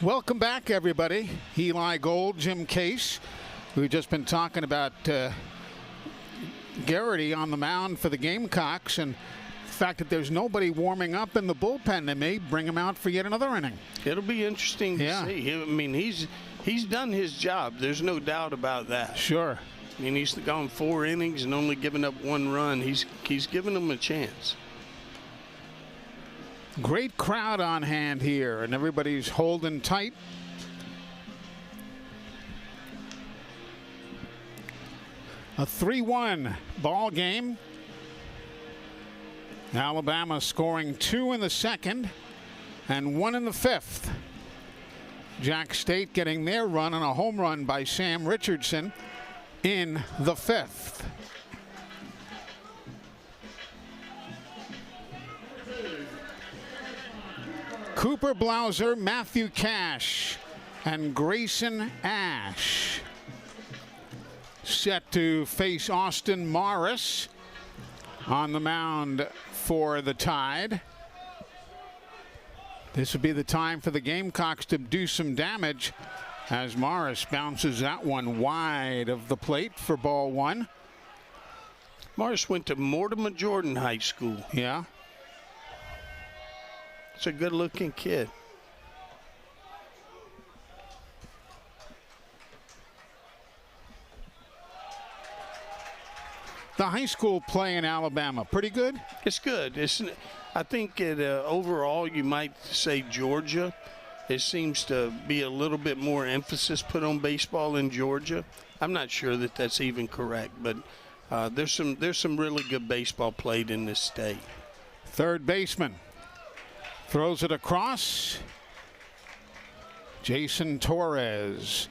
Welcome back, everybody. Eli Gold, Jim Case. We've just been talking about Garrity on the mound for the Gamecocks, and the fact that there's nobody warming up in the bullpen. They may bring him out for yet another inning. It'll be interesting to see. I mean, he's done his job. There's no doubt about that. Sure. I mean, he's gone 4 innings and only given up 1 run. He's given them a chance. Great crowd on hand here, and everybody's holding tight. A 3-1 ball game. Alabama scoring 2 in the second and 1 in the 5th. Jack State getting their run on a home run by Sam Richardson in the 5th. Cooper Blauser, Matthew Cash, and Grayson Ash set to face Austin Morris on the mound for the Tide. This would be the time for the Gamecocks to do some damage as Morris bounces that one wide of the plate for ball 1. Morris went to Mortimer Jordan High School. Yeah. It's a good-looking kid. The high school play in Alabama, pretty good? It's good. I think overall you might say Georgia. It seems to be a little bit more emphasis put on baseball in Georgia. I'm not sure that that's even correct, but there's some really good baseball played in this state. Third baseman throws it across. Jason Torres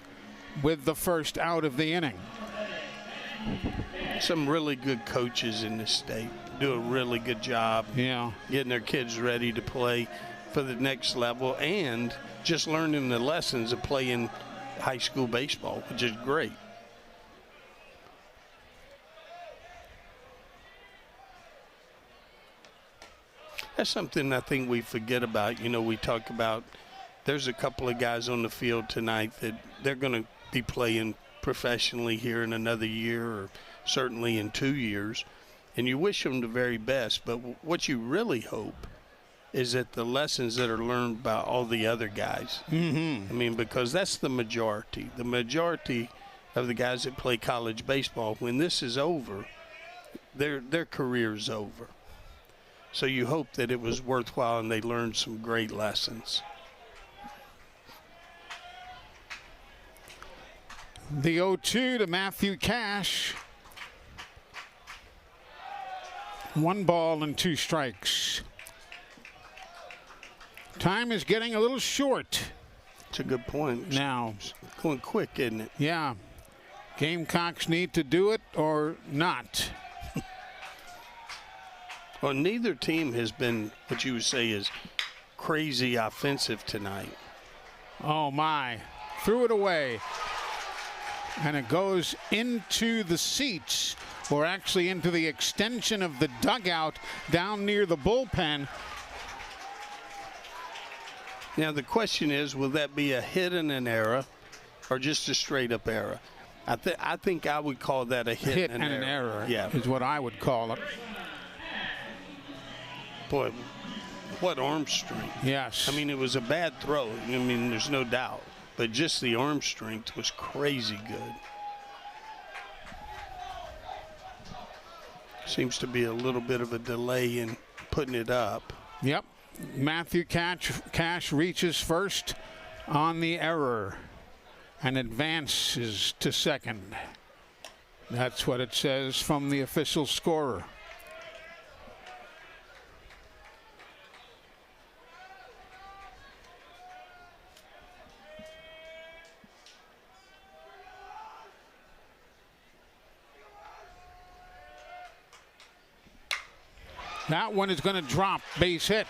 with the first out of the inning. Some really good coaches in this state do a really good job getting their kids ready to play for the next level and just learning the lessons of playing high school baseball, which is great. That's something I think we forget about. You know, we talk about there's a couple of guys on the field tonight that they're going to be playing professionally here in another year or certainly in 2 years. and you wish them the very best. But what you really hope is that the lessons that are learned by all the other guys. I mean, because that's the majority. The majority of the guys that play college baseball, when this is over, their career's over. So you hope that it was worthwhile and they learned some great lessons. The 0-2 to Matthew Cash. 1 ball and 2 strikes. Time is getting a little short. It's a good point. Now. It's going quick, isn't it? Yeah. Gamecocks need to do it or not. Well, neither team has been what you would say is crazy offensive tonight. Oh, my. Threw it away. And it goes into the seats, or actually into the extension of the dugout down near the bullpen. Now, the question is, will that be a hit and an error or just a straight-up error? I think I would call that a hit and an error. Yeah, is what I would call it. Boy, what arm strength. Yes. I mean, it was a bad throw. I mean, there's no doubt. But just the arm strength was crazy good. Seems to be a little bit of a delay in putting it up. Yep. Matthew Cash reaches first on the error and advances to second. That's what it says from the official scorer. That one is going to drop. Base hit.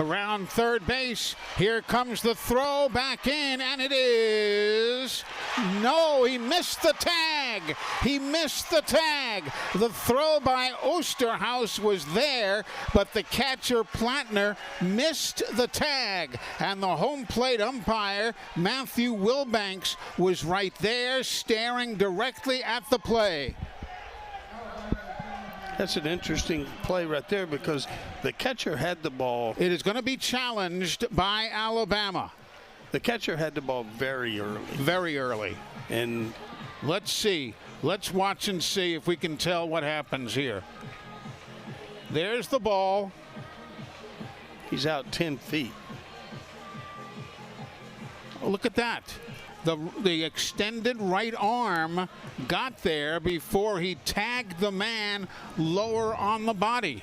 Around third base. Here comes the throw back in, and it is. No, he missed the tag. He missed the tag. The throw by Osterhaus was there, but the catcher, Plattner, missed the tag. And the home plate umpire, Matthew Wilbanks, was right there staring directly at the play. That's an interesting play right there because the catcher had the ball. It is going to be challenged by Alabama. The catcher had the ball very early. Very early. And let's see. Let's watch and see if we can tell what happens here. There's the ball. He's out 10 feet. Oh, look at that. The extended right arm got there before he tagged the man lower on the body.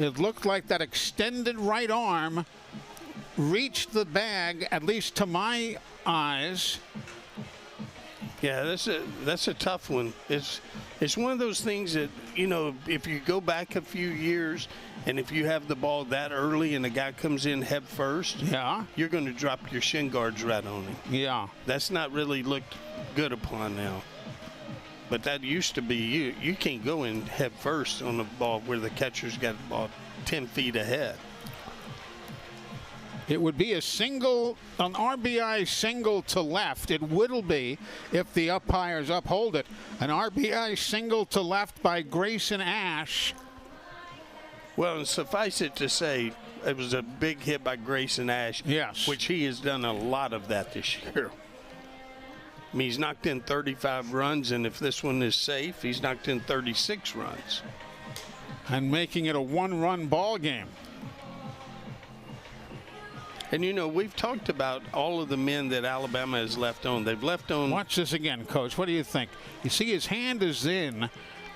It looked like that extended right arm reached the bag, at least to my eyes. Yeah, that's a tough one. It's one of those things that, you know, if you go back a few years and if you have the ball that early and the guy comes in head first, yeah, you're going to drop your shin guards right on him. Yeah. That's not really looked good upon now. But that used to be, you can't go in head first on the ball where the catcher's got the ball 10 feet ahead. It would be a single, an RBI single to left. It will be if the umpires uphold it. An RBI single to left by Grayson Ash. Well, and suffice it to say, it was a big hit by Grayson Ash. Yes. Which he has done a lot of that this year. I mean, he's knocked in 35 runs, and if this one is safe, he's knocked in 36 runs. And making it a one-run ball game. And, you know, we've talked about all of the men that Alabama has left on. They've left on. Watch this again, Coach. What do you think? You see his hand is in.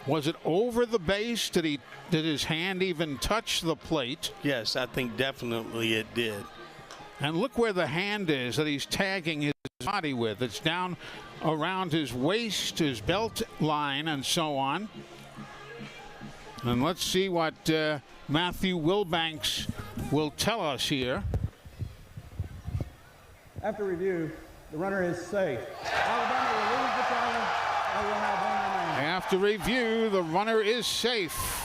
Was it over the base? Did his hand even touch the plate? Yes, I think definitely it did. And look where the hand is that he's tagging his body with. It's down around his waist, his belt line, and so on. And let's see what Matthew Wilbanks will tell us here. After review, the runner is safe. Alabama will lose the challenge and will have one remaining. After review, the runner is safe.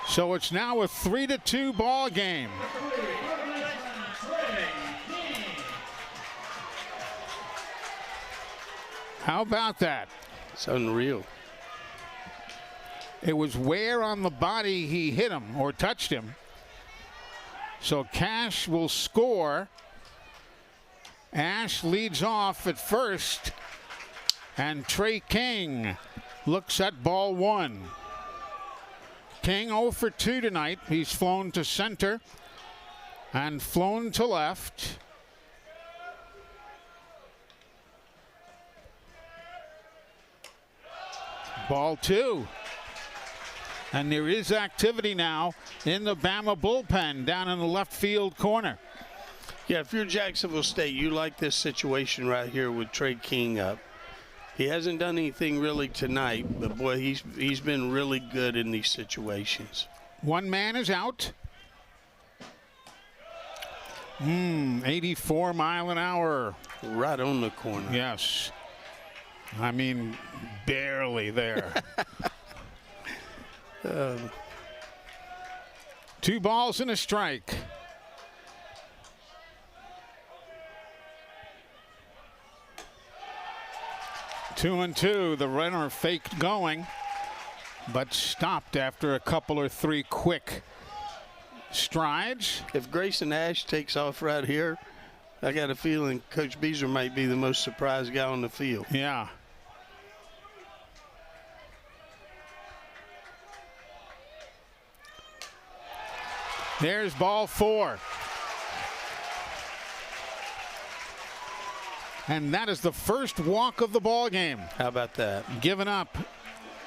So it's now a 3-2 ball game. How about that? It's unreal. It was where on the body he hit him or touched him. So Cash will score. Ash leads off at first. And Trey King looks at ball one. King 0 for 2 tonight. He's flown to center and flown to left. Ball two. And there is activity now in the Bama bullpen down in the left field corner. Yeah, if you're Jacksonville State, you like this situation right here with Trey King up. He hasn't done anything really tonight, but boy, he's been really good in these situations. One man is out. 84 mile an hour. Right on the corner. Yes. I mean, barely there. 2 balls and a strike. Two and two. The runner faked going, but stopped after a couple or 3 quick strides. If Grayson Ash takes off right here, I got a feeling Coach Beazer might be the most surprised guy on the field. Yeah. There's ball 4. And that is the first walk of the ball game. How about that? Given up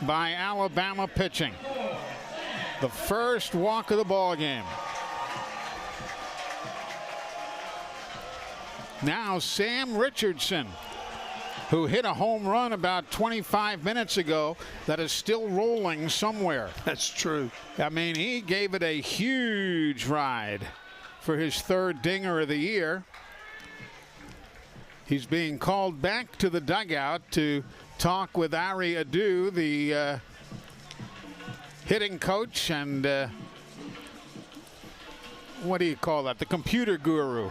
by Alabama pitching. The first walk of the ball game. Now Sam Richardson, who hit a home run about 25 minutes ago that is still rolling somewhere. That's true. I mean, he gave it a huge ride for his 3rd dinger of the year. He's being called back to the dugout to talk with Ari Adu, the hitting coach, and what do you call that? The computer guru.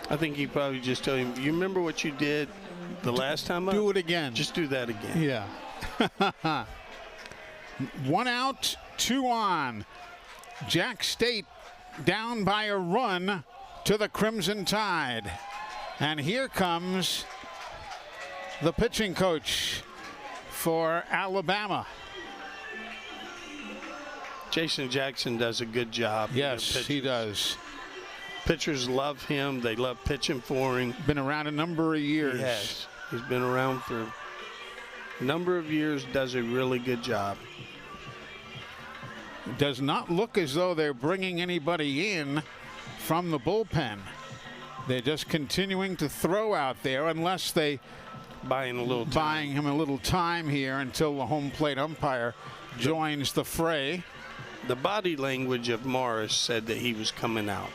I think he probably just told him, you remember what you did the last time? Do it again. Just do that again. Yeah. 1 out, 2 on. Jack State down by a run to the Crimson Tide. And here comes the pitching coach for Alabama. Jason Jackson does a good job. Yes, he does. Pitchers love him. They love pitching for him. Been around a number of years. Yes, he's been around for a number of years, does a really good job. It does not look as though they're bringing anybody in from the bullpen. They're just continuing to throw out there unless they buying him a little time here until the home plate umpire joins the fray. The body language of Morris said that he was coming out.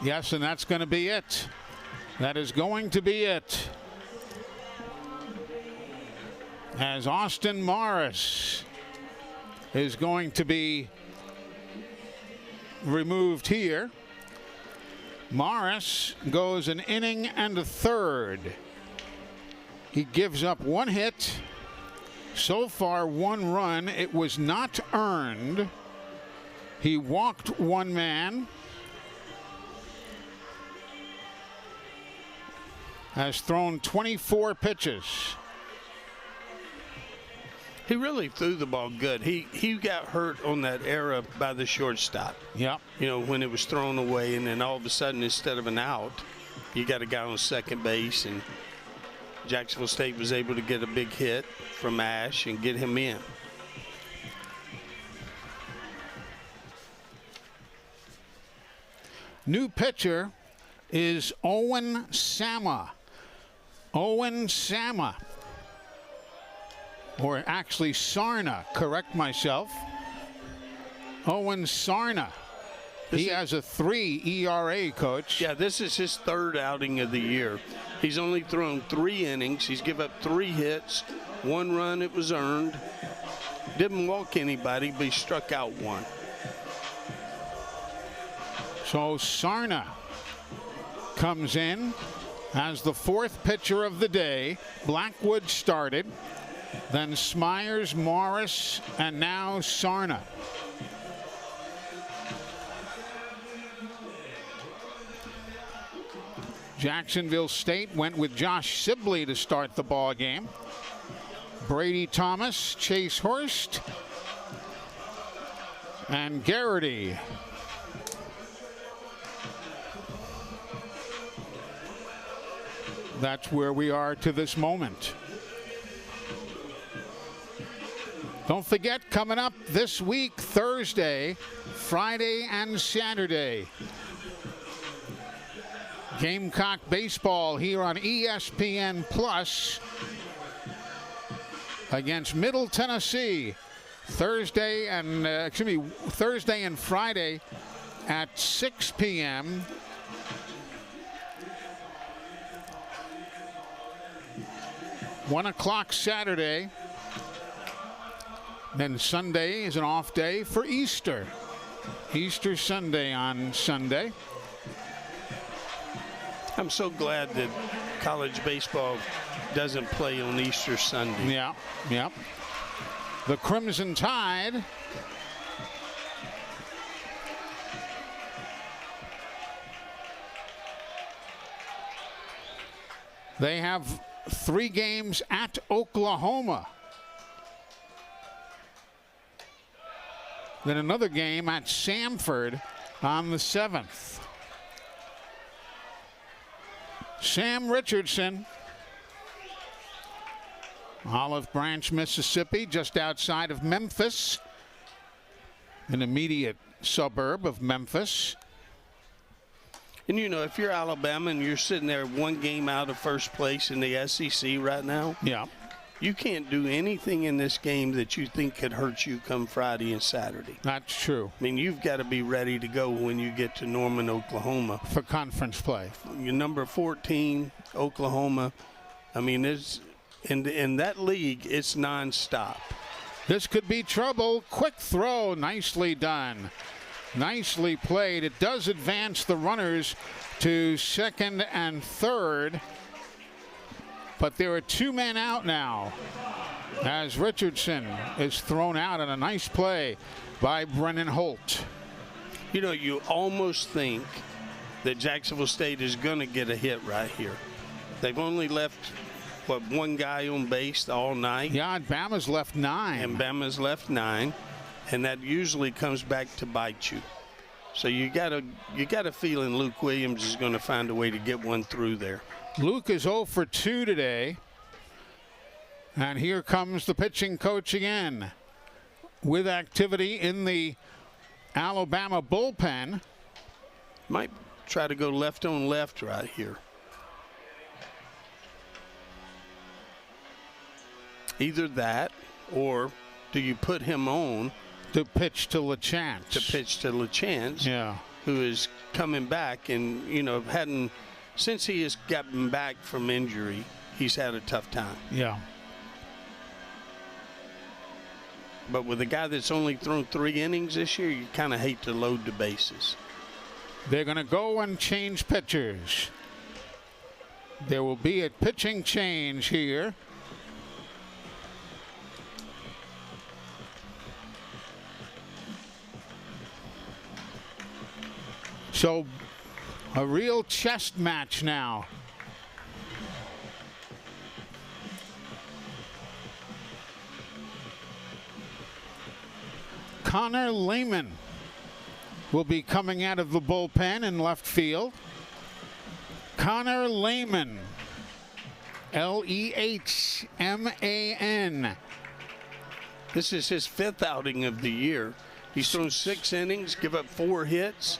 Yes, and that's going to be it. That is going to be it. As Austin Morris is going to be removed here. Morris goes an inning and a third. He gives up 1 hit. So far, 1 run. It was not earned. He walked 1 man. Has thrown 24 pitches. He really threw the ball good. He got hurt on that error by the shortstop. Yep. You know, when it was thrown away, and then all of a sudden, instead of an out, you got a guy on second base, and Jacksonville State was able to get a big hit from Ash and get him in. New pitcher is Owen Sama. Owen Sama. Or actually Sarna, correct myself. Owen Sarna. He has a 3 ERA, Coach. Yeah, this is his 3rd outing of the year. He's only thrown 3 innings. He's given up 3 hits, 1 run it was earned. Didn't walk anybody, but he struck out 1. So Sarna comes in as the fourth pitcher of the day. Blackwood started, then Smyers, Morris, and now Sarna. Jacksonville State went with Josh Sibley to start the ball game. Brady Thomas, Chase Hurst, and Garrity. That's where we are to this moment. Don't forget, coming up this week, Thursday, Friday, and Saturday, Gamecock baseball here on ESPN Plus against Middle Tennessee. Thursday and Friday at 6 p.m. One o'clock Saturday. Then Sunday is an off day for Easter. Easter Sunday on Sunday. I'm so glad that college baseball doesn't play on Easter Sunday. Yeah, yeah. The Crimson Tide they have 3 games at Oklahoma. Then another game at Samford on the 7th. Sam Richardson, Olive Branch, Mississippi, just outside of Memphis, an immediate suburb of Memphis. And you know, if you're Alabama and you're sitting there 1 game out of first place in the SEC right now, yeah, you can't do anything in this game that you think could hurt you come Friday and Saturday. That's true. I mean, you've got to be ready to go when you get to Norman, Oklahoma. For conference play. You're number 14, Oklahoma. I mean, in that league, it's nonstop. This could be trouble. Quick throw. Nicely done. Nicely played. It does advance the runners to second and third. But there are 2 men out now as Richardson is thrown out on a nice play by Brennan Holt. You know, you almost think that Jacksonville State is going to get a hit right here. They've only left, 1 guy on base all night? Yeah, and Bama's left 9. And Bama's left 9, and that usually comes back to bite you. So you got a feeling Luke Williams is going to find a way to get one through there. Luke is 0 for 2 today. And here comes the pitching coach again with activity in the Alabama bullpen. Might try to go left on left right here. Either that, or do you put him on to pitch to LaChance? Yeah, who is coming back and, you know, since he has gotten back from injury, he's had a tough time. Yeah. But with a guy that's only thrown 3 innings this year, you kind of hate to load the bases. They're going to go and change pitchers. There will be a pitching change here. So a real chest match now. Connor Lehman will be coming out of the bullpen in left field. Connor Lehman, Lehman. This is his 5th outing of the year. He's thrown 6 innings, give up 4 hits,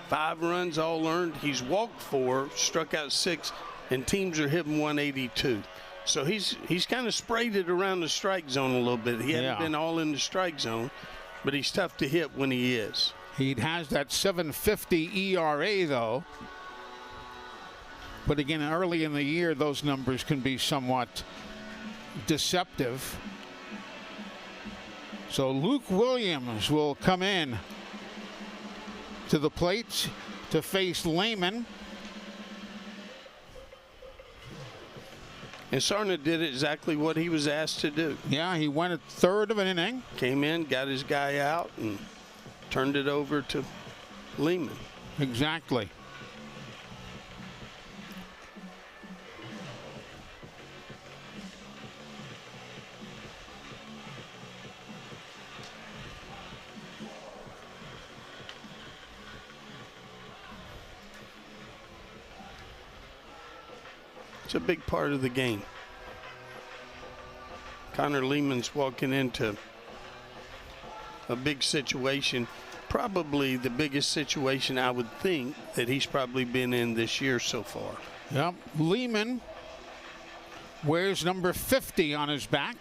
5 runs all earned. He's walked 4, struck out 6, and teams are hitting 182. So he's kind of sprayed it around the strike zone a little bit. He hasn't been all in the strike zone, but he's tough to hit when he is. He has that 7.50 ERA, though. But again, early in the year, those numbers can be somewhat deceptive. So Luke Williams will come in to the plate to face Lehman. And Sarna did exactly what he was asked to do. Yeah, he went a third of an inning. Came in, got his guy out, and turned it over to Lehman. Exactly. It's a big part of the game. Connor Lehman's walking into a big situation, probably the biggest situation I would think that he's probably been in this year so far. Yep, Lehman wears number 50 on his back.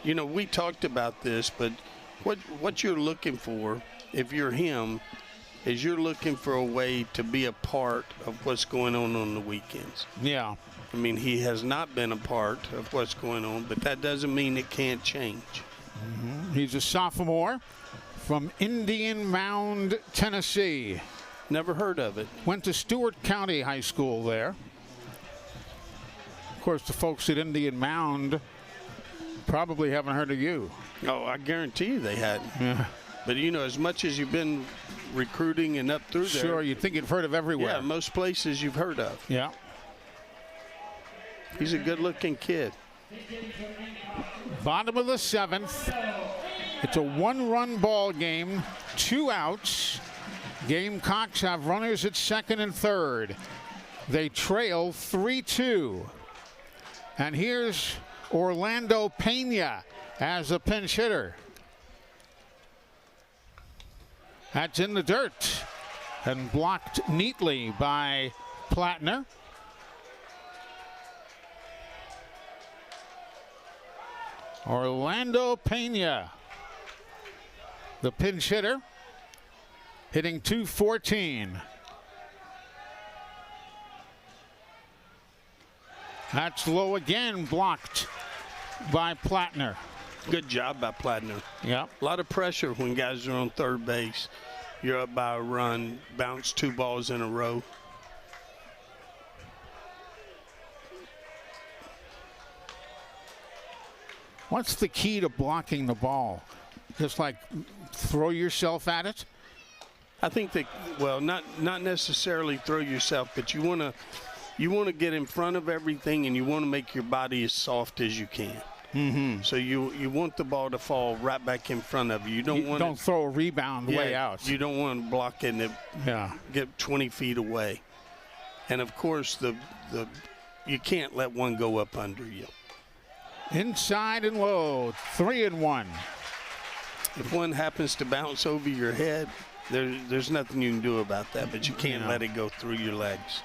You know, we talked about this, but what you're looking for, if you're him, is you're looking for a way to be a part of what's going on the weekends. Yeah. I mean, he has not been a part of what's going on, but that doesn't mean it can't change. Mm-hmm. He's a sophomore from Indian Mound, Tennessee. Never heard of it. Went to Stewart County High School there. Of course, the folks at Indian Mound probably haven't heard of you. Oh, I guarantee you they hadn't. Yeah. But, you know, as much as you've been recruiting and up through there. Sure, you'd think you've heard of everywhere. Yeah, most places you've heard of. Yeah. He's a good-looking kid. Bottom of the 7th. It's a one-run ball game, 2 outs. Gamecocks have runners at second and third. They trail 3-2. And here's Orlando Pena as a pinch hitter. That's in the dirt and blocked neatly by Plattner. Orlando Pena, the pinch hitter, hitting .214. That's low again, blocked by Plattner. Good job by Plattner. Yeah. A lot of pressure when guys are on third base. You're up by a run, bounce 2 balls in a row. What's the key to blocking the ball? Just like throw yourself at it? I think that, well, not necessarily throw yourself, but you want to get in front of everything, and you want to make your body as soft as you can. Mm-hmm. So you want the ball to fall right back in front of you. You don't throw a rebound way out. You don't want to block it and get 20 feet away. And of course, you can't let one go up under you. Inside and low, 3-1. If one happens to bounce over your head, there's nothing you can do about that, but you can't let it go through your legs.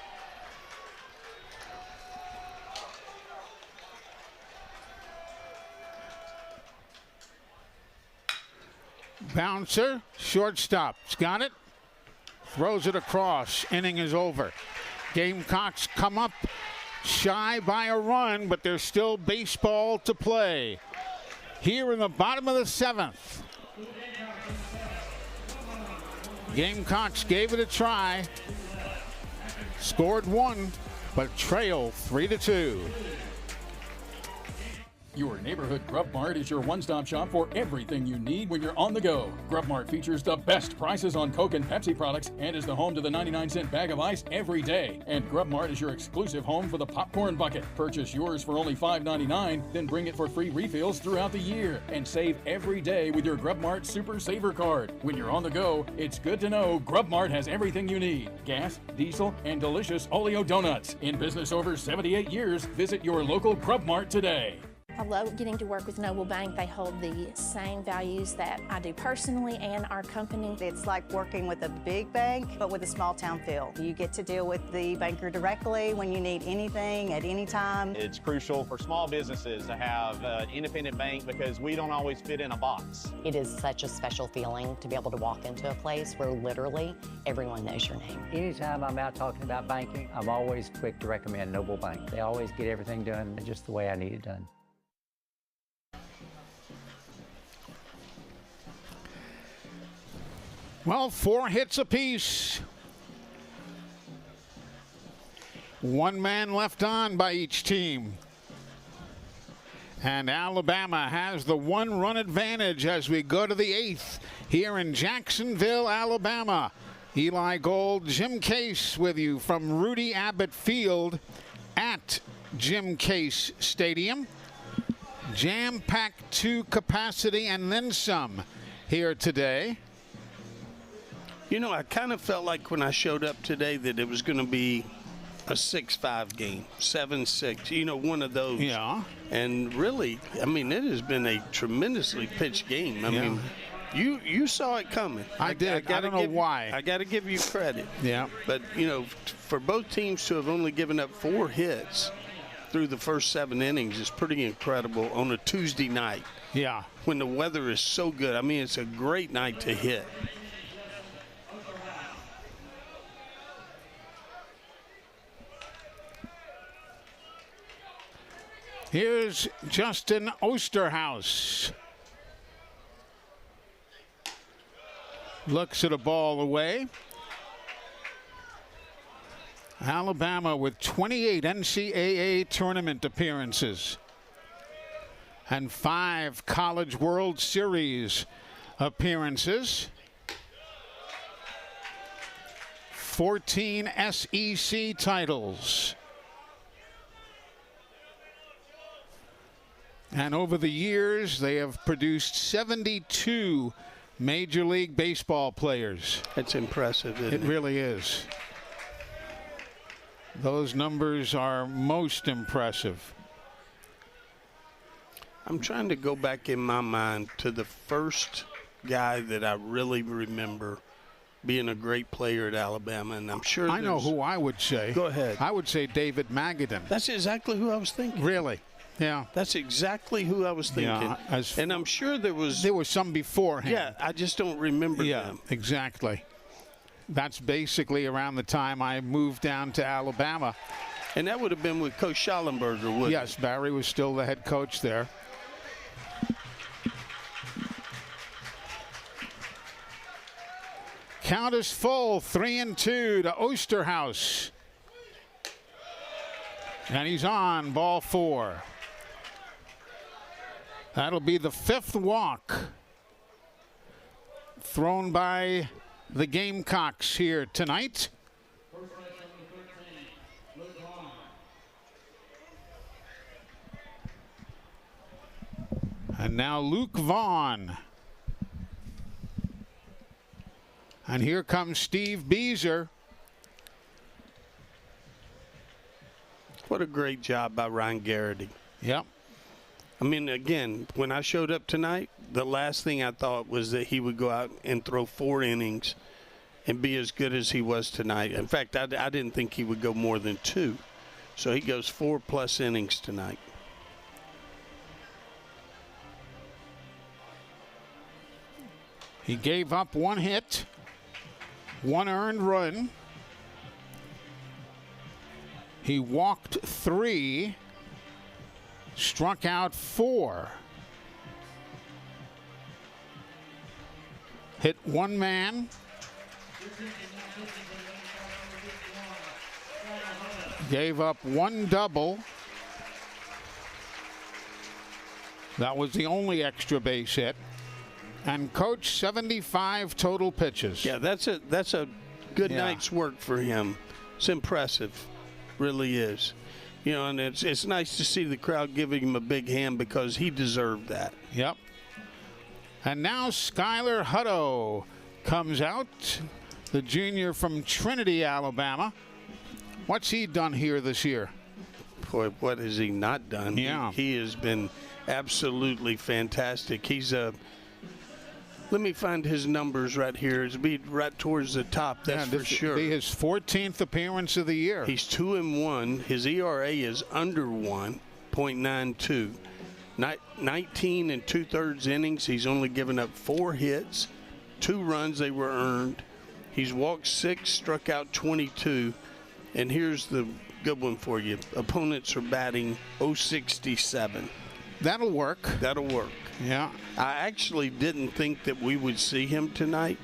Bouncer, shortstop's got it. Throws it across. Inning is over. Gamecocks come up shy by a run, but there's still baseball to play. Here in the bottom of the 7th. Gamecocks gave it a try. Scored 1, but trail 3-2. Your neighborhood Grub Mart is your one-stop shop for everything you need when you're on the go. Grub Mart features the best prices on Coke and Pepsi products and is the home to the 99-cent bag of ice every day. And Grub Mart is your exclusive home for the popcorn bucket. Purchase yours for only $5.99, then bring it for free refills throughout the year. And save every day with your Grub Mart Super Saver card. When you're on the go, it's good to know Grub Mart has everything you need. Gas, diesel, and delicious Oleo donuts. In business over 78 years, visit your local Grub Mart today. I love getting to work with Noble Bank. They hold the same values that I do personally and our company. It's like working with a big bank, but with a small town feel. You get to deal with the banker directly when you need anything at any time. It's crucial for small businesses to have an independent bank because we don't always fit in a box. It is such a special feeling to be able to walk into a place where literally everyone knows your name. Anytime I'm out talking about banking, I'm always quick to recommend Noble Bank. They always get everything done just the way I need it done. Well, 4 hits apiece. One man left on by each team. And Alabama has the one-run advantage as we go to the 8th here in Jacksonville, Alabama. Eli Gold, Jim Case with you from Rudy Abbott Field at Jim Case Stadium. Jam-packed to capacity and then some here today. You know, I kind of felt like when I showed up today that it was going to be a 6-5 game, 7-6, you know, one of those. Yeah. And really, I mean, it has been a tremendously pitched game. I mean, you saw it coming. I did. I don't know why. I got to give you credit. Yeah. But, you know, for both teams to have only given up 4 hits through the first 7 innings is pretty incredible on a Tuesday night. Yeah. When the weather is so good. I mean, it's a great night to hit. Here's Justin Osterhaus. Looks at a ball away. Alabama with 28 NCAA tournament appearances and 5 College World Series appearances. 14 SEC titles. And over the years, they have produced 72 Major League Baseball players. That's impressive, isn't it? It really is. Those numbers are most impressive. I'm trying to go back in my mind to the first guy that I really remember being a great player at Alabama, and I'm sure I know who I would say. Go ahead. I would say David Magadan. That's exactly who I was thinking. Really? Yeah. That's exactly who I was thinking. Yeah, and I'm sure there was some before him. Yeah, I just don't remember them. Exactly. That's basically around the time I moved down to Alabama. And that would have been with Coach Schallenberger, wouldn't it? Yes, Barry was still the head coach there. Count is full, 3-2 to Osterhaus. And he's on ball 4. That'll be the 5th walk thrown by the Gamecocks here tonight. And now Luke Vaughn. And here comes Steve Beezer. What a great job by Ryan Garrity. Yep. I mean, again, when I showed up tonight, the last thing I thought was that he would go out and throw 4 innings and be as good as he was tonight. In fact, I didn't think he would go more than 2. So he goes 4+ innings tonight. He gave up 1 hit, 1 earned run. He walked 3, struck out 4. Hit 1 man. Gave up 1 double. That was the only extra base hit. And coached 75 total pitches. Yeah, that's a good night's work for him. It's impressive. Really is. You know, and it's nice to see the crowd giving him a big hand because he deserved that. Yep. And now Skylar Hutto comes out, the junior from Trinity, Alabama. What's he done here this year? Boy, what has he not done? Yeah. He has been absolutely fantastic. He's a let me find his numbers right here. It'll be right towards the top, that's for sure. Be his 14th appearance of the year. He's 2-1. His ERA is under 1, .92. 19 2/3 innings. He's only given up 4 hits, 2 runs. They were earned. He's walked 6, struck out 22. And here's the good one for you. Opponents are batting .067. That'll work. That'll work. Yeah. I actually didn't think that we would see him tonight.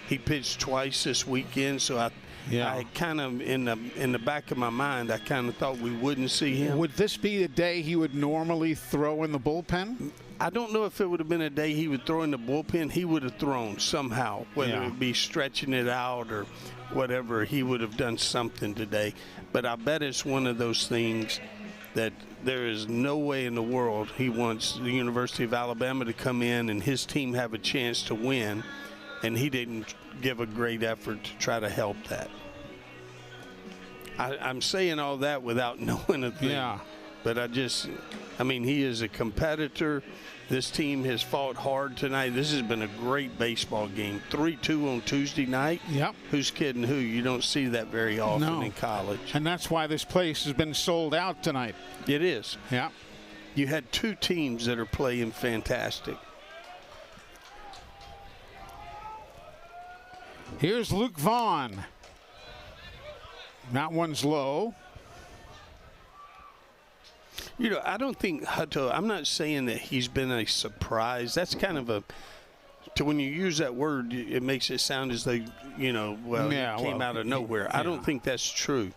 He pitched twice this weekend, so Yeah. I kind of, in the back of my mind, I kind of thought we wouldn't see him. Would this be the day he would normally throw in the bullpen? I don't know if it would have been a day he would throw in the bullpen. He would have thrown somehow, whether it be stretching it out or whatever. He would have done something today. But I bet it's one of those things that there is no way in the world he wants the University of Alabama to come in and his team have a chance to win, and he didn't give a great effort to try to help that. I'm saying all that without knowing a thing. Yeah. But I mean, he is a competitor. This team has fought hard tonight. This has been a great baseball game. 3-2 on Tuesday night. Yep. Who's kidding who? You don't see that very often in college. And that's why this place has been sold out tonight. It is. Yeah. You had two teams that are playing fantastic. Here's Luke Vaughn. That one's low. You know, I don't think Hutto, I'm not saying that he's been a surprise. That's kind of when you use that word, it makes it sound as though, you know, it came out of nowhere. Yeah. I don't think that's true.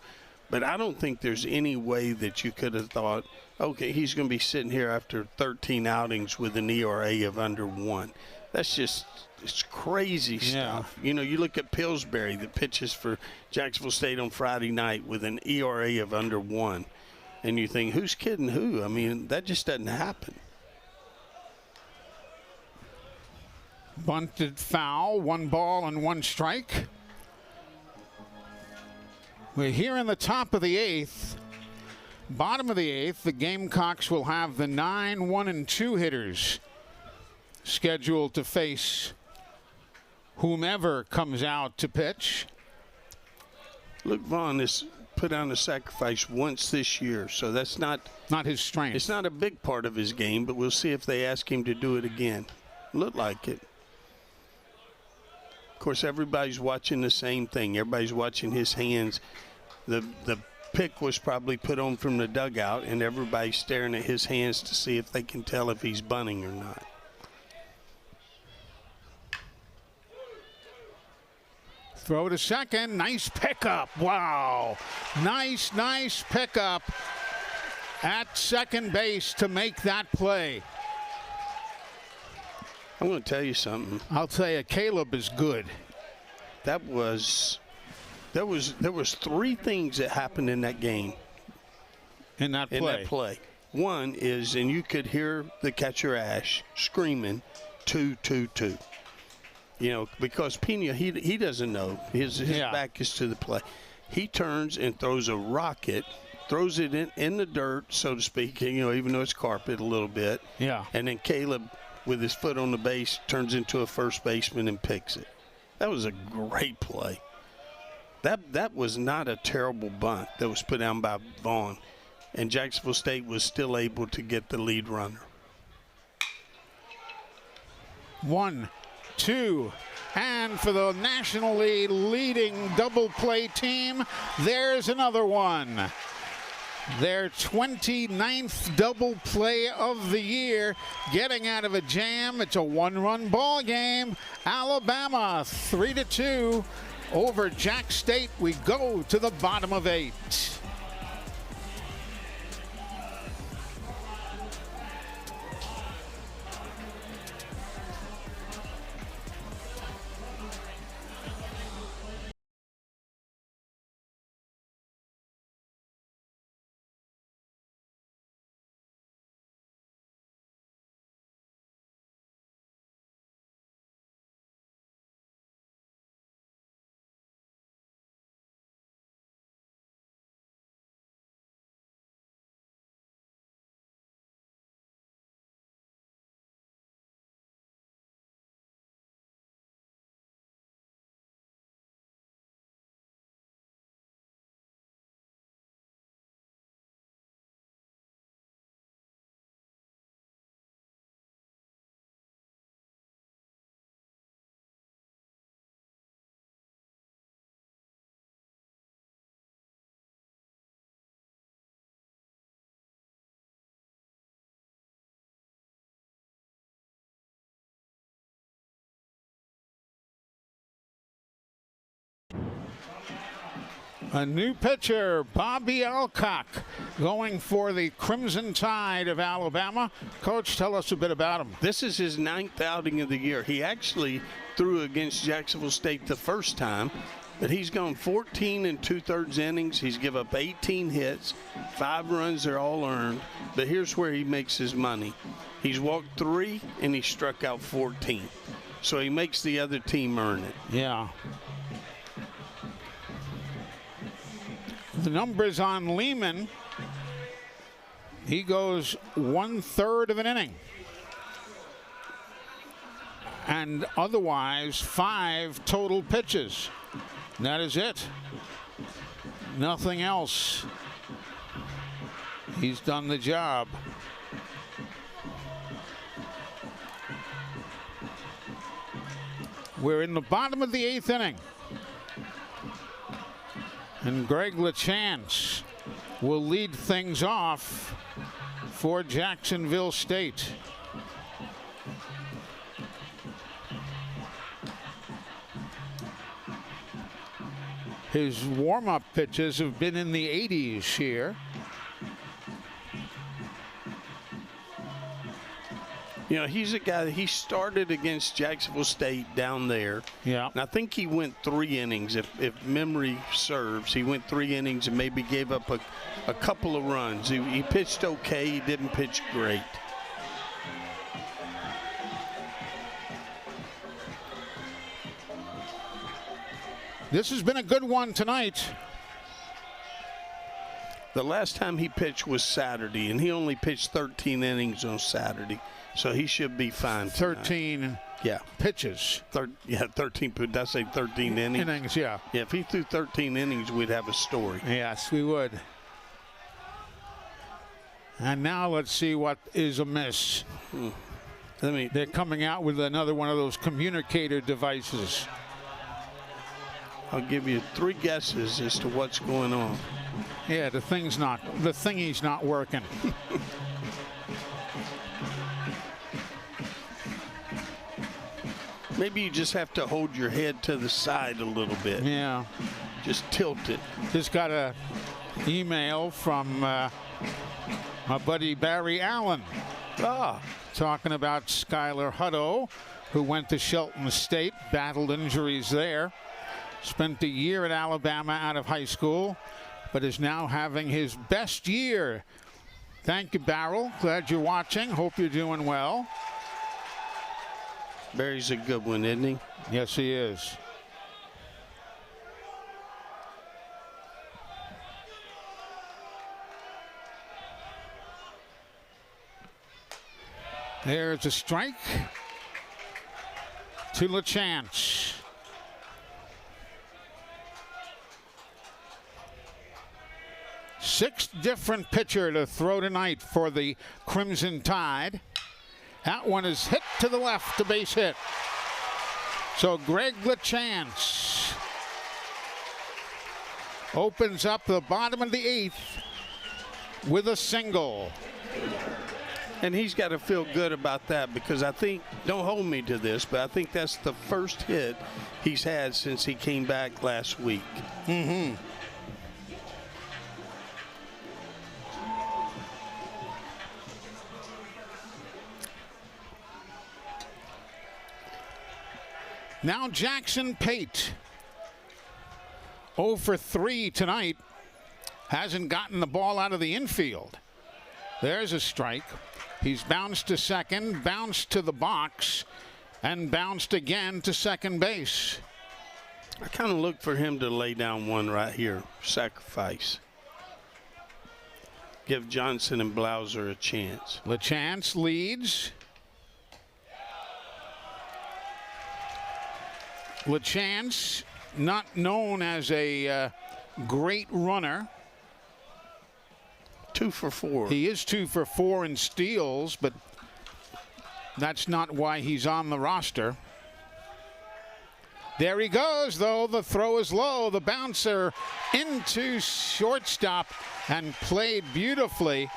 But I don't think there's any way that you could have thought, okay, he's going to be sitting here after 13 outings with an ERA of under 1. That's just, it's crazy stuff. You know, you look at Pillsbury that pitches for Jacksonville State on Friday night with an ERA of under 1. And you think, who's kidding who? I mean, that just doesn't happen. Bunted foul, 1 ball and 1 strike. We're here in the top of the 8th. Bottom of the 8th, the Gamecocks will have the 9, 1, and 2 hitters scheduled to face whomever comes out to pitch. Luke Vaughn has put on a sacrifice once this year, so that's not his strength. It's not a big part of his game, but we'll see if they ask him to do it again. Look like it. Of course, everybody's watching the same thing. Everybody's watching his hands. The pick was probably put on from the dugout, and everybody's staring at his hands to see if they can tell if he's bunting or not. Throw to second. Nice pickup. Wow. Nice pickup at second base to make that play. I'm going to tell you something. I'll tell you, Caleb is good. There was 3 things that happened in that game. In that play. One is, and you could hear the catcher Ash screaming, 2-2-2. You know, because Pena, he doesn't know. His back is to the play. He turns and throws a rocket, throws it in the dirt, so to speak, you know, even though it's carpet a little bit. Yeah. And then Caleb, with his foot on the base, turns into a first baseman and picks it. That was a great play. That was not a terrible bunt that was put down by Vaughn. And Jacksonville State was still able to get the lead runner. 1, 2, and for the nationally leading double play team, there's another one. Their 29th double play of the year, getting out of a jam. It's a 1-run ball game. Alabama 3-2 over Jack State. We go to the bottom of 8. A new pitcher, Bobby Alcock, going for the Crimson Tide of Alabama. Coach, tell us a bit about him. This is his 9th outing of the year. He actually threw against Jacksonville State the first time, but he's gone 14 2/3 innings. He's given up 18 hits, 5 runs, they're all earned. But here's where he makes his money. He's walked 3 and he struck out 14. So he makes the other team earn it. Yeah. The numbers on Lehman, he goes 1/3 of an inning. And otherwise, 5 total pitches. And that is it. Nothing else. He's done the job. We're in the bottom of the 8th inning. And Greg LaChance will lead things off for Jacksonville State. His warm-up pitches have been in the 80s here. You know, he's a guy that he started against Jacksonville State down there. Yeah. And I think he went 3 innings, if memory serves. He went 3 innings and maybe gave up a couple of runs. He pitched okay. He didn't pitch great. This has been a good one tonight. The last time he pitched was Saturday, and he only pitched 13 innings on Saturday. So he should be fine. 13 pitches. 13. Did I say 13 innings? Innings, yeah. Yeah, if he threw 13 innings, we'd have a story. Yes, we would. And now let's see what is amiss. They're coming out with another one of those communicator devices. I'll give you 3 guesses as to what's going on. Yeah, the thingy's not working. Maybe you just have to hold your head to the side a little bit. Yeah. Just tilt it. Just got a email from my buddy Barry Allen. Talking about Skylar Hutto, who went to Shelton State, battled injuries there. Spent a year at Alabama out of high school, but is now having his best year. Thank you, Barrel. Glad you're watching. Hope you're doing well. Barry's a good one, isn't he? Yes, he is. There's a strike to LaChance. Sixth different pitcher to throw tonight for the Crimson Tide. That one is hit to the left, a base hit. So Greg LaChance opens up the bottom of the 8th with a single. And he's got to feel good about that because I think, don't hold me to this, but I think that's the first hit he's had since he came back last week. Mm-hmm. Now Jackson Pate, 0 for 3 tonight, hasn't gotten the ball out of the infield. There's a strike. He's bounced to second, bounced to the box, and bounced again to second base. I kind of look for him to lay down one right here, sacrifice. Give Johnson and Blauser a chance. LaChance leads. LaChance, not known as a great runner. 2 for 4. He is 2 for 4 in steals, but that's not why he's on the roster. There he goes, though. The throw is low. The bouncer into shortstop and played beautifully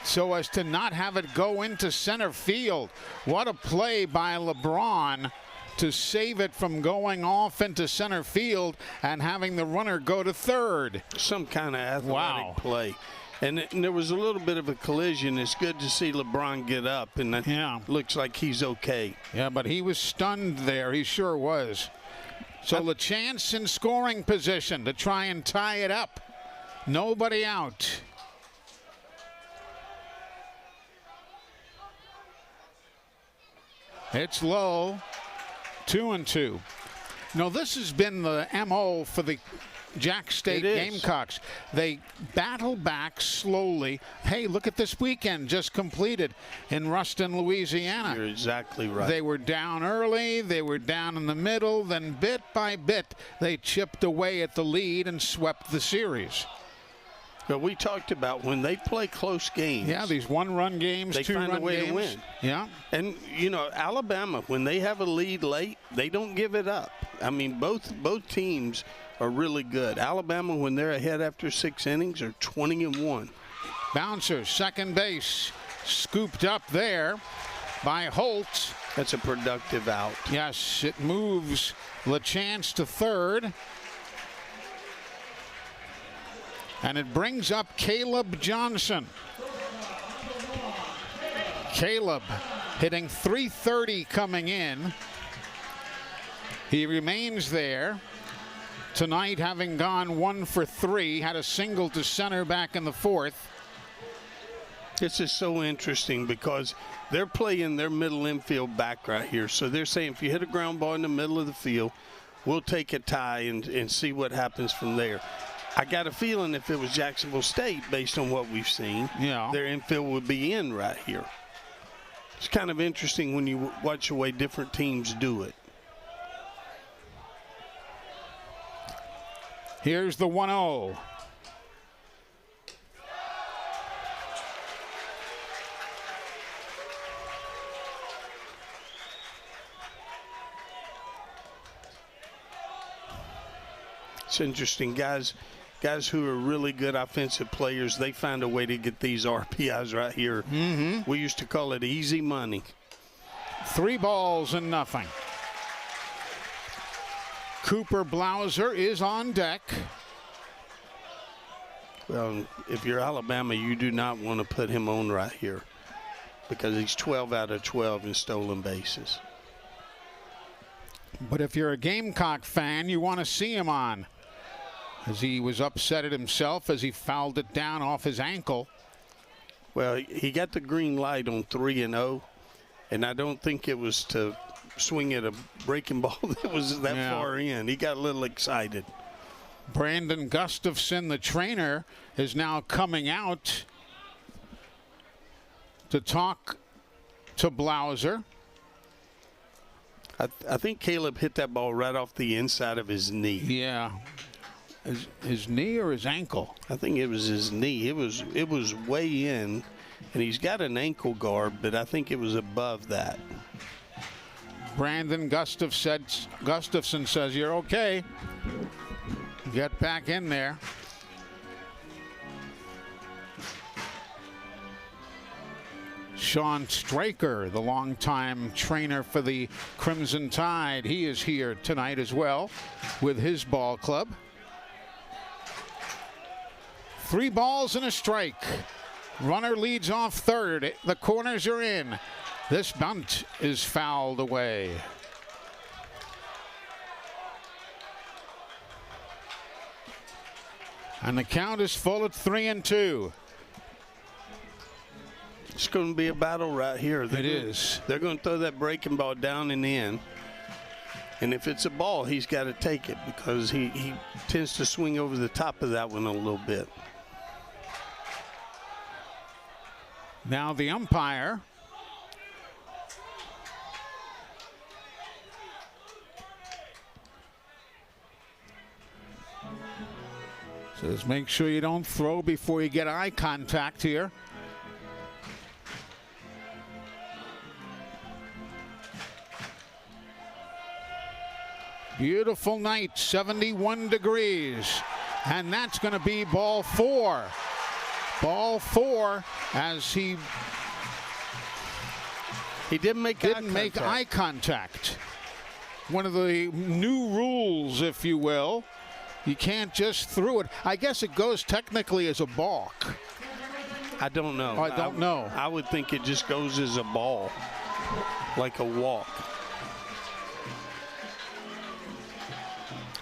so as to not have it go into center field. What a play by LeBron to save it from going off into center field and having the runner go to third. Some kind of athletic play. And there was a little bit of a collision. It's good to see LeBron get up, and looks like he's okay. Yeah, but he was stunned there. He sure was. So LeChance in scoring position to try and tie it up. Nobody out. It's low. 2-2. No, this has been the MO for the Jack State Gamecocks. They battle back slowly. Hey, look at this weekend just completed in Ruston, Louisiana. You're exactly right. They were down early. They were down in the middle. Then bit by bit, they chipped away at the lead and swept the series. But we talked about when they play close games. Yeah, these one-run games, they two-run find a way games. to win. Yeah. And, you know, Alabama, when they have a lead late, they don't give it up. I mean, both teams are really good. Alabama, when they're ahead after 6 innings, are 20-1. Bouncer, second base, scooped up there by Holt. That's a productive out. Yes, it moves LeChance to third. And it brings up Caleb Johnson. Caleb hitting .330 coming in. He remains there. Tonight, having gone 1 for 3, had a single to center back in the fourth. This is so interesting because they're playing their middle infield back right here. So they're saying if you hit a ground ball in the middle of the field, we'll take a tie and see what happens from there. I got a feeling if it was Jacksonville State, based on what we've seen, their infield would be in right here. It's kind of interesting when you watch the way different teams do it. Here's the 1-0. It's interesting, guys who are really good offensive players, they find a way to get these RBIs right here. Mm-hmm. We used to call it easy money. 3 balls and nothing. Cooper Blauser is on deck. Well, if you're Alabama, you do not want to put him on right here because he's 12 out of 12 in stolen bases. But if you're a Gamecock fan, you want to see him on, as he was upset at himself as he fouled it down off his ankle. Well, he got the green light on 3-0, and I don't think it was to swing at a breaking ball that was that far in. He got a little excited. Brandon Gustafson, the trainer, is now coming out to talk to Blauser. I think Caleb hit that ball right off the inside of his knee. Yeah. His knee or his ankle? I think it was his knee. It was way in, and he's got an ankle guard, but I think it was above that. Brandon Gustafson says, you're okay. Get back in there. Sean Straker, the longtime trainer for the Crimson Tide, he is here tonight as well with his ball club. 3 balls and a strike. Runner leads off third. The corners are in. This bunt is fouled away. And the count is full at 3-2. It's going to be a battle right here. They're going to throw that breaking ball down and in. And if it's a ball, he's got to take it because he tends to swing over the top of that one a little bit. Now the umpire says make sure you don't throw before you get eye contact here. Beautiful night, 71 degrees. And that's going to be ball 4. Ball 4 as he didn't make eye contact. one of the new rules, if you will. You can't just throw it. I guess it goes technically as a balk. I don't know. I don't know. I would think it just goes as a ball, like a walk.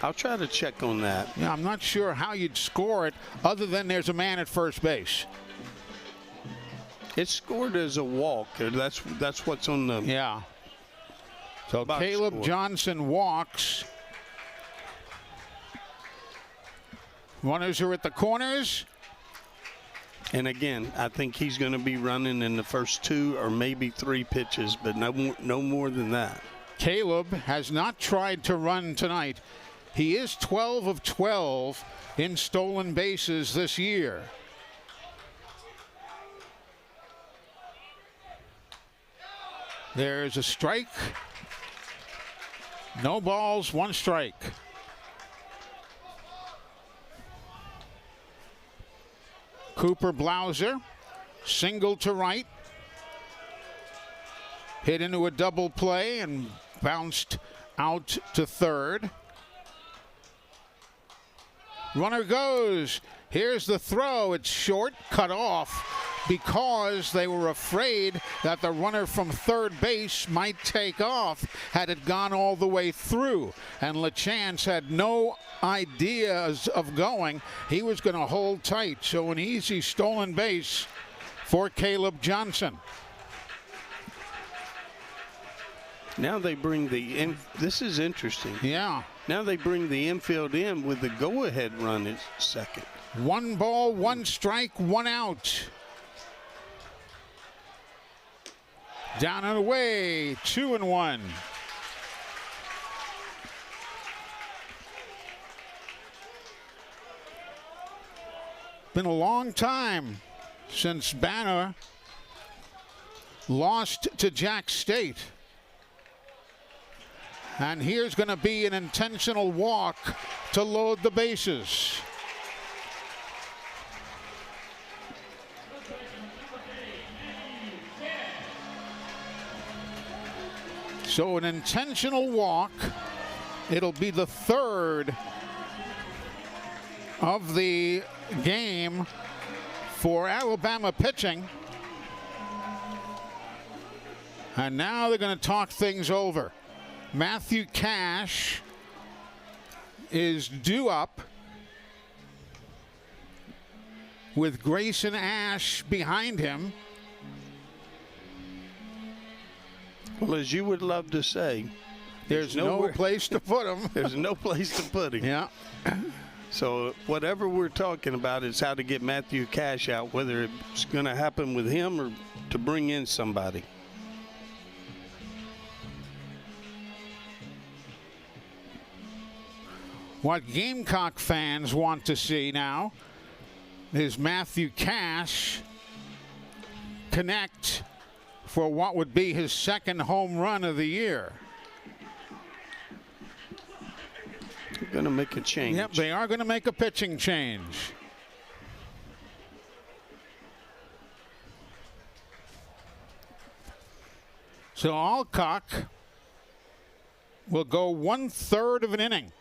I'll try to check on that. Yeah, I'm not sure how you'd score it other than there's a man at first base. It's scored as a walk. That's what's on the So Caleb score. Johnson walks. Runners are at the corners. And again, I think he's going to be running in the first 2 or maybe 3 pitches, but no more than that. Caleb has not tried to run tonight. He is 12 of 12 in stolen bases this year. There's a strike. No balls, 1 strike. Cooper Blauser, single to right. Hit into a double play and bounced out to third. Runner goes. Here's the throw. It's short, cut off because they were afraid that the runner from third base might take off had it gone all the way through. And LaChance had no ideas of going. He was going to hold tight. So an easy stolen base for Caleb Johnson. Now they bring the this is interesting. Yeah. Now they bring the infield in with the go-ahead run at second. 1 ball, 1 strike, 1 out. Down and away, 2-1. Been a long time since Banner lost to Jack State. And here's going to be an intentional walk to load the bases. So an intentional walk. It'll be the 3rd of the game for Alabama pitching. And now they're going to talk things over. Matthew Cash is due up with Grayson Ash behind him. Well, as you would love to say, there's no place to put him. There's no place to put him. Yeah. So whatever we're talking about is how to get Matthew Cash out, whether it's going to happen with him or to bring in somebody. What Gamecock fans want to see now is Matthew Cash connect for what would be his 2nd home run of the year. They're going to make a change. Yep, they are going to make a pitching change. So Alcock will go 1/3 of an inning.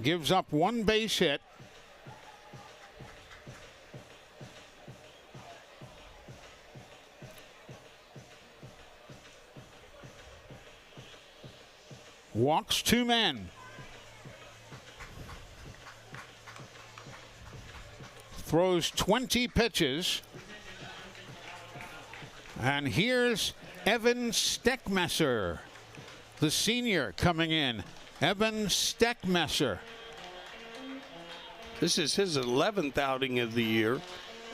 Gives up 1 base hit. Walks 2 men. Throws 20 pitches. And here's Evan Steckmesser, the senior, coming in. Evan Steckmesser. This is his 11th outing of the year.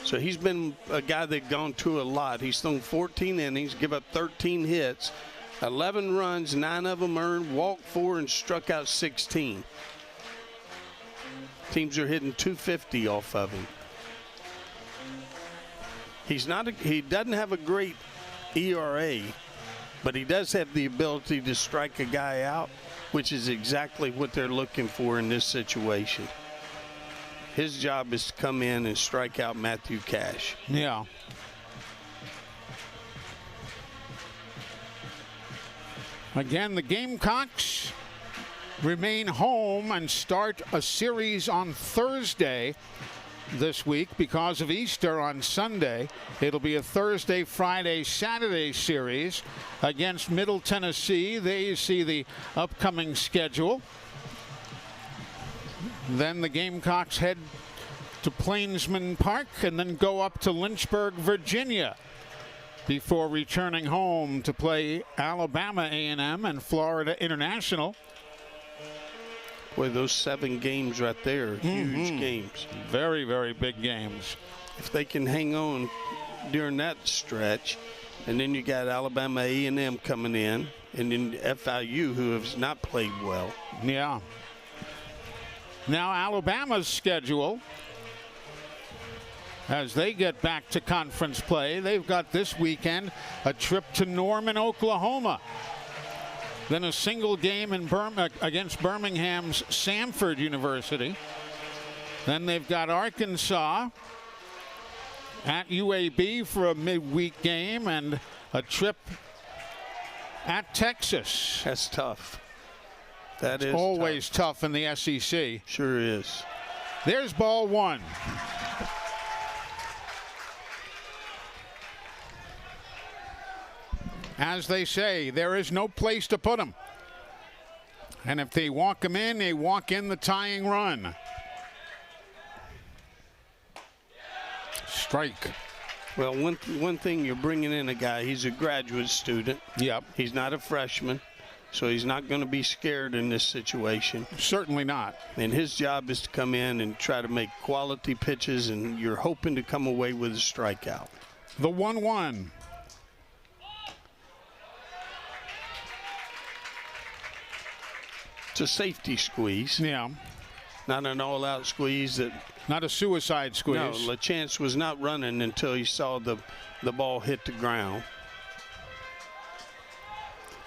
So he's been a guy that's gone through a lot. He's thrown 14 innings, give up 13 hits, 11 runs, 9 of them earned, walked 4, and struck out 16. Teams are hitting 250 off of him. He doesn't have a great ERA, but he does have the ability to strike a guy out, which is exactly what they're looking for in this situation. His job is to come in and strike out Matthew Cash. Yeah. Again, the Gamecocks remain home and start a series on Thursday this week because of Easter on Sunday. It'll be a Thursday, Friday, Saturday series against Middle Tennessee. There you see the upcoming schedule. Then the Gamecocks head to Plainsman Park and then go up to Lynchburg, Virginia, before returning home to play Alabama A&M and Florida International. Boy, those 7 games right there, huge games. Very, very big games. If they can hang on during that stretch, and then you got Alabama A&M coming in, and then FIU, who has not played well. Yeah. Now Alabama's schedule, as they get back to conference play, they've got this weekend a trip to Norman, Oklahoma. Then a single game in against Birmingham's Samford University. Then they've got Arkansas at UAB for a midweek game and a trip at Texas. That's tough. That is always tough in the SEC. Sure is. There's ball 1. As they say, there is no place to put them. And if they walk them in, they walk in the tying run. Strike. Well, one thing, you're bringing in a guy, he's a graduate student. Yep. He's not a freshman, so he's not going to be scared in this situation. Certainly not. And his job is to come in and try to make quality pitches, and you're hoping to come away with a strikeout. The 1-1. It's a safety squeeze. Yeah. Not an all-out squeeze. Not a suicide squeeze. No, LaChance was not running until he saw the ball hit the ground.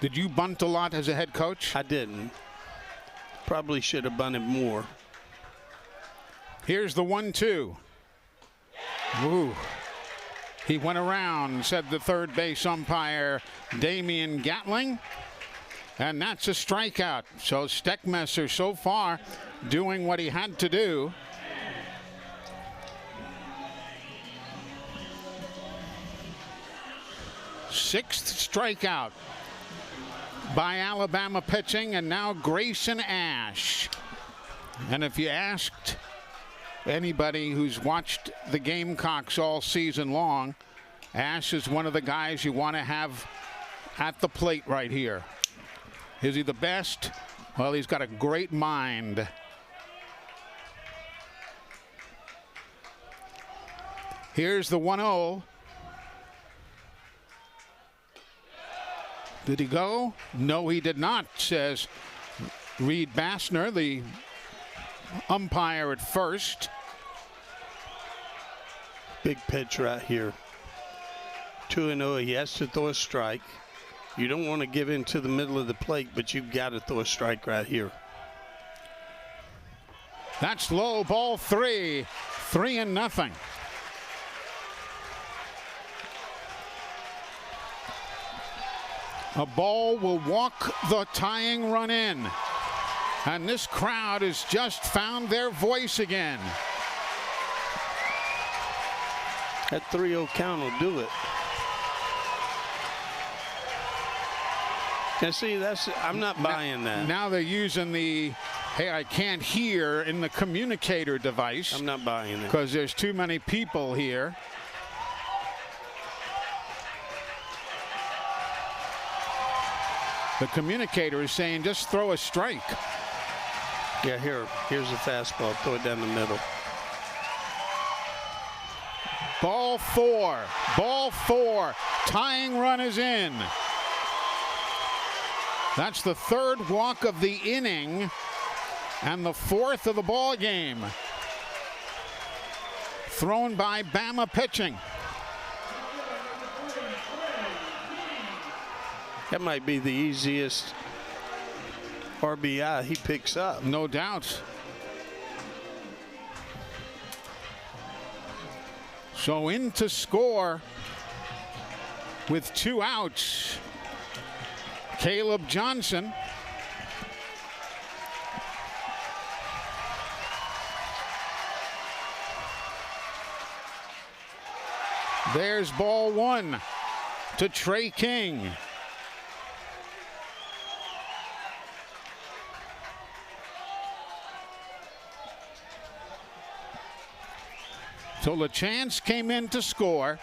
Did you bunt a lot as a head coach? I didn't. Probably should have bunted more. Here's the 1-2. Ooh. He went around, said the third base umpire, Damian Gatling. And that's a strikeout. So Steckmesser so far doing what he had to do. Sixth strikeout by Alabama pitching, and now Grayson Ash. And if you asked anybody who's watched the Gamecocks all season long, Ash is one of the guys you want to have at the plate right here. Is he the best? Well, he's got a great mind. Here's the 1-0. Did he go? No, he did not, says Reed Bassner, the umpire at first. Big pitch right here. 2-0, he has to throw a strike. You don't want to give in to the middle of the plate, but you've got to throw a strike right here. That's low, ball 3. 3-0. A ball will walk the tying run in. And this crowd has just found their voice again. That 3-0 count will do it. And see, I'm not buying that. Now they're using the, hey, I can't hear in the communicator device. I'm not buying it. Because there's too many people here. The communicator is saying just throw a strike. Yeah, here's a fastball. Throw it down the middle. Ball 4. Ball 4. Tying run is in. That's the third walk of the inning and the fourth of the ball game. Thrown by Bama pitching. That might be the easiest RBI he picks up. No doubt. So in to score with 2 outs Caleb Johnson. There's ball one to Trey King. So LaChance came in to score.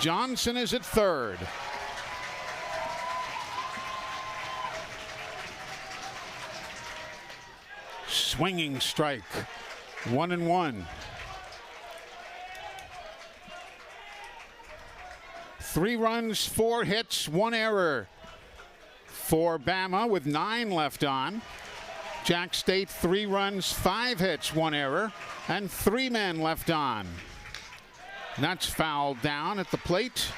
Johnson is at third. Swinging strike. 1-1. 3 runs, 4 hits, 1 error for Bama with 9 left on. Jack State 3 runs, 5 hits, 1 error, and 3 men left on. That's fouled down at the plate.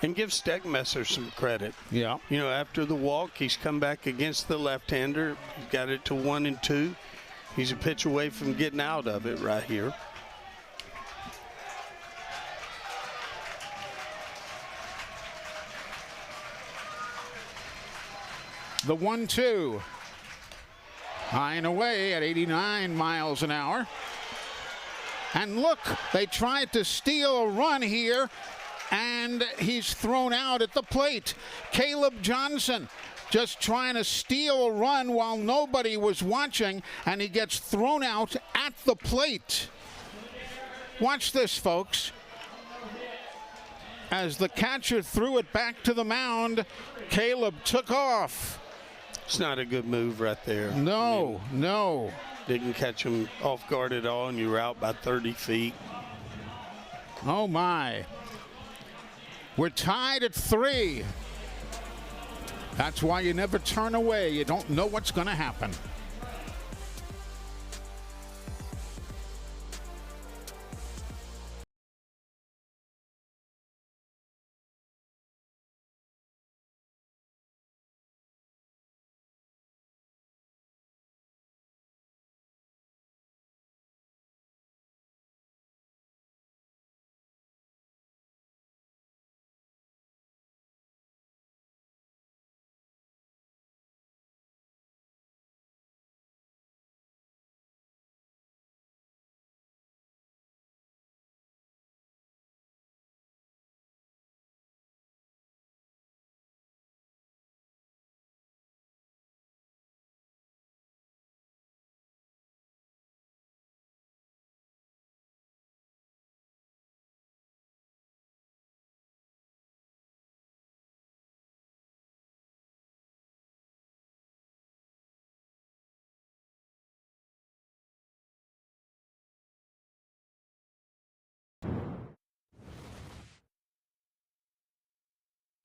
And give Stegmesser some credit. Yeah. You know, after the walk, he's come back against the left-hander. He's got it to 1-2. He's a pitch away from getting out of it right here. The 1-2. High and away at 89 miles an hour. And look, they tried to steal a run here, and he's thrown out at the plate. Caleb Johnson just trying to steal a run while nobody was watching, and he gets thrown out at the plate. Watch this, folks. As the catcher threw it back to the mound, Caleb took off. It's not a good move right there. No, no. Didn't catch him off guard at all, and you were out by 30 feet. Oh, my. We're tied at 3. That's why you never turn away. You don't know what's going to happen.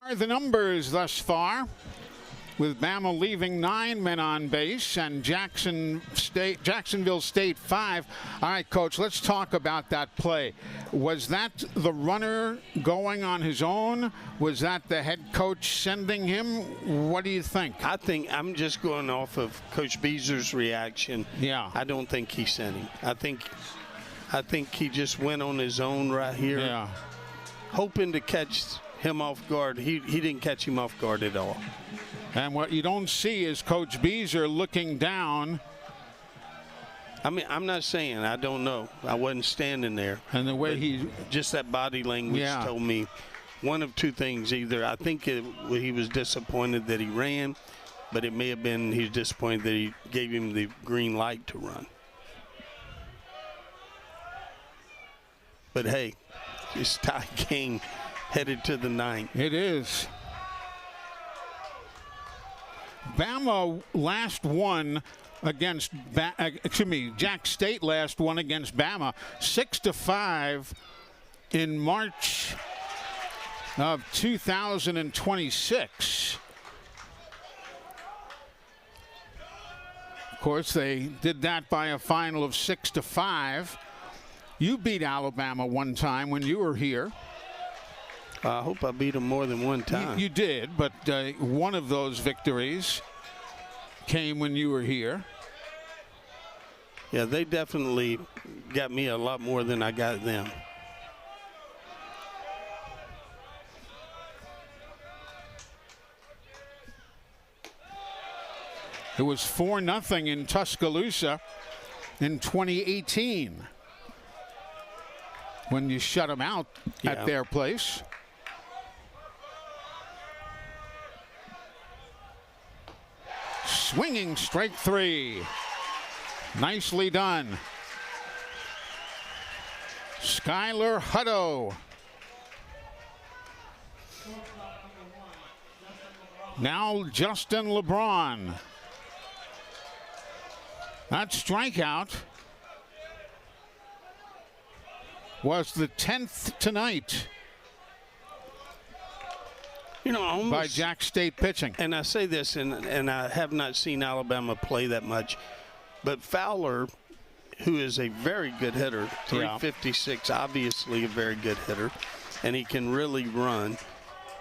Are the numbers thus far, with Bama leaving 9 men on base and Jacksonville State 5. All right, Coach, let's talk about that play. Was that the runner going on his own? Was that the head coach sending him? What do you think? I think I'm just going off of Coach Beezer's reaction. Yeah. I don't think he sent him. I think he just went on his own right here. Yeah. Hoping to catch him off guard. He didn't catch him off guard at all. And what you don't see is Coach Beezer looking down. I mean, I'm not saying, I don't know. I wasn't standing there. And the way just that body language told me one of two things. Either I think he was disappointed that he ran, but it may have been he was disappointed that he gave him the green light to run. But hey, it's tie game headed to the 9th. It is. Bama last won against, Jack State last won against Bama 6-5 in March of 2026. Of course, they did that by a final of 6-5. You beat Alabama one time when you were here. I hope I beat them more than one time. You did, but one of those victories came when you were here. Yeah, they definitely got me a lot more than I got them. It was 4-0 in Tuscaloosa in 2018 when you shut them out at their place. Swinging strike 3. Nicely done. Skylar Hutto. Now Justin LeBron. That strikeout was the 10th tonight. You know, almost, by Jack State pitching. And I say this, and I have not seen Alabama play that much, but Fowler, who is a very good hitter, 356, obviously a very good hitter, and he can really run.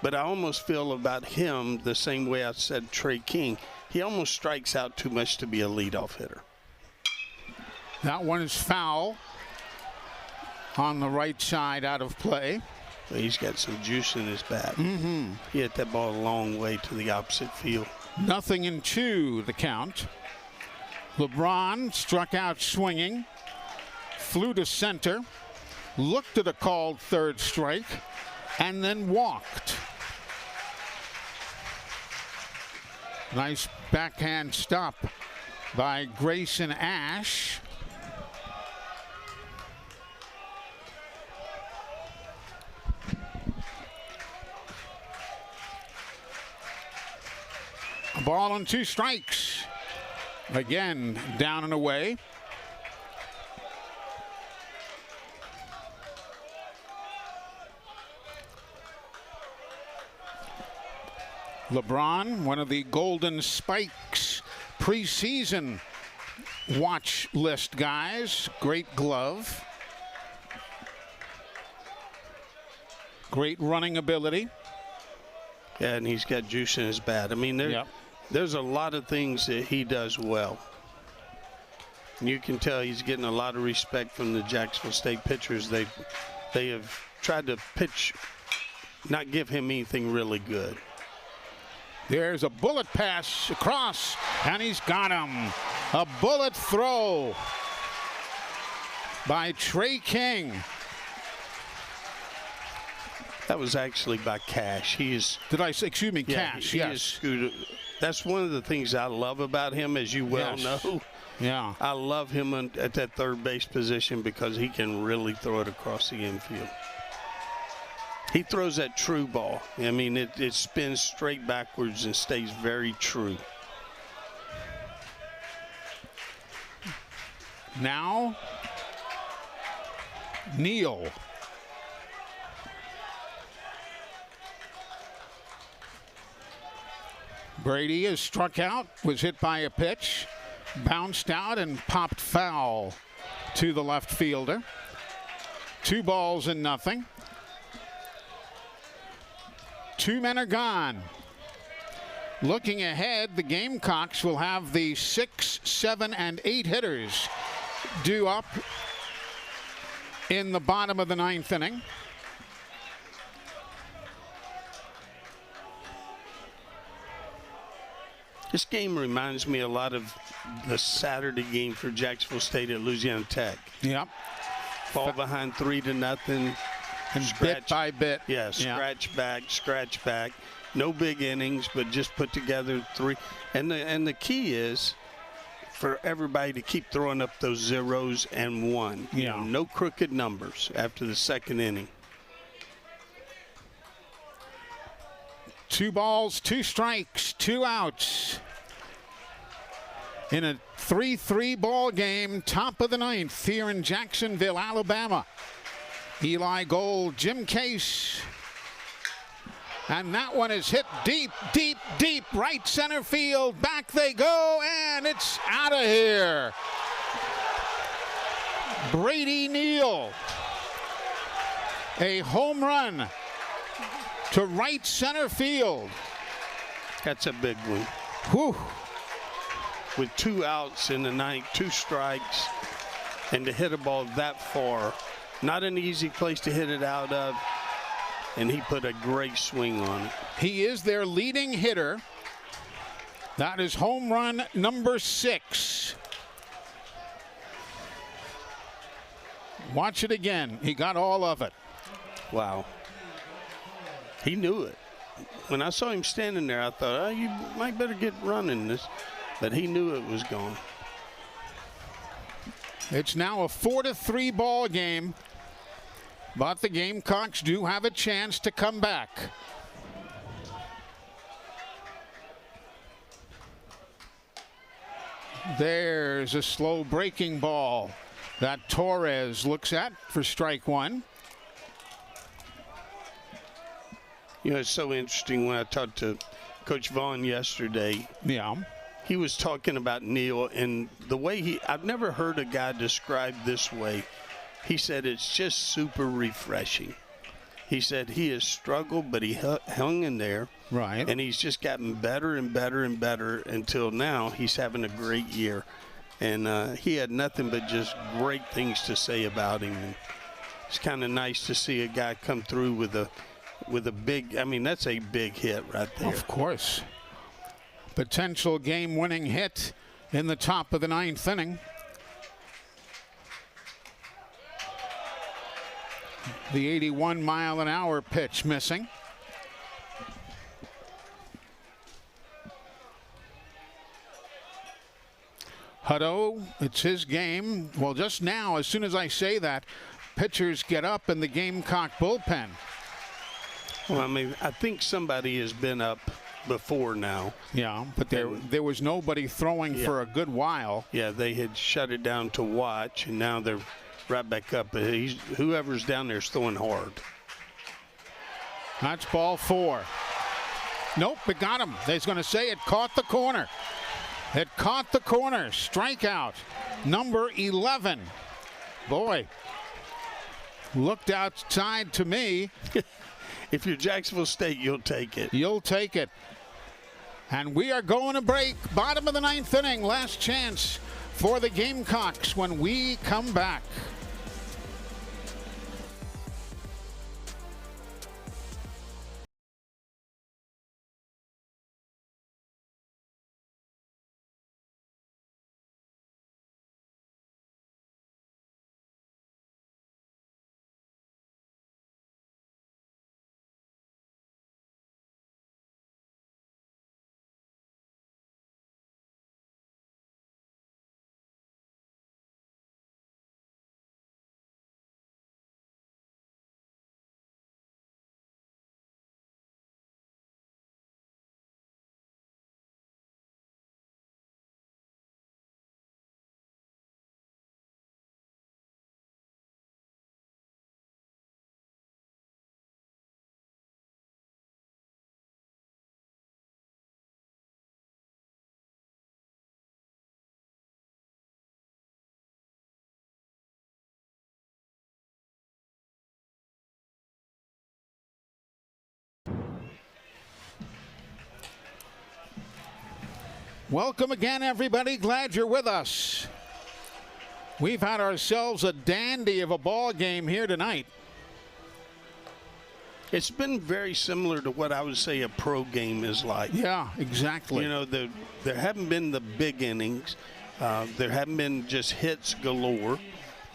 But I almost feel about him the same way I said Trey King. He almost strikes out too much to be a leadoff hitter. That one is foul on the right side, out of play. He's got some juice in his bat. Mm-hmm. He hit that ball a long way to the opposite field. 0-2 the count. LeBron struck out swinging, flew to center, looked at a called third strike, and then walked. Nice backhand stop by Grayson Ash. A ball and 2 strikes. Again, down and away. LeBron, one of the Golden Spikes preseason watch list guys. Great glove. Great running ability. Yeah, and he's got juice in his bat. I mean, there's a lot of things that he does well. And you can tell he's getting a lot of respect from the Jacksonville State pitchers. They have tried to pitch, not give him anything really good. There's a bullet pass across, and he's got him. A bullet throw by Trey King. That was actually by Cash. He is. Did I say? Excuse me, Cash. He is scooted. That's one of the things I love about him, as you well know. Yeah. I love him at that third base position because he can really throw it across the infield. He throws that true ball. I mean, it spins straight backwards and stays very true. Now, Neal. Brady is struck out, was hit by a pitch, bounced out and popped foul to the left fielder. 2 balls and nothing. 2 men are gone. Looking ahead, the Gamecocks will have the 6, 7, and 8 hitters due up in the bottom of the 9th inning. This game reminds me a lot of the Saturday game for Jacksonville State at Louisiana Tech. Yep. Fall behind 3-0. And bit by bit. Yeah, scratch back. No big innings, but just put together 3. And the key is for everybody to keep throwing up those 0s and 1. You know, no crooked numbers after the 2nd inning. 2 balls, 2 strikes, 2 outs. In a 3-3 ball game, top of the 9th here in Jacksonville, Alabama. Eli Gold, Jim Case. And that one is hit deep, deep, deep, right center field. Back they go, and it's out of here. Brady Neal. A home run to right center field. That's a big one. Whew. With 2 outs in the 9th, 2 strikes, and to hit a ball that far, not an easy place to hit it out of, and he put a great swing on it. He is their leading hitter That is home run number 6. Watch it again. He got all of it. Wow. He knew it. When I saw him standing there, I thought, oh, you might better get running this. But he knew it was gone. It's now a 4-3 ball game. But the Gamecocks do have a chance to come back. There's a slow breaking ball that Torres looks at for strike 1. You know, it's so interesting when I talked to Coach Vaughn yesterday. Yeah. He was talking about Neil and the way I've never heard a guy described this way. He said it's just super refreshing. He said he has struggled, but he hung in there. Right. And he's just gotten better and better and better until now he's having a great year. And he had nothing but just great things to say about him. And it's kind of nice to see a guy come through with a big, I mean, that's a big hit right there. Of course. Potential game-winning hit in the top of the 9th inning. The 81-mile-an-hour pitch missing. Hutto, it's his game. Well, just now, as soon as I say that, pitchers get up in the Gamecock bullpen. Well, I mean, I think somebody has been up before now. Yeah, but there was nobody throwing for a good while. Yeah, they had shut it down to watch, and now they're right back up. Whoever's down there is throwing hard. That's ball 4. Nope, it got him. They're going to say it caught the corner. It caught the corner. Strikeout number 11. Boy, looked outside to me. If you're Jacksonville State, you'll take it. You'll take it. And we are going to break. Bottom of the 9th inning. Last chance for the Gamecocks when we come back. Welcome again, everybody. Glad you're with us. We've had ourselves a dandy of a ball game here tonight. It's been very similar to what I would say a pro game is like. Yeah, exactly. You know, there haven't been the big innings. There haven't been just hits galore.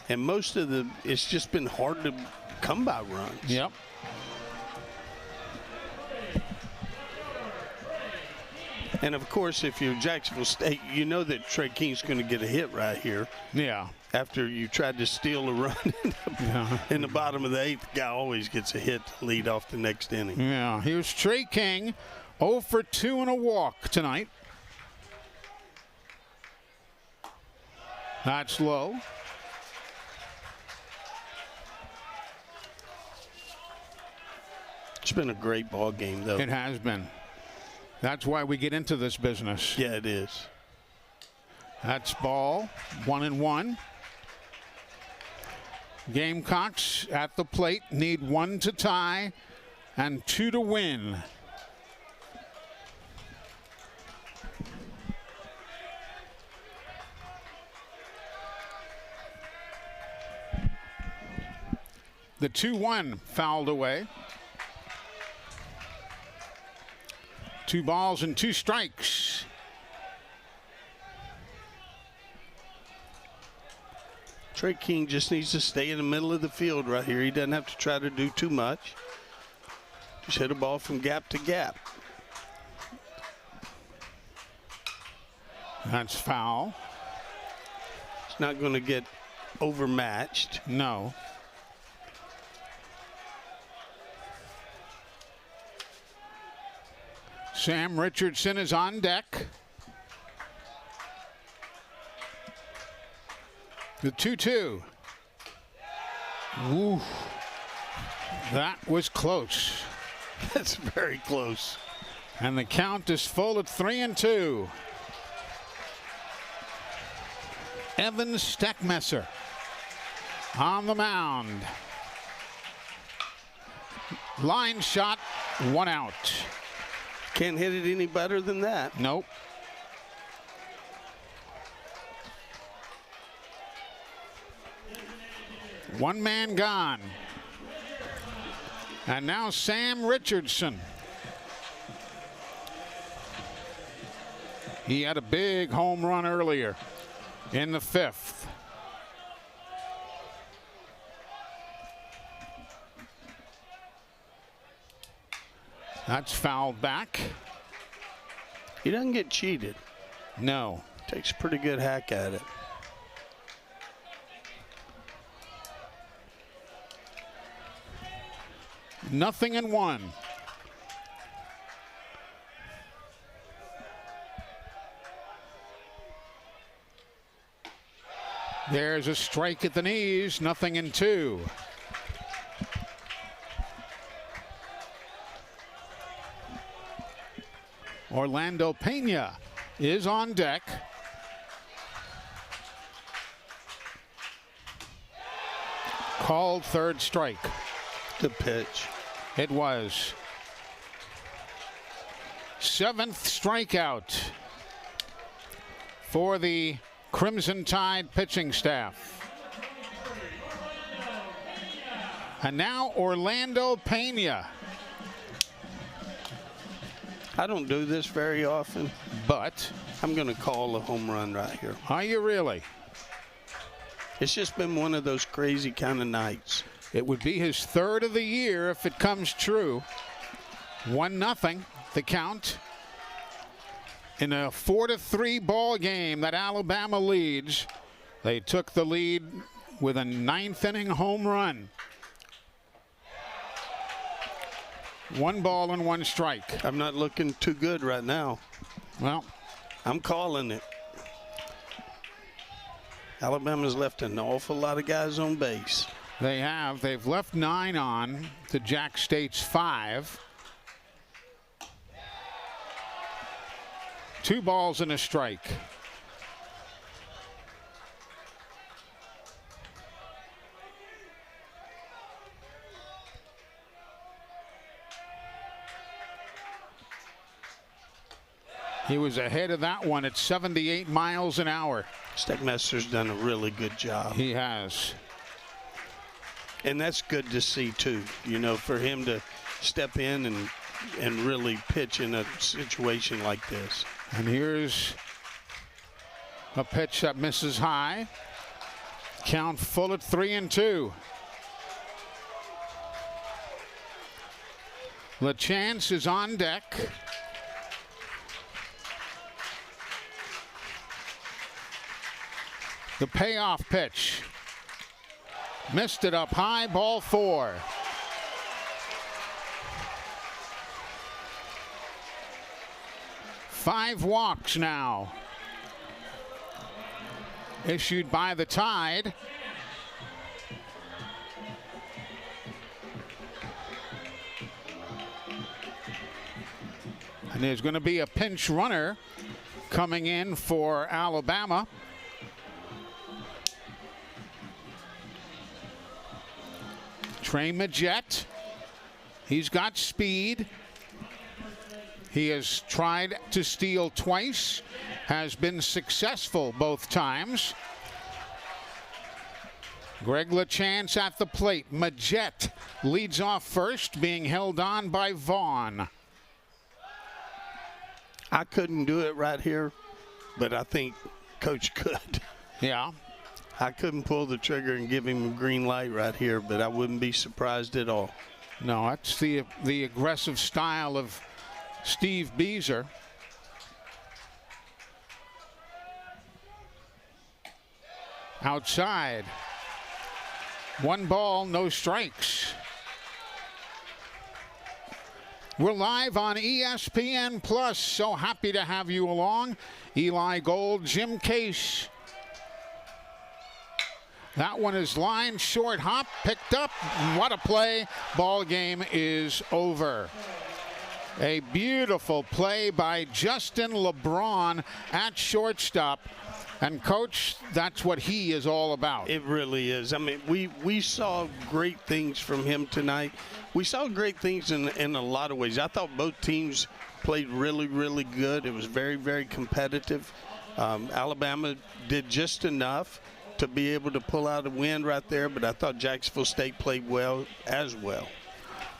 And most of it's just been hard to come by runs. Yep. And, of course, if you're Jacksonville State, you know that Trey King's going to get a hit right here. Yeah. After you tried to steal a run in the bottom of the 8th, the guy always gets a hit to lead off the next inning. Yeah, here's Trey King, 0 for 2 and a walk tonight. That's low. It's been a great ball game, though. It has been. That's why we get into this business. Yeah, it is. That's ball 1-1. Gamecocks at the plate need 1 to tie and 2 to win. The 2-1 fouled away. 2 balls and 2 strikes. Trey King just needs to stay in the middle of the field right here. He doesn't have to try to do too much. Just hit a ball from gap to gap. That's foul. It's not going to get overmatched. No. Sam Richardson is on deck. The 2-2. Ooh. That was close. That's very close. And the count is full at 3-2. Evan Steckmesser on the mound. Line shot, 1 out. Can't hit it any better than that. Nope. One man gone. And now Sam Richardson. He had a big home run earlier in the 5th. That's fouled back. He doesn't get cheated. No. Takes a pretty good hack at it. Nothing in 1. There's a strike at the knees, nothing in 2. Orlando Pena is on deck. Called 3rd strike. Good pitch. It was. 7th strikeout for the Crimson Tide pitching staff. And now Orlando Pena. I don't do this very often, but I'm going to call a home run right here. Are you really? It's just been one of those crazy kind of nights. It would be his 3rd of the year if it comes true. 1-0, the count. In a 4-3 ball game that Alabama leads, they took the lead with a 9th inning home run. 1 ball and 1 strike. I'm not looking too good right now. Well, I'm calling it. Alabama's left an awful lot of guys on base. They have. They've left 9 on to Jack State's 5. 2 balls and a strike. He was ahead of that one at 78 miles an hour. Steckmesser's done a really good job. He has. And that's good to see, too. You know, for him to step in and really pitch in a situation like this. And here's a pitch that misses high. Count full at 3-2. LaChance is on deck. The payoff pitch. Missed it up high, ball 4. Five walks now. Issued by the Tide. And there's going to be a pinch runner coming in for Alabama. Trey Majette. He's got speed. He has tried to steal twice, has been successful both times. Greg LaChance at the plate. Majette leads off first, being held on by Vaughn. I couldn't do it right here, but I think Coach could. Yeah. I couldn't pull the trigger and give him a green light right here, but I wouldn't be surprised at all. No, that's the aggressive style of Steve Beazer. Outside. 1 ball, no strikes. We're live on ESPN Plus. So happy to have you along. Eli Gold, Jim Case. That one is line short, hop, picked up. What a play. Ball game is over. A beautiful play by Justin LeBron at shortstop. And, Coach, that's what he is all about. It really is. I mean, we saw great things from him tonight. We saw great things in a lot of ways. I thought both teams played really, really good. It was very, very competitive. Alabama did just enough to be able to pull out a win right there, but I thought Jacksonville State played well as well.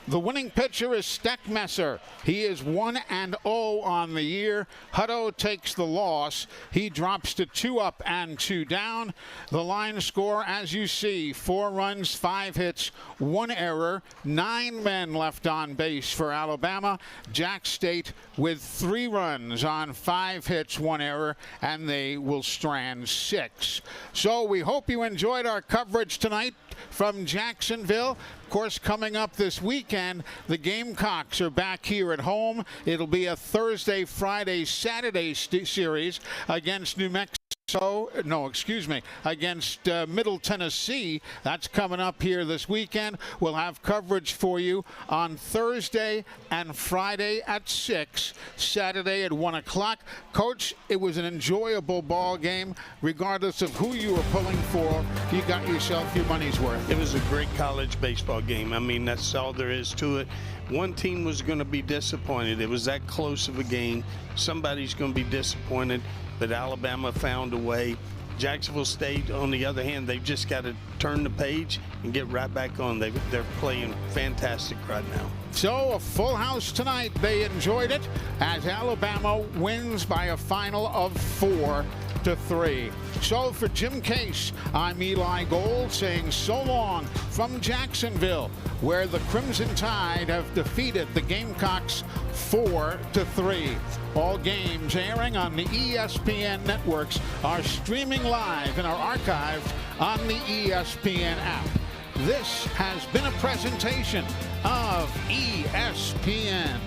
The winning pitcher is Steckmesser. He is 1-0 on the year. Hutto takes the loss. He drops to 2 up and 2 down. The line score, as you see, 4 runs, 5 hits, 1 error, 9 men left on base for Alabama. Jack State with 3 runs on 5 hits, 1 error, and they will strand 6. So we hope you enjoyed our coverage tonight from Jacksonville. Of course, coming up this weekend, the Gamecocks are back here at home. It'll be a Thursday, Friday, Saturday series against against Middle Tennessee. That's coming up here this weekend. We'll have coverage for you on Thursday and Friday at 6, Saturday at 1 o'clock. Coach, it was an enjoyable ball game. Regardless of who you were pulling for, you got yourself your money's worth. It was a great college baseball game. I mean, that's all there is to it. One team was going to be disappointed. It was that close of a game. Somebody's going to be disappointed, but Alabama found a way. Jacksonville State, on the other hand, they've just got to turn the page and get right back on. They're playing fantastic right now. So a full house tonight. They enjoyed it as Alabama wins by a final of 4-3. So for Jim Case, I'm Eli Gold saying so long from Jacksonville, where the Crimson Tide have defeated the Gamecocks 4-3. All games airing on the ESPN networks are streaming live and are archived on the ESPN app. This has been a presentation of ESPN.